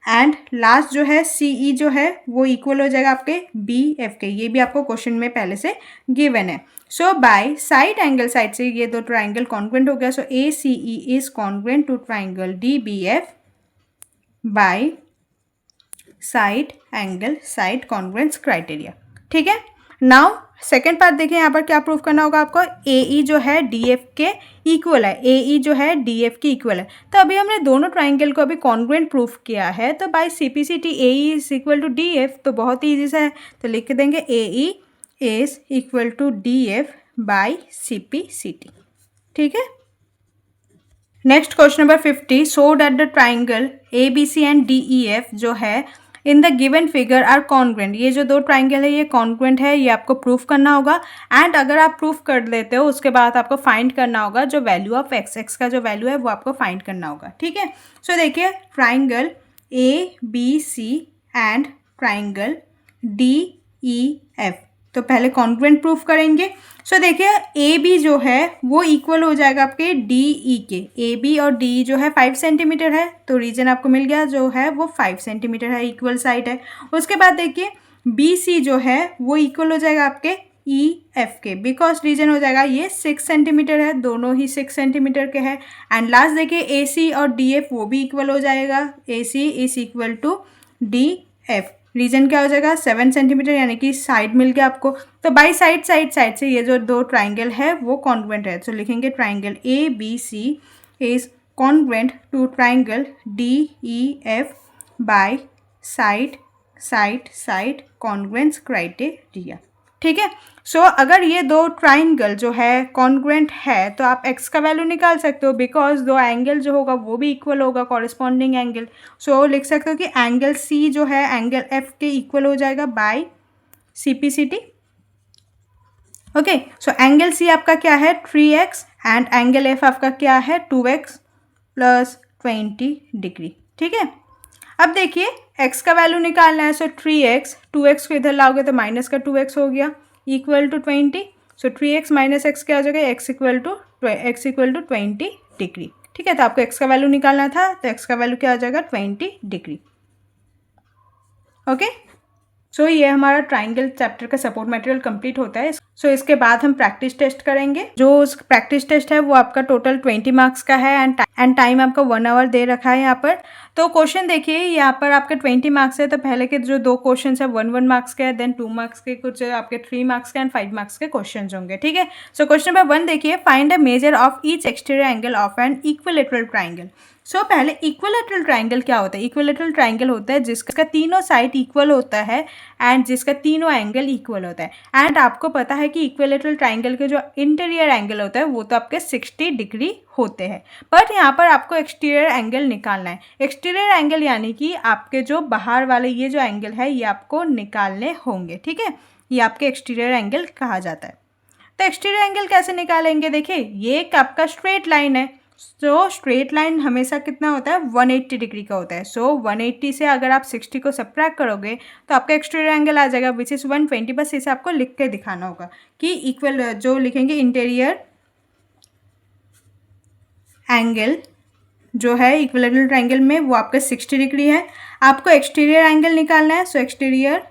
एंड लास्ट जो है सी ई जो है वो इक्वल हो जाएगा आपके बी एफ के, ये भी आपको क्वेश्चन में पहले से गिवन है। So by side angle side से ये दो ट्राइंगल कॉन्ग्रुएंट हो गया। So A C E is congruent to triangle D B F by side angle side congruence criteria, ठीक है। नाउ सेकेंड पार्ट देखिए, यहाँ पर क्या प्रूफ करना होगा आपको, ए ई जो है डी एफ के इक्वल है, ए ई जो है डी एफ के इक्वल है। तो अभी हमने दोनों ट्राइंगल को अभी कॉन्ग्रुएंट प्रूफ किया है, तो by C P C T A E is equal to D F, तो बहुत ही ईजी सा है, तो लिख देंगे A E is equal to D F by C P C T, ठीक है। Next question number 50, show that the triangle A B C and D E F जो है in the given figure are congruent. ये जो दो triangle है ये congruent है, ये आपको प्रूफ करना होगा। एंड अगर आप प्रूफ कर लेते हो उसके बाद आपको फाइंड करना होगा जो वैल्यू ऑफ एक्स, एक्स का जो वैल्यू है वो आपको फाइंड करना होगा, ठीक है। सो देखिए triangle A B C and triangle D E F, तो पहले कॉन्ग्रुएंट प्रूफ करेंगे। सो देखिए ए बी जो है वो इक्वल हो जाएगा आपके डी ई के, ए बी और डी जो है 5 सेंटीमीटर है, तो रीजन आपको मिल गया जो है वो 5 सेंटीमीटर है, इक्वल साइड है। उसके बाद देखिए बी सी जो है वो इक्वल हो जाएगा आपके ई एफ के, बिकॉज रीजन हो जाएगा ये 6 सेंटीमीटर है, दोनों ही 6 सेंटीमीटर के हैं। एंड लास्ट देखिए ए सी और डी एफ वो भी इक्वल हो जाएगा, A C is equal to D F, reason क्या हो जाएगा 7 सेंटीमीटर, यानी कि साइड मिल गया आपको। तो बाई साइड से ये जो दो ट्राइंगल है वो कॉन्ग्रुएंट है, तो लिखेंगे triangle A B C is congruent to triangle D E F by side congruence criteria, ठीक है। सो अगर ये दो ट्राइंगल जो है कॉन्ग्रुएंट है तो आप x का वैल्यू निकाल सकते हो, बिकॉज दो एंगल जो होगा वो भी इक्वल होगा, कॉरेस्पॉन्डिंग एंगल। सो लिख सकते हो कि एंगल C जो है एंगल F के इक्वल हो जाएगा by C P C T, okay. So angle C आपका क्या है 3x एंड एंगल F आपका क्या है 2x प्लस 20 डिग्री, ठीक है। अब देखिए x का वैल्यू निकालना है, सो 3x 2x को इधर लाओगे तो माइनस का 2x हो गया equal to 20। So 3x minus x क्या हो जाएगा, x इक्वल टू 20 डिग्री, ठीक है। तो आपको x का वैल्यू निकालना था, तो x का वैल्यू क्या हो जाएगा 20 डिग्री, ओके। सो ये हमारा ट्राइंगल चैप्टर का सपोर्ट मटेरियल कंप्लीट होता है। सो इसके बाद हम प्रैक्टिस टेस्ट करेंगे। जो प्रैक्टिस टेस्ट है वो आपका टोटल 20 मार्क्स का है एंड टाइम आपका 1 आवर दे रखा है यहाँ पर। तो क्वेश्चन देखिए यहाँ पर आपके 20 मार्क्स है, तो पहले के जो दो क्वेश्चन है 1 मार्क्स के हैं, देन 2 मार्क्स के, कुछ आपके 3 मार्क्स के एंड 5 मार्क्स के क्वेश्चन होंगे, ठीक है। सो क्वेश्चन नंबर 1 देखिए, find a measure of each exterior angle of an equilateral triangle. So पहले इक्विलेटरल ट्राइंगल क्या होता है, इक्विलेटरल ट्राइंगल होता है जिसका तीनों साइड इक्वल होता है एंड जिसका तीनों एंगल इक्वल होता है। एंड आपको पता है कि इक्विलेटरल ट्राइंगल के जो इंटीरियर एंगल होता है वो तो आपके 60 डिग्री होते हैं, बट यहाँ पर आपको एक्सटीरियर एंगल निकालना है। एक्सटीरियर एंगल यानी कि आपके जो बाहर वाले ये जो एंगल है ये आपको निकालने होंगे, ठीक है। ये आपके एक्सटीरियर एंगल कहा जाता है। तो एक्सटीरियर एंगल कैसे निकालेंगे, देखिए ये एक आपका स्ट्रेट लाइन है। सो स्ट्रेट लाइन हमेशा कितना होता है 180 डिग्री का होता है। सो 180 से अगर आप 60 को सब्ट्रैक्ट करोगे तो आपका एक्सटीरियर एंगल आ जाएगा विच इज़ 120। बस इसे आपको लिख के दिखाना होगा कि इक्वल जो लिखेंगे इंटीरियर एंगल जो है इक्विलेटरल ट्राइंगल में वो आपका 60 डिग्री है। आपको एक्सटीरियर एंगल निकालना है, सो एक्सटीरियर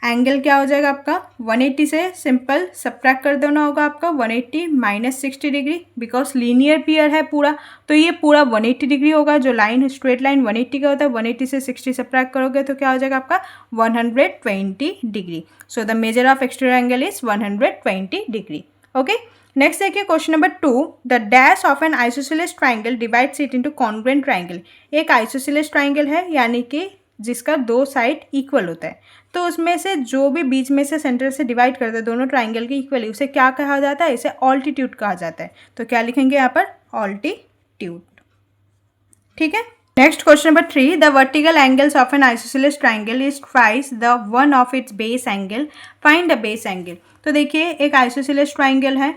एंगल क्या हो जाएगा आपका 180 से सिंपल सब्ट्रैक्ट कर देना होगा आपका 180 minus 60 degree, because linear pair है पूरा, तो ये पूरा 180 डिग्री होगा। जो लाइन स्ट्रेट लाइन 180 का होता है, 180 से 60 सब्ट्रैक्ट करोगे तो क्या हो जाएगा आपका 120 degree. So the measure of exterior angle is 120 degree. Okay, next देखिए question number 2, the dash of an isosceles triangle divides it into congruent triangle. एक आइसोसेलेस ट्राइंगल है, यानी कि जिसका दो साइड इक्वल होता है, तो उसमें से जो भी बीच में से सेंटर से डिवाइड करता है दोनों ट्राइंगल की इक्वली, उसे क्या कहा जाता है, इसे ऑल्टीट्यूड कहा जाता है। तो क्या लिखेंगे यहाँ पर, ऑल्टीट्यूड। ठीक है, next question number 3, the vertical angles of an isosceles triangle is twice the one of its base angle, find the base angle. तो देखिए एक आइसोसेलेस ट्राइंगल है,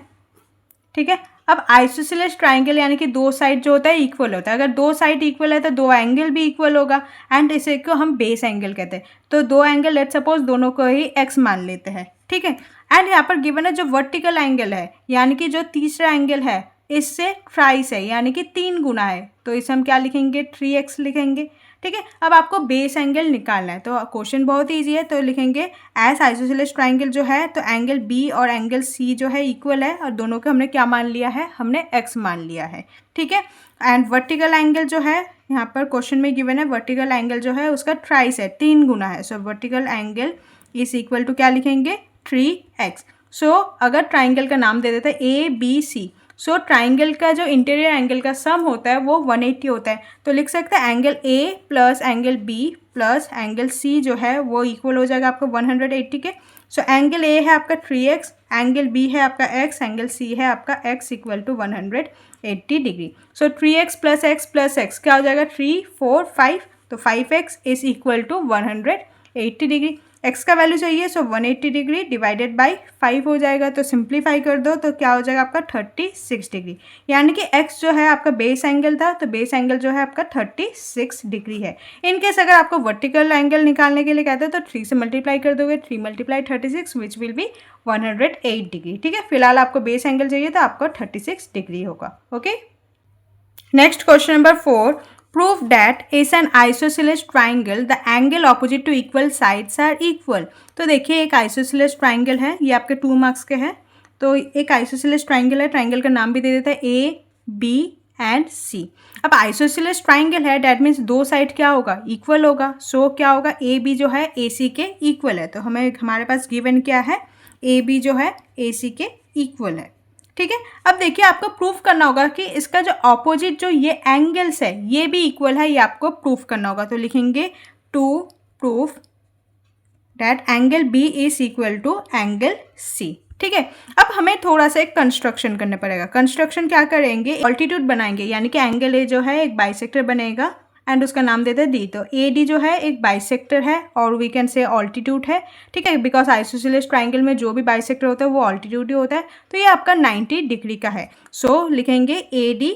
ठीक है। अब आइसोसेलेस ट्राइंगल यानी कि दो साइड जो होता है इक्वल होता है, अगर दो साइड इक्वल है तो दो एंगल भी इक्वल होगा, एंड इसे को हम बेस एंगल कहते हैं। तो दो एंगल लेट सपोज दोनों को ही एक्स मान लेते हैं, ठीक है। एंड यहाँ पर गिवन है जो वर्टिकल एंगल है, यानी कि जो तीसरा एंगल है इससे ट्राइस है, यानी कि 3 गुना है, तो इसे हम क्या लिखेंगे 3x लिखेंगे, ठीक है। अब आपको बेस एंगल निकालना है, तो क्वेश्चन बहुत ईजी है, तो लिखेंगे एज आइसोसेलेस ट्राइंगल जो है, तो एंगल बी और एंगल सी जो है इक्वल है, और दोनों को हमने क्या मान लिया है, हमने x मान लिया है, ठीक है। एंड वर्टिकल एंगल जो है यहाँ पर क्वेश्चन में गिवन है, वर्टिकल एंगल जो है उसका ट्राइस है, 3 गुना है। So vertical angle is equal to क्या लिखेंगे 3x। सो अगर ट्राइंगल का नाम दे देते हैं ABC, सो ट्राइंगल का जो इंटीरियर एंगल का सम होता है वो 180 होता है, तो लिख सकते हैं angle A plus angle B plus angle C जो है वो इक्वल हो जाएगा आपका 180 के। सो एंगल A है आपका 3x, एंगल B है आपका x, एंगल C है आपका x equal to 180 degree. So 3x plus x क्या हो जाएगा 3 4 5, तो 5x is equal to 180 degree. x का वैल्यू चाहिए, सो 180 डिग्री डिवाइडेड बाई 5 हो जाएगा, तो सिंप्लीफाई कर दो तो क्या हो जाएगा आपका 36 डिग्री, यानी कि x जो है आपका बेस एंगल था, तो बेस एंगल जो है आपका 36 डिग्री है। इनकेस अगर आपको वर्टिकल एंगल निकालने के लिए कहते हैं तो 3 से मल्टीप्लाई कर दोगे, 3 multiply 36 which will be 108 degree, ठीक है। फिलहाल आपको बेस एंगल चाहिए तो आपको 36 डिग्री होगा। Okay, next question number 4, prove that is an isosceles triangle, the angle opposite to equal sides are equal। तो देखिए एक isosceles triangle है, ये आपके 2 मार्क्स के हैं, तो एक isosceles triangle है, ट्राइंगल का नाम भी दे देता है A, B एंड C। अब isosceles triangle है, डैट मीन्स दो साइड क्या होगा इक्वल होगा, सो क्या होगा AB जो है AC के इक्वल है, तो हमें हमारे पास गिवन क्या है AB जो है AC के इक्वल है, ठीक है। अब देखिए आपको प्रूफ करना होगा कि इसका जो ऑपोजिट जो ये एंगल्स है ये भी इक्वल है, ये आपको प्रूफ करना होगा, तो लिखेंगे to proof that angle B is equal to angle C, ठीक है। अब हमें थोड़ा सा एक कंस्ट्रक्शन करना पड़ेगा। कंस्ट्रक्शन क्या करेंगे, ऑल्टीट्यूड बनाएंगे, यानी कि एंगल ए जो है एक बाइसेक्टर बनेगा एंड उसका नाम देते हैं डी, तो ए डी जो है एक बाइसेक्टर है और वी कैन से ऑल्टीट्यूड है, ठीक है, बिकॉज आइसोसेलेस ट्राइंगल में जो भी बाइसेक्टर होता है वो ऑल्टीट्यूड ही होता है, तो ये आपका 90 डिग्री का है। सो लिखेंगे A D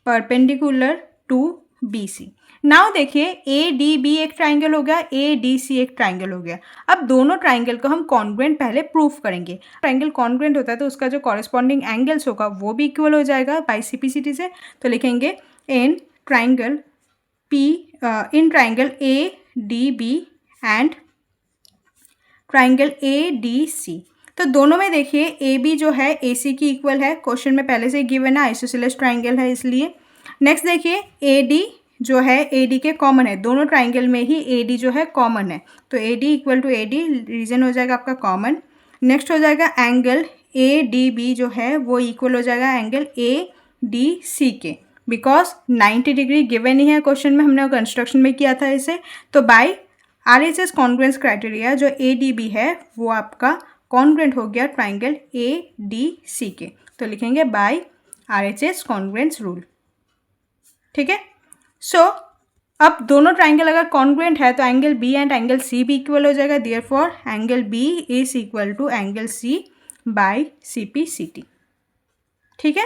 perpendicular to B C. Now देखिए ए डी बी एक ट्राइंगल हो गया, ए डी सी एक ट्राइंगल हो गया। अब दोनों ट्राइंगल को हम कॉन्ग्रुएंट पहले प्रूफ करेंगे। ट्राइंगल कॉन्ग्रुएंट होता है तो उसका जो कॉरेस्पॉन्डिंग एंगल्स होगा वो भी इक्वल हो जाएगा बाई सीपीसीटी से, तो लिखेंगे in triangle in triangle ADB and triangle ADC। तो दोनों में देखिए AB जो है AC की इक्वल है, क्वेश्चन में पहले से गिवन है, आइसोसेलेस ट्राइंगल है इसलिए। नेक्स्ट देखिए AD जो है AD के कॉमन है, दोनों ट्राइंगल में ही AD जो है कॉमन है, तो AD equal to AD reason हो जाएगा आपका कॉमन। नेक्स्ट हो जाएगा एंगल ADB जो है वो इक्वल हो जाएगा एंगल ADC के, बिकॉज 90 डिग्री गिवन ही है क्वेश्चन में, हमने कंस्ट्रक्शन में किया था इसे, तो बाय RHS कॉन्ग्रुएंस क्राइटेरिया जो ADB है वो आपका कॉन्ग्रुएंट हो गया ट्राइंगल ADC के, तो लिखेंगे बाय RHS कॉन्ग्रुएंस रूल, ठीक है। सो अब दोनों ट्राइंगल अगर कॉन्ग्रुएंट है तो angle B and angle C भी इक्वल हो जाएगा, therefore angle B is equal to angle C by CPCT, ठीक है।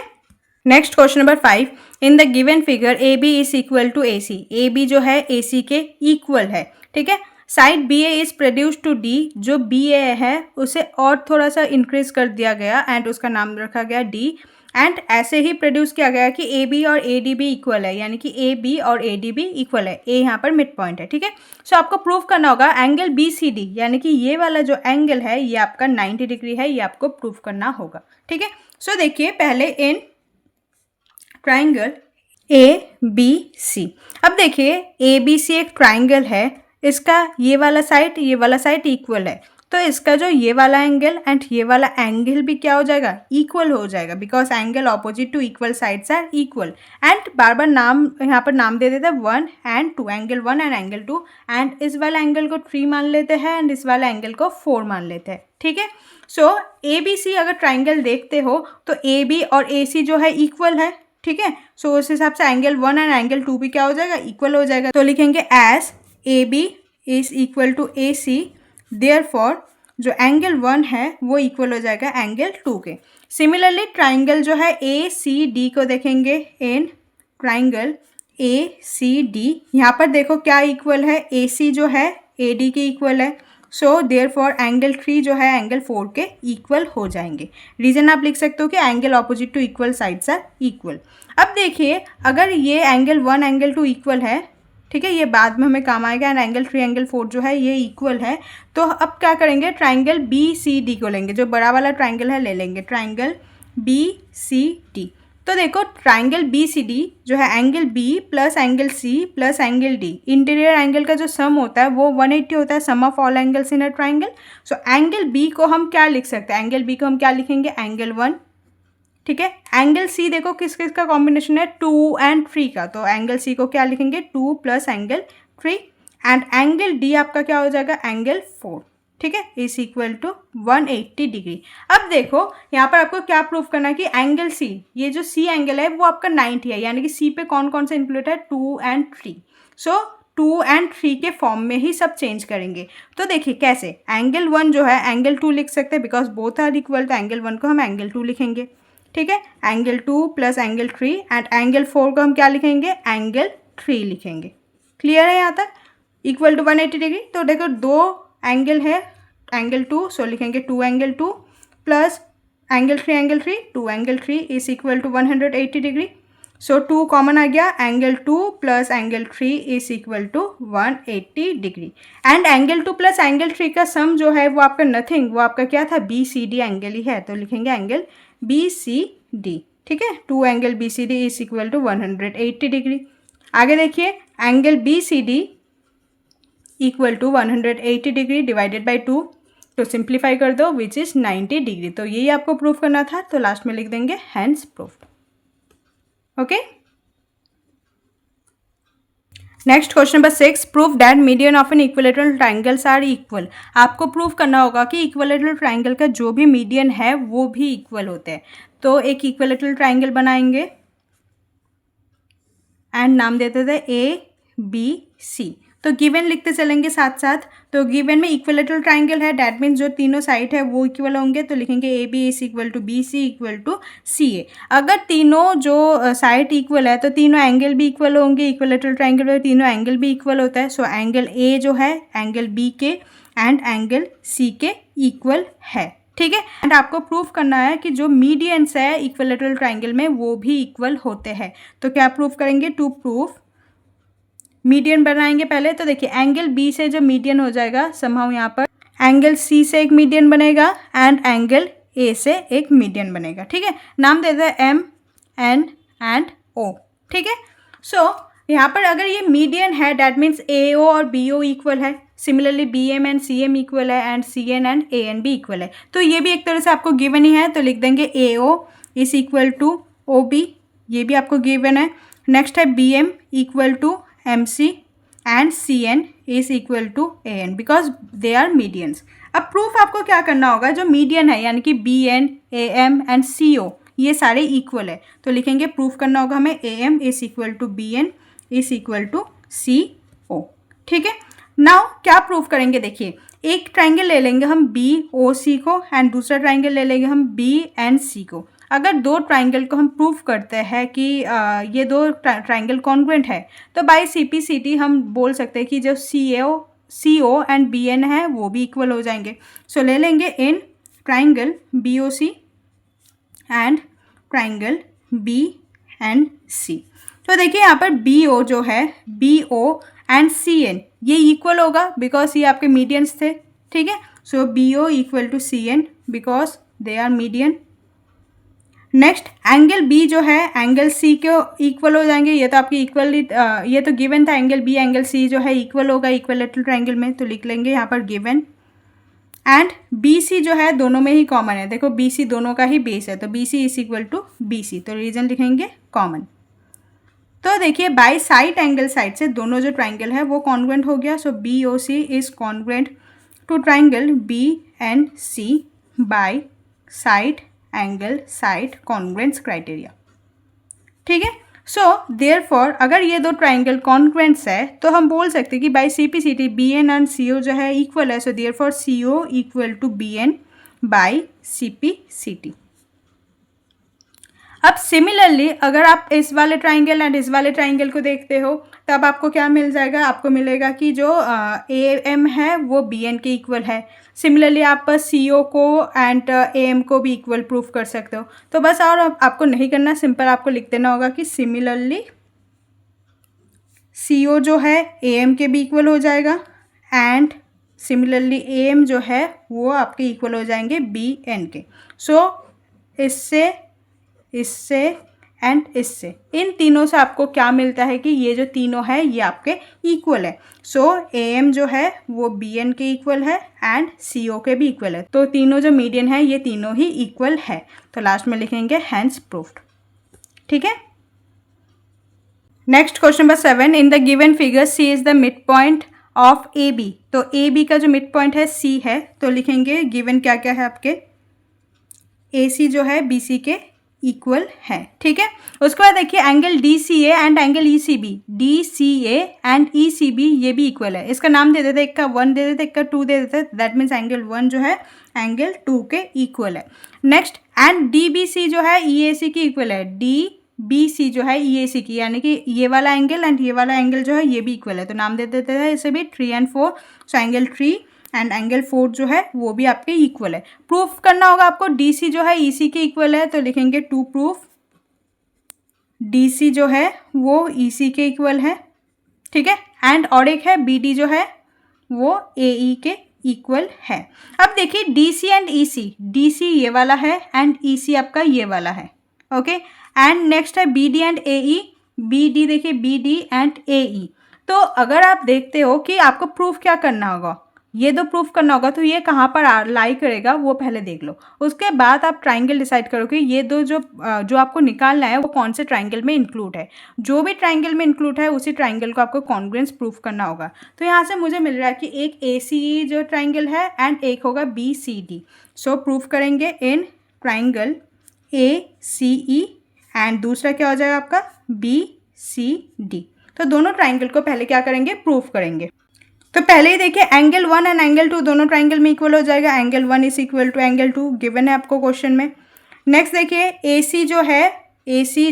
Next question number 5, in the given figure A B is equal to A C. A B जो है A C के equal है, ठीक है। Side B A is produce to D, जो B A है उसे और थोड़ा सा इंक्रीज कर दिया गया एंड उसका नाम रखा गया डी, एंड ऐसे ही प्रोड्यूस किया गया कि ए बी और ए डी बी इक्वल है, यानी कि ए बी और ए डी बी इक्वल है, ए यहाँ पर मिड पॉइंट है, ठीक है। सो आपको प्रूव करना होगा एंगल बी सी डी, यानी कि ये वाला जो एंगल है ये आपका 90 डिग्री है, ये आपको प्रूव करना होगा, ठीक है। सो देखिए पहले इन ट्राइंगल ए बी सी, अब देखिए ए बी सी एक ट्राइंगल है, इसका ये वाला साइड इक्वल है, तो इसका जो ये वाला एंगल एंड ये वाला एंगल भी क्या हो जाएगा, इक्वल हो जाएगा, because angle opposite to equal sides are equal. And बार बार नाम यहाँ पर नाम दे देते हैं 1 and 2, angle 1 and angle 2, and इस वाला एंगल को 3 मान लेते हैं एंड इस वाला एंगल को 4 मान लेते हैं, ठीक है। सो ए बी सी अगर ट्राइंगल देखते हो तो ए बी और ए सी जो है इक्वल है, ठीक है। सो उस हिसाब से एंगल 1 एंड एंगल 2 भी क्या हो जाएगा, इक्वल हो जाएगा। तो लिखेंगे as A B is equal to A C, therefore जो एंगल 1 है वो इक्वल हो जाएगा एंगल 2 के। सिमिलरली ट्राइंगल जो है ए सी डी को देखेंगे, इन ट्राइंगल ए सी डी, यहाँ पर देखो क्या इक्वल है, ए सी जो है ए डी के इक्वल है, सो देयरफॉर एंगल 3 जो है एंगल 4 के इक्वल हो जाएंगे। रीज़न आप लिख सकते हो कि angle opposite to equal sides are equal. अब देखिए अगर ये एंगल 1 एंगल 2 इक्वल है, ठीक है, ये बाद में हमें काम आएगा, एंड एंगल 3 एंगल 4 जो है ये इक्वल है, तो अब क्या करेंगे, ट्राइंगल बी सी डी को लेंगे, जो बड़ा वाला ट्राइंगल है ले लेंगे, ट्राइंगल बी सी डी। तो देखो ट्राइंगल बी सी डी जो है angle B plus angle C plus angle D, interior angle का जो सम होता है वो 180 होता है, sum of all angles in a triangle. So angle B को हम क्या लिख सकते हैं, एंगल बी को हम क्या लिखेंगे, एंगल 1, ठीक है। एंगल सी देखो किस किस का कॉम्बिनेशन है, 2 and 3 का, तो एंगल सी को क्या लिखेंगे, 2 plus angle 3, and angle D आपका क्या हो जाएगा, एंगल 4, ठीक है, इज इक्वल टू 180 डिग्री। अब देखो यहाँ पर आपको क्या प्रूफ करना है कि एंगल सी, ये जो सी एंगल है वो आपका 90 है, यानी कि सी पे कौन कौन से इंक्लूड है, 2 and 3। सो 2 and 3 के फॉर्म में ही सब चेंज करेंगे। तो देखिए कैसे, एंगल 1 जो है एंगल 2 लिख सकते हैं, बिकॉज बोथ आर इक्वल, तो एंगल 1 को हम एंगल 2 लिखेंगे, ठीक है, angle 2 plus angle 3, and angle 4 को हम क्या लिखेंगे, एंगल 3 लिखेंगे। क्लियर है यहाँ तक, इक्वल टू 180 डिग्री। तो देखो दो एंगल है, एंगल 2, सो लिखेंगे 2 angle 2 plus angle 3 2 angle 3 is equal to 180 degree. So 2 common आ गया, angle 2 plus angle 3 is equal to 180 degree. And angle 2 plus angle 3 का सम जो है वो आपका नथिंग, वो आपका क्या था, बी सी डी एंगल ही है, तो लिखेंगे एंगल बी सी डी, ठीक है। 2 angle B C D is equal to 180 degree. आगे देखिए angle B C D equal to 180 degree divided by 2, तो सिंप्लीफाई कर दो विच इज़ 90 डिग्री। तो यही आपको प्रूफ करना था, तो लास्ट में लिख देंगे hence proofed. Okay, next question number 6, proof that median of an equilateral triangles are equal. आपको प्रूफ करना होगा कि इक्विलेटरल ट्राइंगल का जो भी मीडियन है वो भी इक्वल होते हैं। तो एक इक्विलेटरल ट्राइंगल बनाएंगे एंड नाम देते थे ए बी सी, तो गिवन लिखते चलेंगे साथ साथ। तो गिवन में इक्विलेटरल ट्राइंगल है, डैट मीन्स जो तीनों साइड है वो इक्वल होंगे, तो लिखेंगे A B is equal to B C equal to C A. अगर तीनों जो साइड इक्वल है तो तीनों एंगल भी इक्वल होंगे, इक्विलेटरल ट्राइंगल में तीनों एंगल भी इक्वल होता है। सो एंगल ए जो है एंगल बी के एंड एंगल सी के इक्वल है, ठीक है। एंड आपको प्रूफ करना है कि जो मीडियंस है इक्विलेटरल ट्राइंगल में वो भी इक्वल होते हैं। तो क्या प्रूफ करेंगे, टू प्रूफ मीडियन बनाएंगे पहले। तो देखिए एंगल बी से जो मीडियन हो जाएगा समहाउ यहाँ पर एंगल सी से एक मीडियन बनेगा एंड एंगल ए से एक मीडियन बनेगा, ठीक है। नाम देते हैं एम एन एंड ओ, ठीक है। सो यहाँ पर अगर ये मीडियन है डैट मीन्स ए ओ और बी ओ इक्वल है, similarly B M and C M equal है and C N and A N भी इक्वल है। तो ये भी एक तरह से आपको गिवन ही है, तो लिख देंगे A O is equal to O B, ये भी आपको गिवन है। नेक्स्ट है B M equal to M C and C N is equal to A N because they are medians. अब प्रूफ आपको क्या करना होगा, जो मीडियन है यानी कि B N A M and C O ये सारे इक्वल है, तो लिखेंगे प्रूफ करना होगा हमें A M is equal to B N is equal to C O, ठीक है। नाउ क्या प्रूफ करेंगे, देखिए एक ट्राइंगल ले लेंगे हम बी ओ सी को एंड दूसरा ट्राइंगल ले लेंगे हम बी एंड सी को। अगर दो ट्राइंगल को हम प्रूफ करते हैं कि ये दो ट्राइंगल कॉन्ग्रुएंट है, तो बाय CP/CT हम बोल सकते हैं कि जो C O and B N है वो भी इक्वल हो जाएंगे। सो ले लेंगे in triangle BOC and triangle B and C. तो देखिए यहाँ पर बी ओ जो है, B O and C N ये इक्वल होगा बिकॉज ये आपके मीडियंस थे, ठीक है। So B O equal to C N because they are median. Next angle B जो है एंगल सी के इक्वल हो जाएंगे, ये तो आपकी इक्वल, ये तो गिवन था, एंगल बी एंगल सी जो है इक्वल होगा इक्विलैटरल ट्राइंगल में, तो लिख लेंगे यहाँ पर गिवन। एंड बी सी जो है दोनों में ही कॉमन है, देखो बी सी दोनों का ही बेस है, तो B C is equal to B C, तो रीजन लिखेंगे कॉमन। तो देखिए बाई साइड एंगल साइड से दोनों जो ट्राइंगल है वो कॉन्ग्रुएंट हो गया, so B O C is congruent to triangle B and C by side angle side congruence criteria, ठीक है। सो देयरफॉर अगर ये दो ट्राइंगल कॉन्ग्रुएंट्स है तो हम बोल सकते हैं कि by C P C T B N and C O जो है इक्वल है, so therefore C O equal to B N by C P C T. अब सिमिलरली अगर आप इस वाले ट्राइंगल एंड इस वाले ट्राइंगल को देखते हो तब आपको क्या मिल जाएगा, आपको मिलेगा कि जो ए एम है वो बी एन के इक्वल है। सिमिलरली आप सी ओ को एंड ए एम को भी इक्वल प्रूफ कर सकते हो। तो बस और आपको नहीं करना, सिंपल आपको लिख देना होगा कि सिमिलरली सी ओ जो है ए एम के भी इक्वल हो जाएगा एंड सिमिलरली ए एम जो है वो आपके इक्वल हो जाएंगे बी एन के। सो इससे एंड इससे, इन तीनों से आपको क्या मिलता है कि ये जो तीनों है ये आपके इक्वल है। सो ए एम जो है वो बी एन के इक्वल है एंड सी ओ के भी इक्वल है, तो तीनों जो मीडियन है ये तीनों ही इक्वल है, तो लास्ट में लिखेंगे हैंस प्रूफ्ड, ठीक है। Next question number 7, in the given figure C is the mid point of A B. तो ए बी का जो मिड पॉइंट है सी है, तो लिखेंगे गिवन क्या क्या है आपके, ए सी जो है बी सी के इक्वल है, ठीक है। उसके बाद देखिए angle D C A and angle E C B, D C A and E C B ये भी इक्वल है। इसका नाम दे देते, एक का 1 दे देते, एक का 2 दे देते, दैट मीन्स एंगल 1 जो है एंगल 2 के इक्वल है। Next and D B C जो है ई ए सी की इक्वल है, डी बी सी जो है ई ए सी की, यानी कि ये वाला एंगल एंड ये वाला एंगल जो है ये भी इक्वल है, तो नाम दे देते हैं इसे भी 3 and 4, so angle 3 and angle 4 जो है वो भी आपके इक्वल है। प्रूफ करना होगा आपको डी सी जो है ई सी के इक्वल है, तो लिखेंगे टू प्रूफ डी सी जो है वो ई सी के इक्वल है, ठीक है। एंड और एक है बी डी जो है वो ए ई के इक्वल है। अब देखिए D C and E C, D C ये वाला है एंड ई सी आपका ये वाला है, ओके। एंड नेक्स्ट है B D and A E, B D देखिए B D and A E. तो अगर आप देखते हो कि आपको प्रूफ क्या करना होगा, ये दो प्रूफ करना होगा, तो ये कहाँ पर लाई करेगा वो पहले देख लो, उसके बाद आप ट्राइंगल डिसाइड करो कि ये दो जो आपको निकालना है वो कौन से ट्राइंगल में इंक्लूड है। जो भी ट्राइंगल में इंक्लूड है उसी ट्राइंगल को आपको कॉन्ग्रुएंस प्रूफ करना होगा। तो यहाँ से मुझे मिल रहा है कि एक ए सी जो ट्राइंगल है एंड एक होगा B C D. So proof करेंगे in triangle A C E and दूसरा क्या हो जाएगा आपका बी सी डी। तो दोनों ट्राइंगल को पहले क्या करेंगे, प्रूफ करेंगे। तो पहले ही देखिए एंगल 1 एंड एंगल 2 दोनों ट्राइंगल में इक्वल हो जाएगा, angle 1 is equal to angle 2 given है आपको क्वेश्चन में। नेक्स्ट देखिए ए सी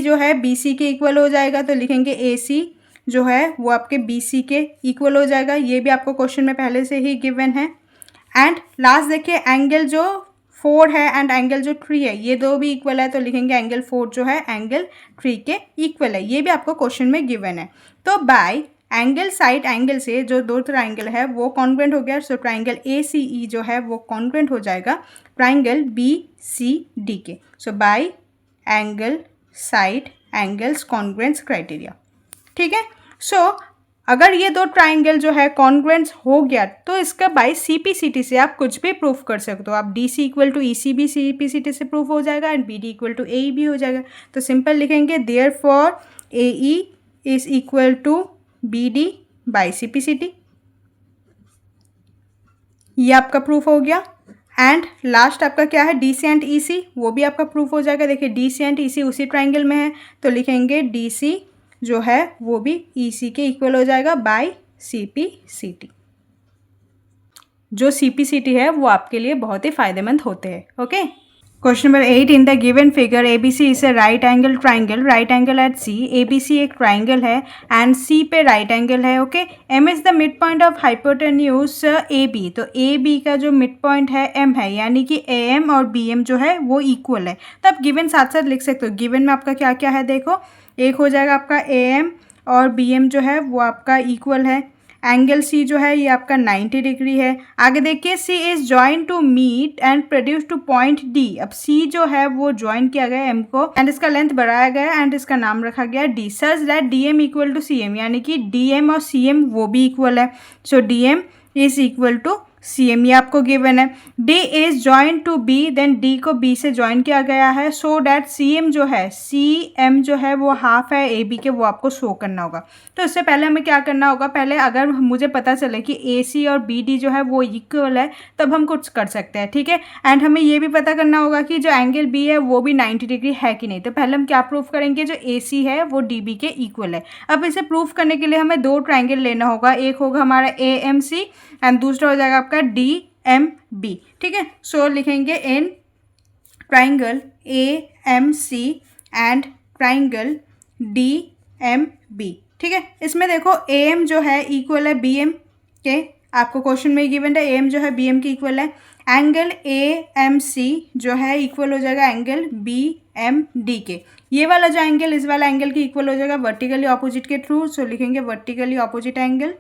जो है बी सी के इक्वल हो जाएगा, तो लिखेंगे ए सी जो है वो आपके बी सी के इक्वल हो जाएगा, ये भी आपको क्वेश्चन में पहले से ही गिवन है। एंड लास्ट देखिए एंगल जो 4 है एंड एंगल जो 3 है ये दो भी इक्वल है, तो लिखेंगे एंगल 4 जो है एंगल 3 के इक्वल है, ये भी आपको क्वेश्चन में गिवन है। तो बाय एंगल साइड एंगल से जो दो ट्राइंगल है वो कॉन्ग्रुएंट हो गया, so triangle A C E जो है वो कॉन्ग्रुएंट हो जाएगा ट्राइंगल बी सी डी के। So by angle side angles congruence criteria, ठीक है। सो अगर ये दो ट्राइंगल जो है कॉन्ग्रुएंस हो गया तो इसका by C P C T से आप कुछ भी प्रूफ कर सकते हो। आप D C equal to E C B C P C T से प्रूफ हो जाएगा and B D equal to A E भी हो जाएगा। तो सिंपल लिखेंगे therefore A E is equal to B D by C P C T, ये आपका प्रूफ हो गया। एंड लास्ट आपका क्या है डी सी एंड ई सी, वो भी आपका प्रूफ हो जाएगा। देखिए डी सी एंड ई सी उसी ट्राइंगल में है, तो लिखेंगे डी सी जो है वो भी ई सी के इक्वल हो जाएगा by C P C T. जो सी पी सी टी है वो आपके लिए बहुत ही फायदेमंद होते हैं, okay. Question number 8, in the given figure ABC is a right angle triangle, right angle at C, ABC एक ट्राइंगल है एंड C पे राइट एंगल है, okay. M is the mid point of hypotenuse AB, तो AB का जो mid point है M है, यानी कि AM और BM जो है वो इक्वल है। तो आप गिवन साथ साथ लिख सकते हो। गिवन में आपका क्या क्या है देखो, एक हो जाएगा आपका AM और BM जो है वो आपका इक्वल है। एंगल C जो है ये आपका 90 डिग्री है। आगे देखिए, C is join to meet and produce to point D। अब C जो है वो जॉइन किया गया M को एंड इसका लेंथ बढ़ाया गया एंड इसका नाम रखा गया D, such that DM equal to CM, यानी कि DM और CM वो भी इक्वल है। So DM is equal to CM, ये आपको गिवन है। D is join to B, then D को B से जॉइन किया गया है, सो डैट CM जो है, CM जो है वो हाफ है AB के, वो आपको शो करना होगा। तो इससे पहले हमें क्या करना होगा, पहले अगर मुझे पता चले कि AC और BD जो है वो इक्वल है तब हम कुछ कर सकते हैं, ठीक है। एंड हमें ये भी पता करना होगा कि जो एंगल B है वो भी 90 डिग्री है कि नहीं। तो पहले हम क्या प्रूफ करेंगे, जो AC है वो DB के इक्वल है। अब इसे प्रूफ करने के लिए हमें दो ट्राइंगल लेना होगा, एक होगा हमारा AMC एंड दूसरा हो जाएगा आपका DMB, ठीक है। सो लिखेंगे in triangle AMC and triangle DMB, ठीक है। इसमें देखो AM जो है इक्वल है BM के, आपको क्वेश्चन में गिवन है AM जो है BM के इक्वल है। एंगल AMC जो है इक्वल हो जाएगा एंगल BMD के। ये वाला जो एंगल इस वाला एंगल के इक्वल हो जाएगा वर्टिकली ऑपोजिट के थ्रू, सो लिखेंगे वर्टिकली ऑपोजिट एंगल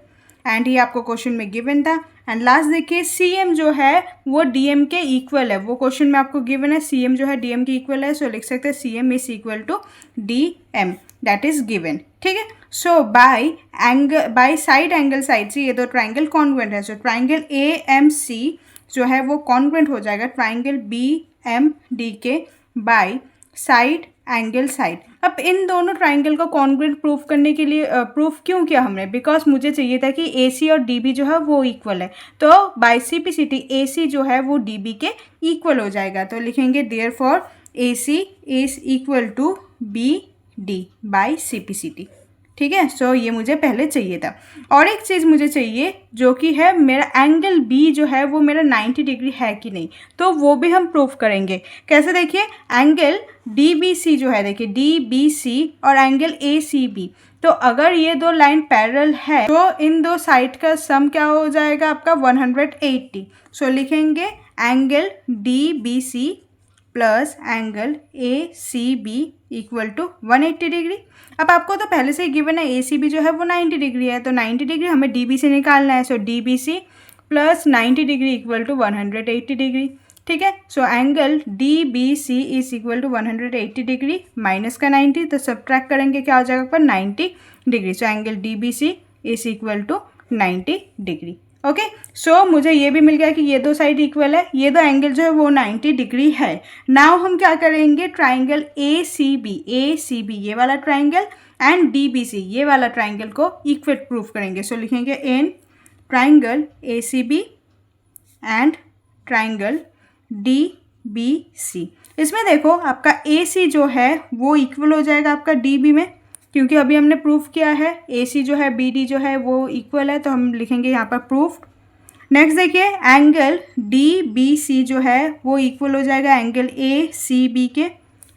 एंड ये आपको क्वेश्चन में गिवन था। एंड लास्ट देखिए, CM जो है वो DM के इक्वल है, वो क्वेश्चन में आपको गिवन है CM जो है DM के इक्वल है, सो लिख सकते हैं CM is equal to DM, that is given, ठीक है। So by side angle side से ये दो ट्राइंगल कॉन्ग्रुएंट है, सो ट्राइंगल AMC जो है वो कॉन्ग्रुएंट हो जाएगा ट्राइंगल BMD के बाय साइड एंगल साइड। अब इन दोनों ट्राइंगल को कॉन्ग्रुएंट प्रूफ करने के लिए प्रूफ क्यों किया हमने, बिकॉज मुझे चाहिए था कि AC और DB जो है वो इक्वल है, तो बाय CPCT AC जो है वो DB के इक्वल हो जाएगा। तो लिखेंगे therefore AC is equal to BD by CPCT, ठीक है। सो ये मुझे पहले चाहिए था। और एक चीज़ मुझे चाहिए जो कि है मेरा एंगल B जो है वो मेरा 90 डिग्री है कि नहीं, तो वो भी हम प्रूफ करेंगे। कैसे, देखिए एंगल DBC जो है, देखिए DBC और एंगल ACB, तो अगर ये दो लाइन पैरेलल है तो इन दो साइड का सम क्या हो जाएगा आपका 180। सो लिखेंगे angle DBC plus angle ACB equal to 180 degree. अब आपको तो पहले से ही गिवन है ACB जो है वो 90 डिग्री है, तो 90 डिग्री हमें DB से निकालना है, so DBC plus 90 degree equal to 180 degree, ठीक है। So angle DBC is equal to 180 degree minus का 90, तो सब्ट्रैक्ट करेंगे क्या हो जाएगा पर 90 degree, so angle DBC is equal to 90 degree, okay. So मुझे ये भी मिल गया कि ये दो साइड इक्वल है, ये दो एंगल जो है वो 90 डिग्री है। नाउ हम क्या करेंगे, ट्राइंगल ACB ये वाला ट्राइंगल एंड DBC ये वाला ट्राइंगल को इक्वेट प्रूफ करेंगे। सो लिखेंगे in triangle ACB and triangle DBC। इसमें देखो आपका AC जो है वो इक्वल हो जाएगा आपका DB में, क्योंकि अभी हमने प्रूफ किया है AC जो है BD जो है वो इक्वल है, तो हम लिखेंगे यहाँ पर प्रूफ्ड। नेक्स्ट देखिए एंगल DBC जो है वो इक्वल हो जाएगा एंगल ACB के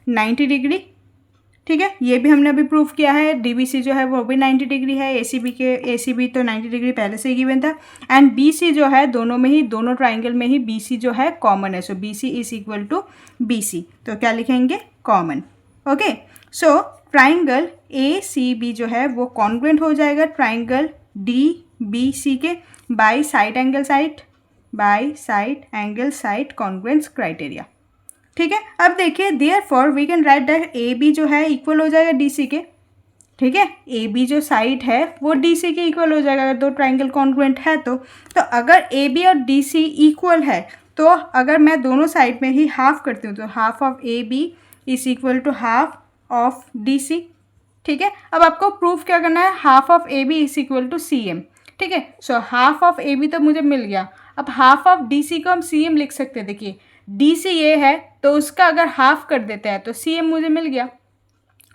90 डिग्री, ठीक है। ये भी हमने अभी प्रूफ किया है, DBC जो है वो भी 90 डिग्री है, ACB तो 90 डिग्री पहले से ही गिवन था। एंड BC जो है दोनों में ही, दोनों ट्राइंगल में ही BC जो है कॉमन है, so BC is equal to BC, तो क्या लिखेंगे common, okay. So triangle ACB जो है वो कॉन्ग्रुएंट हो जाएगा ट्राइंगल DBC के by side angle side congruence criteria, ठीक है। अब देखिए therefore we can write that AB जो है इक्वल हो जाएगा DC के, ठीक है। AB जो साइड है वो DC के इक्वल हो जाएगा अगर दो ट्राइंगल कॉन्ग्रुएंट है तो अगर AB और DC इक्वल है तो अगर मैं दोनों साइड में ही हाफ करती हूँ तो half of AB is equal to half of DC, ठीक है। अब आपको प्रूफ क्या करना है, half of AB is equal to CM, ठीक है। सो हाफ ऑफ AB तो मुझे मिल गया, अब हाफ ऑफ DC को हम CM लिख सकते हैं। देखिए DC ये है तो उसका अगर हाफ कर देते हैं तो CM मुझे मिल गया,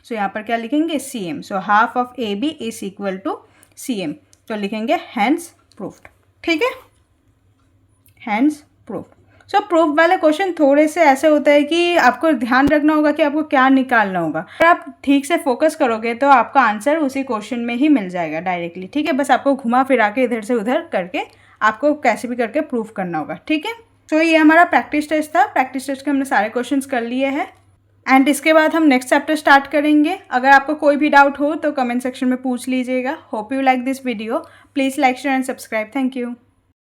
सो यहाँ पर क्या लिखेंगे CM, so half of AB is equal to CM, तो लिखेंगे हैंस प्रूफ्ड, ठीक है, हैंस प्रूफ्ड। सो प्रूफ वाले क्वेश्चन थोड़े से ऐसे होते हैं कि आपको ध्यान रखना होगा कि आपको क्या निकालना होगा। अगर आप ठीक से फोकस करोगे तो आपका आंसर उसी क्वेश्चन में ही मिल जाएगा डायरेक्टली, ठीक है। बस आपको घुमा फिरा के इधर से उधर करके आपको कैसे भी करके प्रूफ करना होगा, ठीक है। तो ये हमारा प्रैक्टिस टेस्ट था। प्रैक्टिस टेस्ट के हमने सारे क्वेश्चंस कर लिए हैं एंड इसके बाद हम नेक्स्ट चैप्टर स्टार्ट करेंगे। अगर आपको कोई भी डाउट हो तो कमेंट सेक्शन में पूछ लीजिएगा। Hope you like this video. Please like share and subscribe. Thank you.